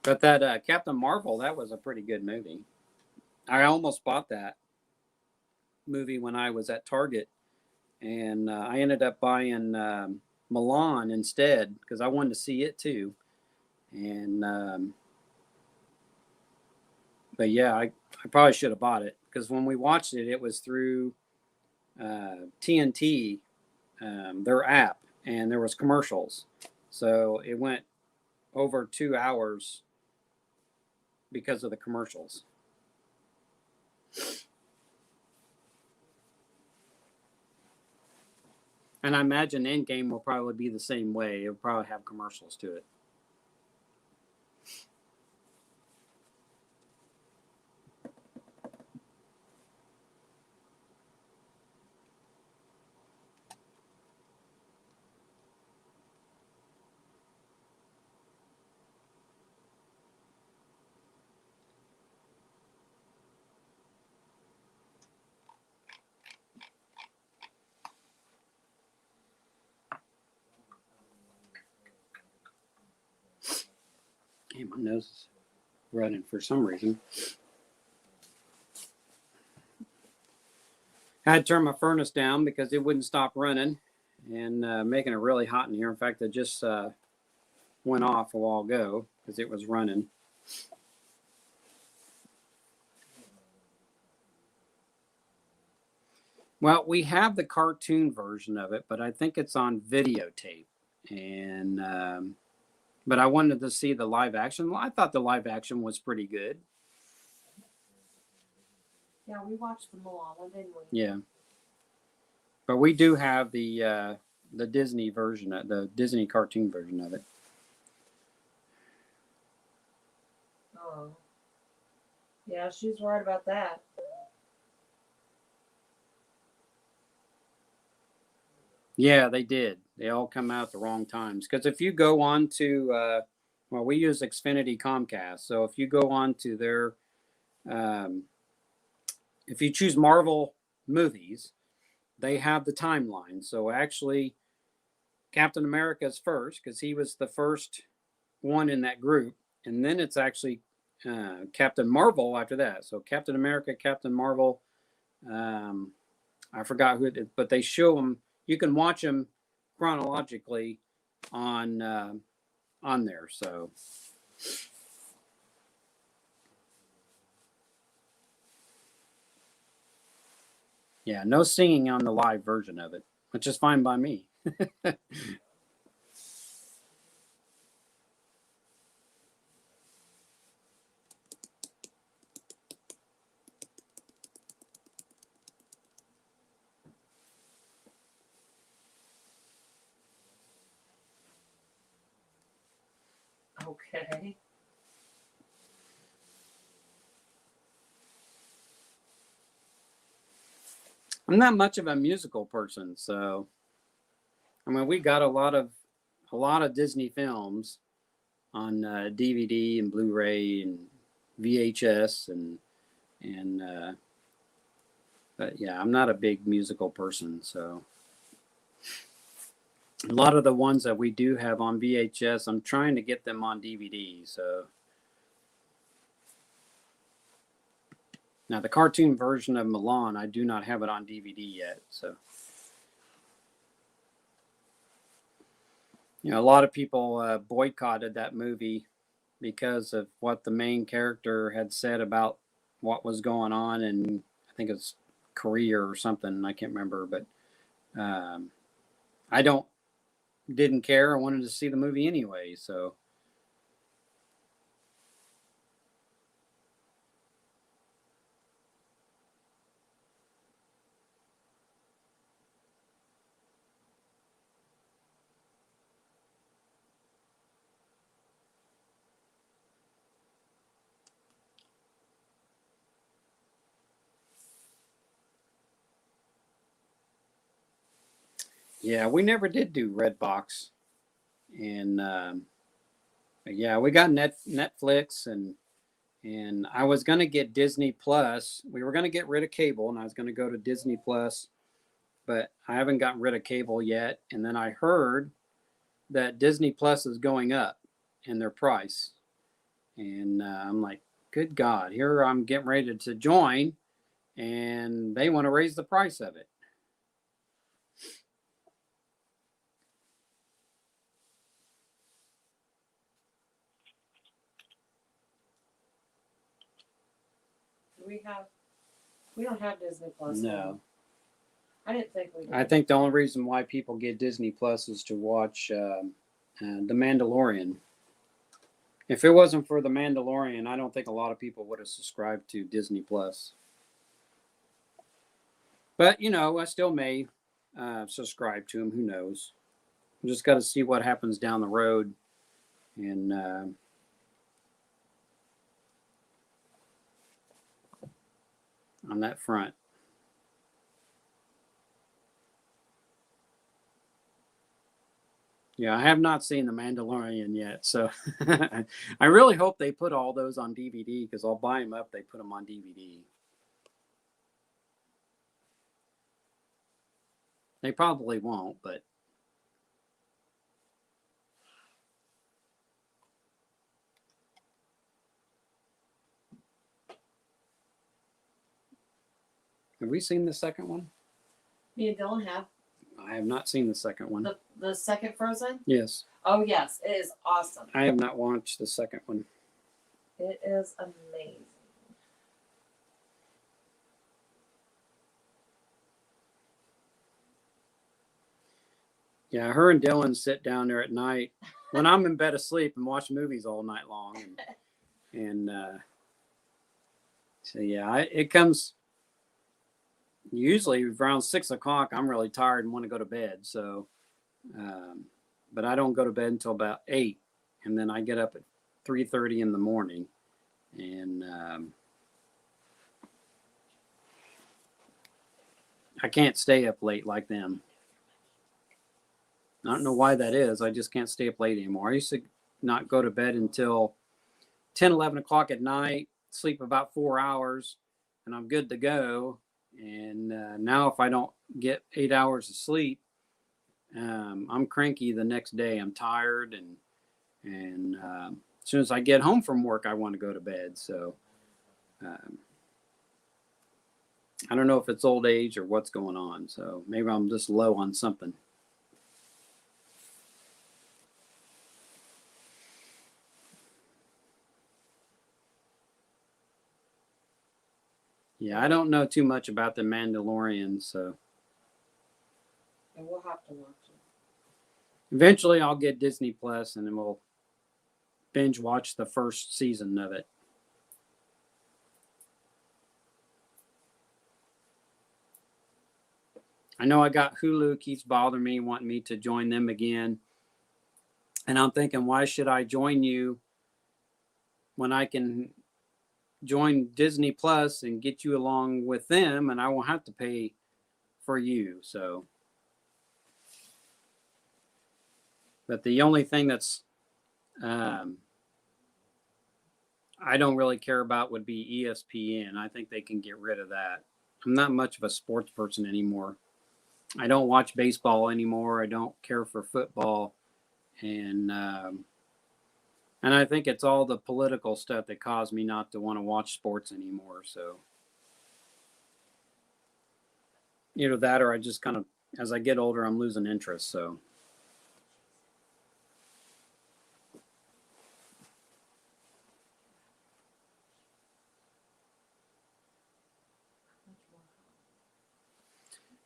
But that Captain Marvel, that was a pretty good movie. I almost bought that movie when I was at Target, and I ended up buying Milan instead because I wanted to see it too. And but yeah, I probably should have bought it, because when we watched it, it was through TNT, their app, and there was commercials, so it went over 2 hours because of the commercials. And I imagine Endgame will probably be the same way. It'll probably have commercials to it. Hey, my nose is running for some reason. I had to turn my furnace down because it wouldn't stop running and making it really hot in here. In fact, it just went off a while ago because it was running. Well, we have the cartoon version of it, but I think it's on videotape. And but I wanted to see the live action. I thought the live action was pretty good. Yeah, we watched the Mulan one, didn't we? Yeah. But we do have the Disney version, the Disney cartoon version of it. Oh. Yeah, she's right about that. Yeah, they did. They all come out at the wrong times. Because if you go on to, well, we use Xfinity Comcast. So if you go on to if you choose Marvel movies, they have the timeline. So actually, Captain America is first because he was the first one in that group, and then it's actually Captain Marvel after that. So Captain America, Captain Marvel. I forgot who it is, but they show them. You can watch them chronologically on there. So yeah, no singing on the live version of it, which is fine by me. Okay. I'm not much of a musical person, so I mean, we got a lot of Disney films on DVD and Blu-ray and VHS and but yeah, I'm not a big musical person, so a lot of the ones that we do have on VHS, I'm trying to get them on DVD. So now the cartoon version of Milan, I do not have it on DVD yet. So you know, a lot of people boycotted that movie because of what the main character had said about what was going on, and I think it's Korea or something. I can't remember, but I didn't care. I wanted to see the movie anyway, so. Yeah, we never did do Redbox, and yeah, we got Netflix, and I was gonna get Disney Plus. We were gonna get rid of cable, and I was gonna go to Disney Plus, but I haven't gotten rid of cable yet. And then I heard that Disney Plus is going up in their price, and I'm like, good God, here I'm getting ready to join, and they want to raise the price of it. We don't have Disney Plus. No. I didn't think we did. I think the only reason why people get Disney Plus is to watch The Mandalorian. If it wasn't for The Mandalorian, I don't think a lot of people would have subscribed to Disney Plus. But, you know, I still may subscribe to them. Who knows? We just got to see what happens down the road. And on that front. Yeah, I have not seen The Mandalorian yet, so I really hope they put all those on DVD because I'll buy them up. They put them on DVD. They probably won't, but have we seen the second one? Me and Dylan have I have not seen the second one. the second Frozen. Yes, Oh yes, it is awesome. I have not watched the second one. It is amazing. Yeah, her and Dylan sit down there at night when I'm in bed asleep and watch movies all night long, and so yeah, it comes usually around 6 o'clock. I'm really tired and want to go to bed, so but I don't go to bed until about 8, and then I get up at 3:30 in the morning, and I can't stay up late like them. I don't know why that is. I just can't stay up late anymore. I used to not go to bed until 10, 11 o'clock at night, sleep about 4 hours, and I'm good to go. And now if I don't get 8 hours of sleep, I'm cranky the next day. I'm tired, and as soon as I get home from work, I want to go to bed. So I don't know if it's old age or what's going on. So maybe I'm just low on something. Yeah, I don't know too much about the Mandalorian, so And we'll have to watch it. eventually I'll get Disney Plus and then we'll binge watch the first season of it. I know I got Hulu keeps bothering me, wanting me to join them again. And I'm thinking, why should I join you when I can join Disney Plus and get you along with them and I won't have to pay for you? So, but the only thing that's I don't really care about would be ESPN. I think they can get rid of that. I'm not much of a sports person anymore. I don't watch baseball anymore. I don't care for football, and I think it's all the political stuff that caused me not to want to watch sports anymore. So either that, or I just kind of, as I get older, I'm losing interest. So.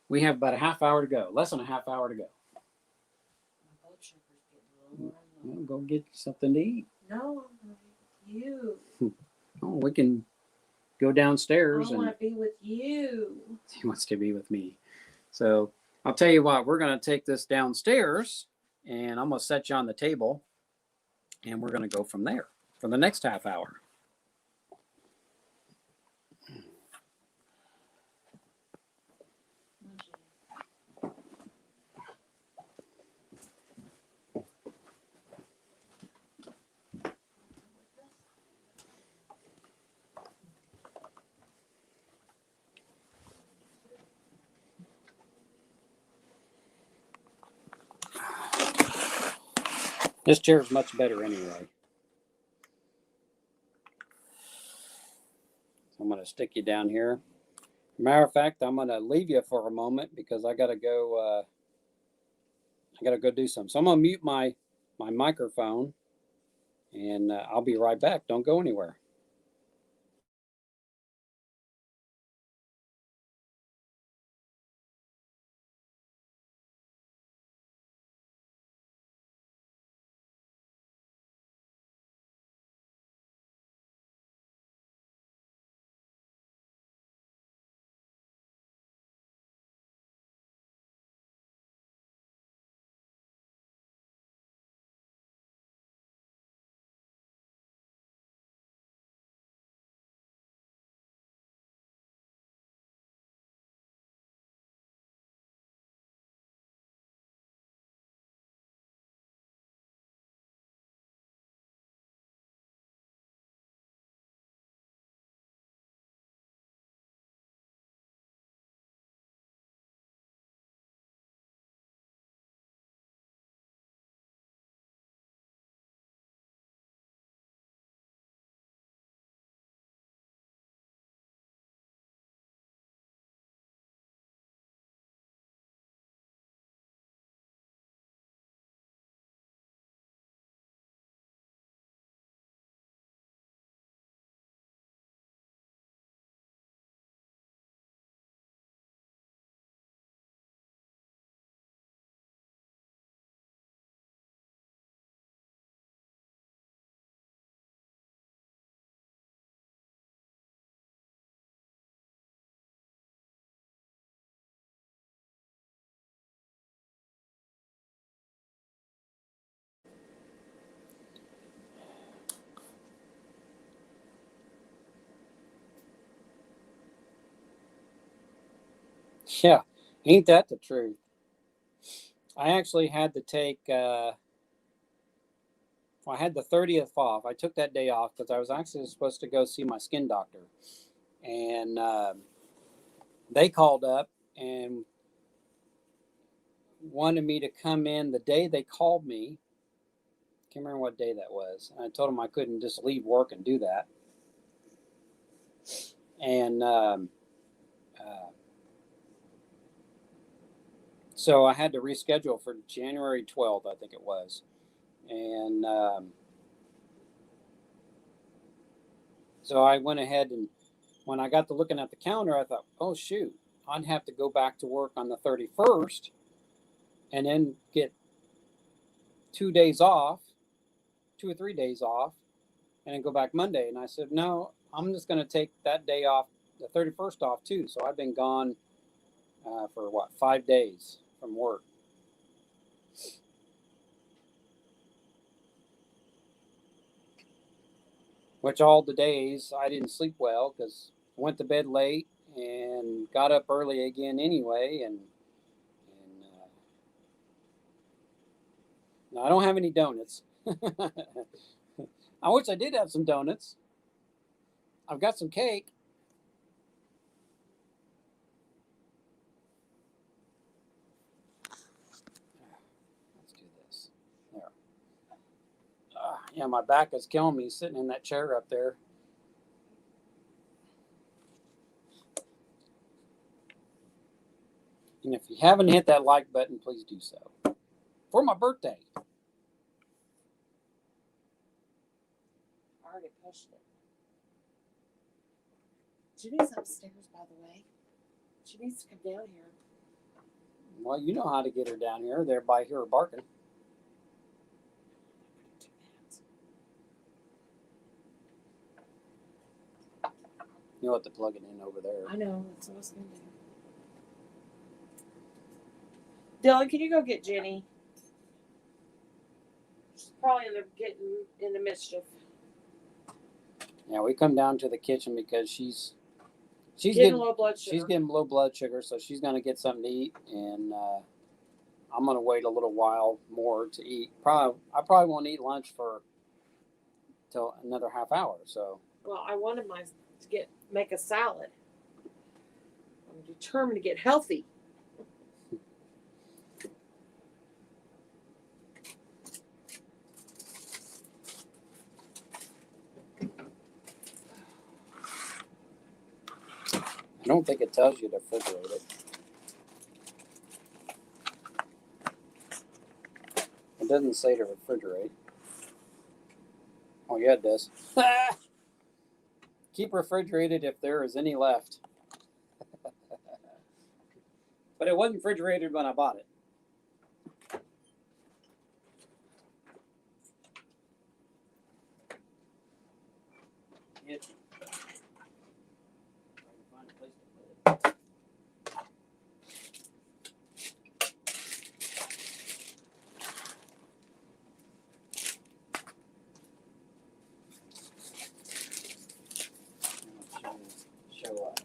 We have about a half hour to go. Less than a half hour to go. My blood sugar's getting low. Well, go get something to eat. No, I'm gonna be with you. Oh, we can go downstairs. I want to be with you. He wants to be with me. So I'll tell you what, we're going to take this downstairs and I'm going to set you on the table and we're going to go from there for the next half hour. This chair is much better anyway. So I'm going to stick you down here. Matter of fact, I'm going to leave you for a moment because I got to go. I got to go do something. So I'm going to mute my microphone, and I'll be right back. Don't go anywhere. Yeah, ain't that the truth? I actually had to take. I had the 30th off. I took that day off because I was actually supposed to go see my skin doctor, and they called up and wanted me to come in the day they called me. Can't remember what day that was. I told them I couldn't just leave work and do that. And so I had to reschedule for January 12th, I think it was. And so I went ahead, and when I got to looking at the calendar, I thought, oh, shoot, I'd have to go back to work on the 31st and then get 2 days off, 2 or 3 days off, and then go back Monday. And I said, no, I'm just going to take that day off, the 31st off too. So I've been gone for 5 days from work. Which all the days I didn't sleep well because I went to bed late and got up early again anyway. And no, I don't have any donuts. I wish I did have some donuts. I've got some cake. Let's do this. There. Yeah, my back is killing me sitting in that chair up there. And if you haven't hit that like button, please do so. For my birthday. I already pushed it. Jenny's upstairs, by the way. She needs to come down here. Well, you know how to get her down here. They're by here barking. You'll have to plug it in over there. I know, that's what I was going to do. Dylan, can you go get Jenny? She's probably getting into mischief. Yeah, we come down to the kitchen because she's Getting low blood sugar. She's getting low blood sugar, so she's going to get something to eat, and I'm going to wait a little while more to eat. I probably won't eat lunch till another half hour. So. Well, I wanted to make a salad. I'm determined to get healthy. I don't think it tells you to refrigerate it. It doesn't say to refrigerate. Oh, yeah, it does. Keep refrigerated if there is any left. But it wasn't refrigerated when I bought it.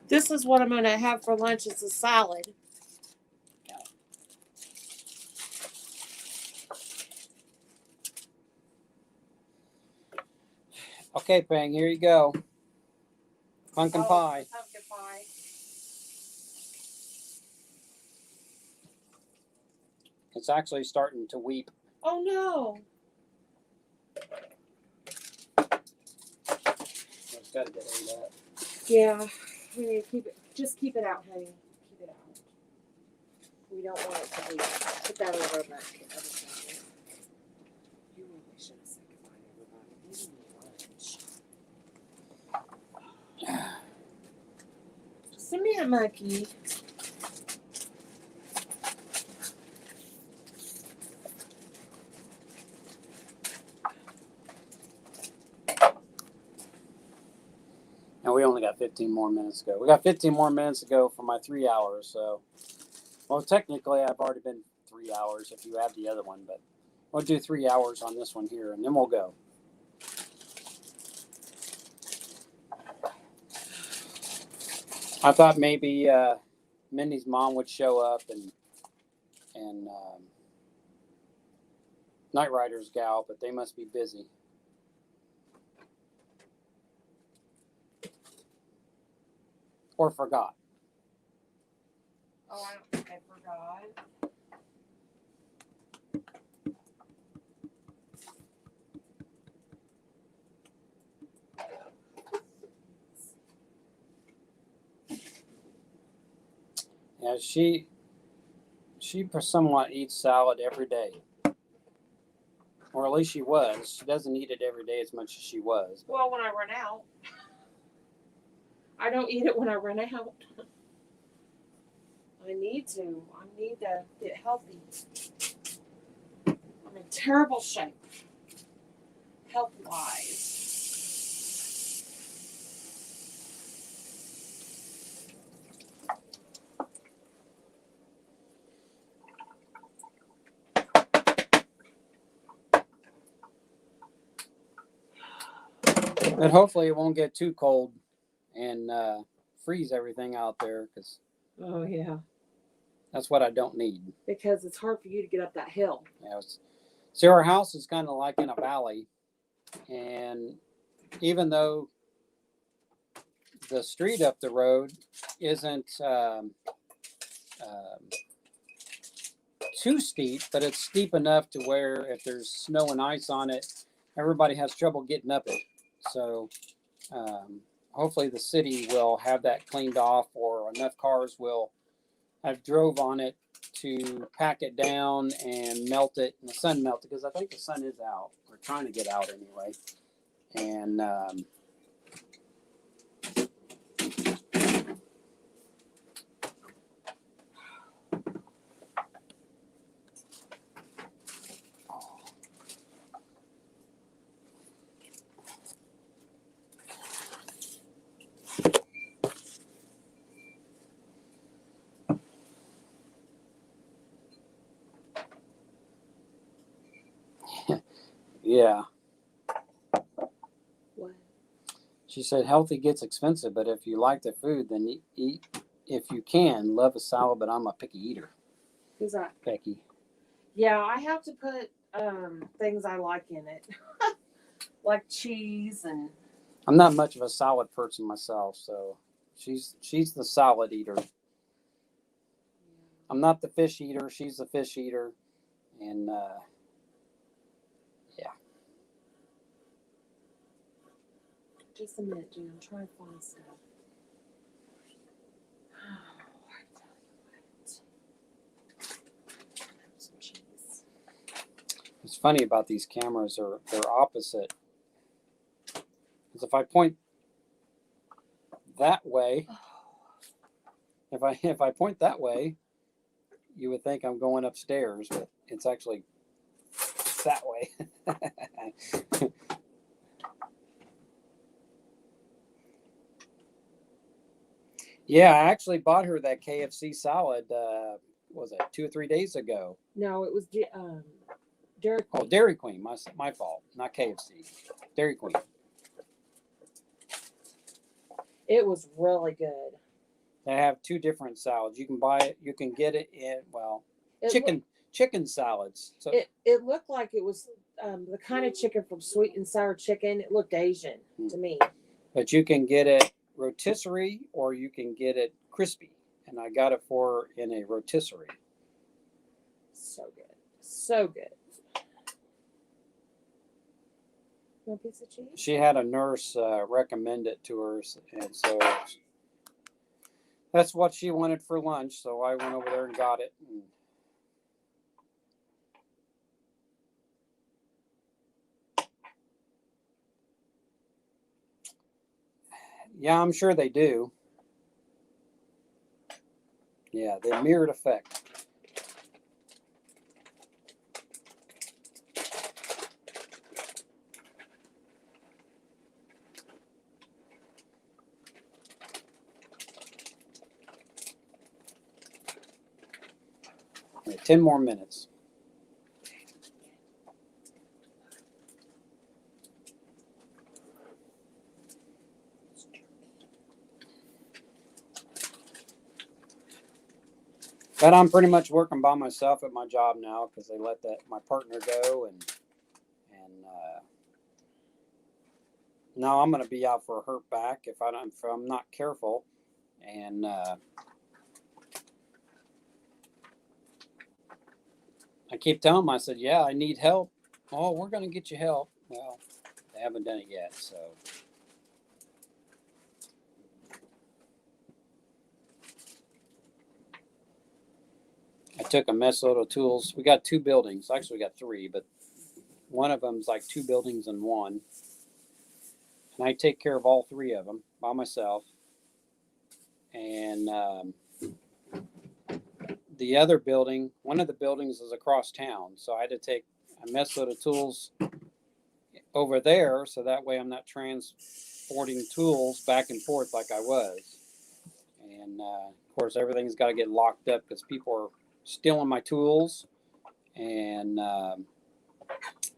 This is what I'm going to have for lunch. It's a salad. Okay, Pang, here you go. Pumpkin pie. Pumpkin pie. It's actually starting to weep. Oh no. It's got to get rid of that. Yeah. We need to keep it. Just keep it out, honey. Keep it out. We don't want it to leak. Put that over on that other side. You really should have said goodbye to everybody. Lunch. Send me a monkey. And we only got 15 more minutes to go. We got 15 more minutes to go for my 3 hours. So, well, technically, I've already been 3 hours if you add the other one, but we'll do 3 hours on this one here, and then we'll go. I thought maybe Mindy's mom would show up and Night Rider's gal, but they must be busy. Or forgot. Oh, I don't think I forgot. she somewhat eats salad every day, or at least she was. She doesn't eat it every day as much as she was. Well, when I run out, I don't eat it when I run out. I need to get healthy. I'm in terrible shape, health wise. But hopefully it won't get too cold and freeze everything out there, because Oh yeah, that's what I don't need. because it's hard for you to get up that hill. Yeah, see, our house is kind of like in a valley, and even though the street up the road isn't too steep, but it's steep enough to where if there's snow and ice on it, everybody has trouble getting up it. So hopefully the city will have that cleaned off, or enough cars will have drove on it to pack it down and melt it, and the sun melt it, because I think the sun is out. We're trying to get out anyway. And yeah, What? she said healthy gets expensive, but if you like the food, then eat. If you can, love a salad, but I'm a picky eater. Who's that? Becky. Yeah, I have to put things I like in it, like cheese and. I'm not much of a salad person myself, so she's the salad eater. I'm not the fish eater. She's the fish eater, and yeah. Just a minute, Jan. I'm trying to find stuff. Some cheese. It's funny about these cameras, they're opposite. Because if I point that way, if I point that way, you would think I'm going upstairs, but it's actually that way. Yeah, I actually bought her that KFC salad. Was it 2 or 3 days ago? No, it was Dairy Queen. Oh, Dairy Queen. My fault. Not KFC. Dairy Queen. It was really good. They have 2 different salads. You can buy it. You can get it in It chicken salads. So It looked like it was the kind of chicken from Sweet and Sour Chicken. It looked Asian to me. but you can get it rotisserie or you can get it crispy. And I got it for her in a rotisserie. So good. So good. You want a piece of cheese? She had a nurse recommend it to her, and so that's what she wanted for lunch. So I went over there and got it. And yeah, I'm sure they do. Yeah, the mirrored effect. Okay, 10 more minutes. But I'm pretty much working by myself at my job now because they let my partner go, and now I'm going to be out for a hurt back if I'm not careful, and I keep telling them, I said, yeah, I need help. Oh, we're going to get you help. Well, they haven't done it yet, so. I took a mess load of tools. We got 2 buildings. Actually, we got 3, but one of them's like 2 buildings in one. And I take care of all 3 of them by myself. And the other building, one of the buildings is across town. So I had to take a mess load of tools over there. So that way I'm not transporting tools back and forth like I was. And of course, everything's got to get locked up because people are stealing my tools. And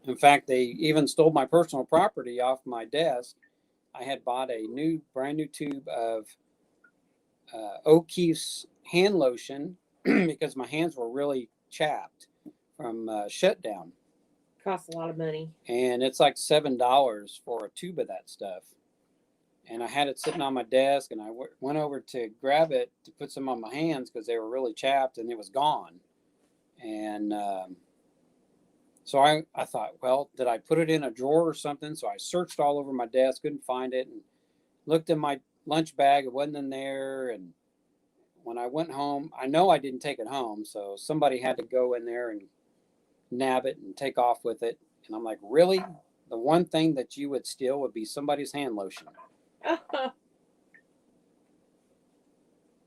in fact, they even stole my personal property off my desk. I had bought a brand new tube of O'Keeffe's hand lotion because my hands were really chapped from shutdown. Costs a lot of money. And it's like $7 for a tube of that stuff. And I had it sitting on my desk, and I went over to grab it to put some on my hands because they were really chapped, and it was gone. And so I thought, well, did I put it in a drawer or something? So I searched all over my desk, couldn't find it, and looked in my lunch bag. It wasn't in there. And when I went home, I know I didn't take it home. So somebody had to go in there and nab it and take off with it. And I'm like, really? The one thing that you would steal would be somebody's hand lotion.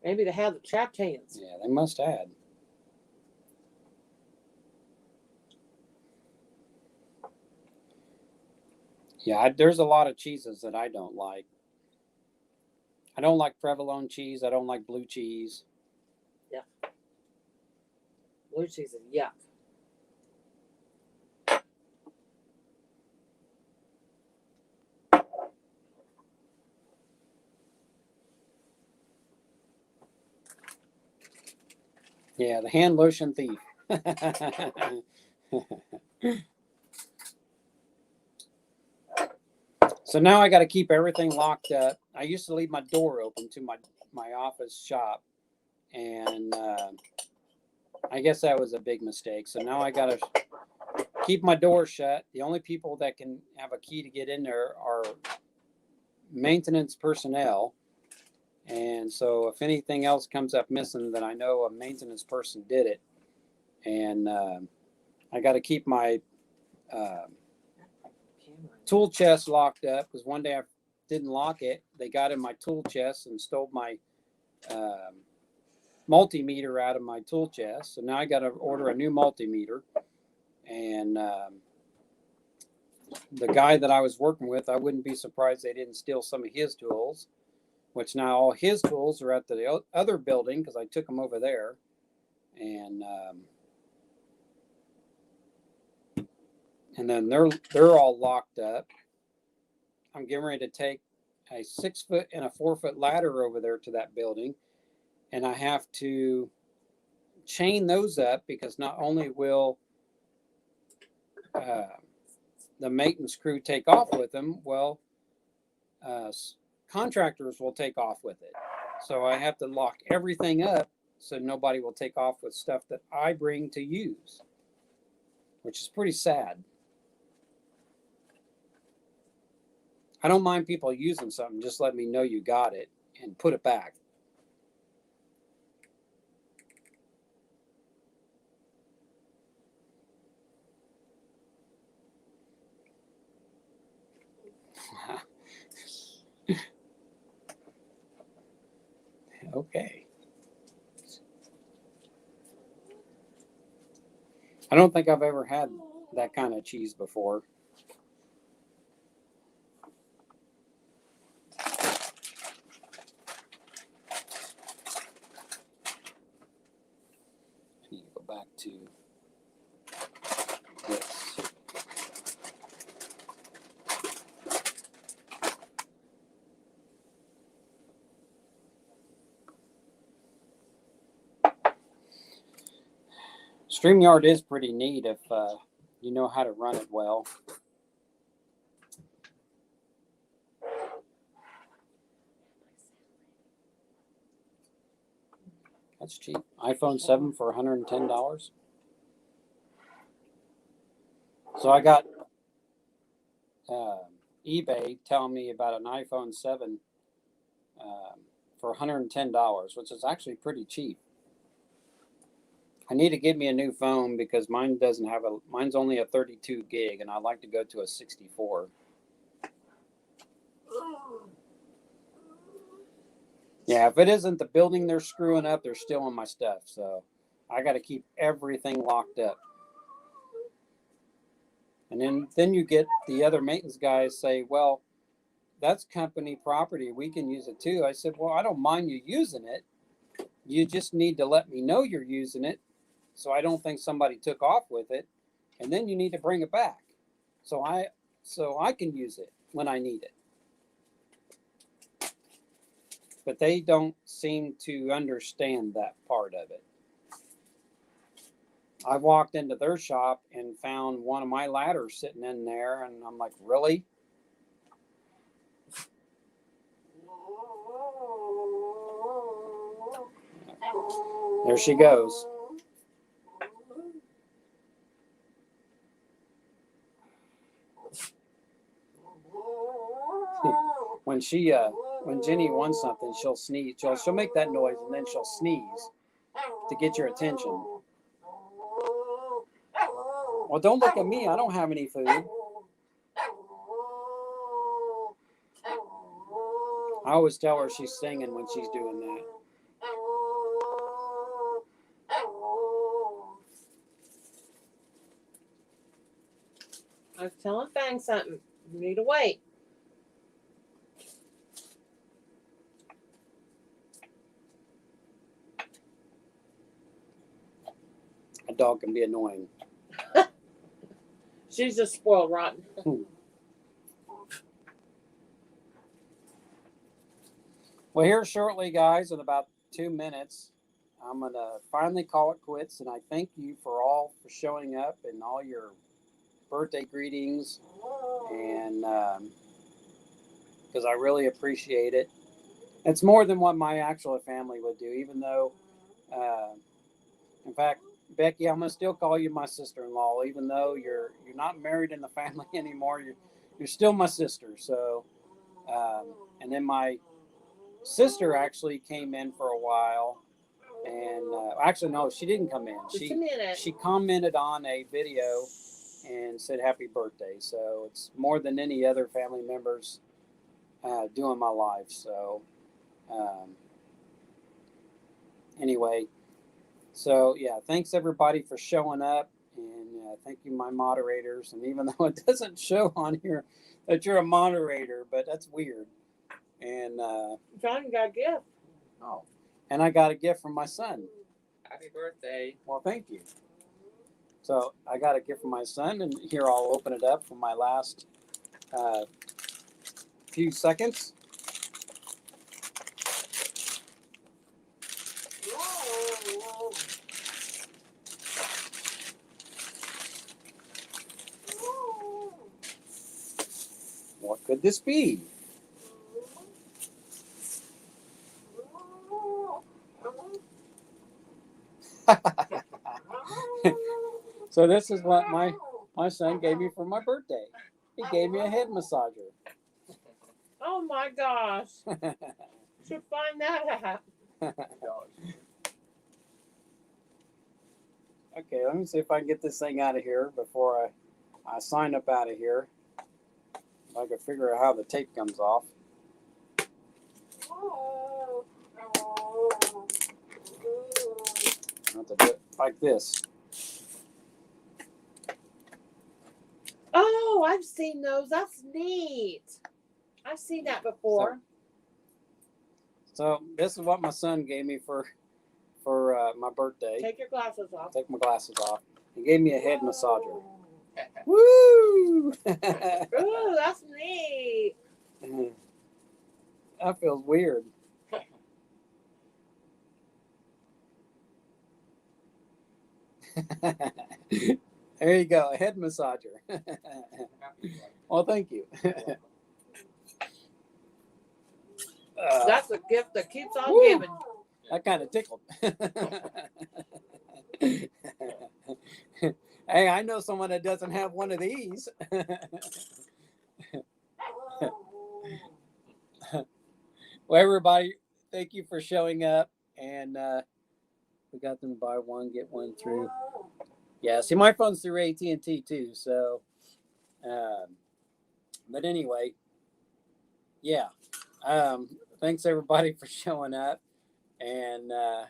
Maybe they have the trapped hands. Yeah, they must have. Yeah, there's a lot of cheeses that I don't like. I don't like provolone cheese. I don't like blue cheese. Blue cheese is yuck. Yeah, the hand lotion thief. So now I got to keep everything locked up. I used to leave my door open to my office shop, and I guess that was a big mistake. So now I got to keep my door shut. The only people that can have a key to get in there are maintenance personnel. And so if anything else comes up missing, then I know a maintenance person did it. And I got to keep my tool chest locked up because one day I didn't lock it. They got in my tool chest and stole my multimeter out of my tool chest. So now I got to order a new multimeter. And the guy that I was working with, I wouldn't be surprised they didn't steal some of his tools, which now all his tools are at the other building because I took them over there. And then they're all locked up. I'm getting ready to take a 6-foot and a 4-foot ladder over there to that building, and I have to chain those up because not only will the maintenance crew take off with them, well, contractors will take off with it. So I have to lock everything up so nobody will take off with stuff that I bring to use, which is pretty sad. I don't mind people using something. Just let me know you got it and put it back. Okay. I don't think I've ever had that kind of cheese before. I need to go back to this. StreamYard is pretty neat if you know how to run it well. That's cheap. iPhone 7 for $110. So I got eBay telling me about an iPhone 7 for $110, which is actually pretty cheap. I need to get me a new phone because mine doesn't have mine's only a 32 gig and I'd like to go to a 64. Yeah, if it isn't the building they're screwing up, they're stealing my stuff. So I got to keep everything locked up. And then you get the other maintenance guys say, well, that's company property. We can use it too. I said, well, I don't mind you using it. You just need to let me know you're using it so I don't think somebody took off with it. And then you need to bring it back so I can use it when I need it. But they don't seem to understand that part of it. I walked into their shop and found one of my ladders sitting in there, and I'm like, really? There she goes. When Jenny wants something, she'll sneeze. She'll make that noise and then she'll sneeze to get your attention. Well, don't look at me. I don't have any food. I always tell her she's singing when she's doing that. I was telling Fang something. You need to wait. A dog can be annoying. She's just spoiled rotten. Well, here shortly, guys, in about 2 minutes, I'm going to finally call it quits. And I thank you for showing up and all your birthday greetings. And because I really appreciate it. It's more than what my actual family would do, even though, in fact, Becky, I'm going to still call you my sister-in-law, even though you're not married in the family anymore. You're still my sister. So, and then my sister actually came in for a while, and actually no, she didn't come in. She commented on a video and said happy birthday. So it's more than any other family members doing my life. So anyway, so yeah, thanks everybody for showing up, and thank you my moderators. And even though it doesn't show on here that you're a moderator, but that's weird. And John got a gift. oh, and I got a gift from my son. Happy birthday. Well, thank you. So I got a gift from my son, and here I'll open it up for my last few seconds. What could this be? So this is what my son gave me for my birthday. He gave me a head massager. Oh my gosh. Should find that out. Okay, let me see if I can get this thing out of here before I sign up out of here. If I can figure out how the tape comes off. I have to do it like this. Oh, I've seen those. That's neat. I've seen that before. So this is what my son gave me for my birthday. Take your glasses off. Take my glasses off. He gave me a head massager. Woo! Ooh, that's neat. That feels weird. There you go, a head massager. Well, thank you. That's a gift that keeps on woo. giving. That kind of tickled. Hey, I know someone that doesn't have one of these. Well, everybody, thank you for showing up. And We got them to buy one, get one through. Yeah, see, my phone's through AT&T too. So, but anyway, yeah. Thanks everybody for showing up, and I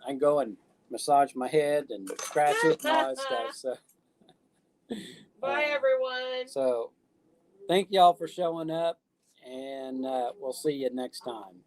can go and massage my head and scratch it and all that stuff. So, Bye, everyone. so thank y'all for showing up, and we'll see you next time.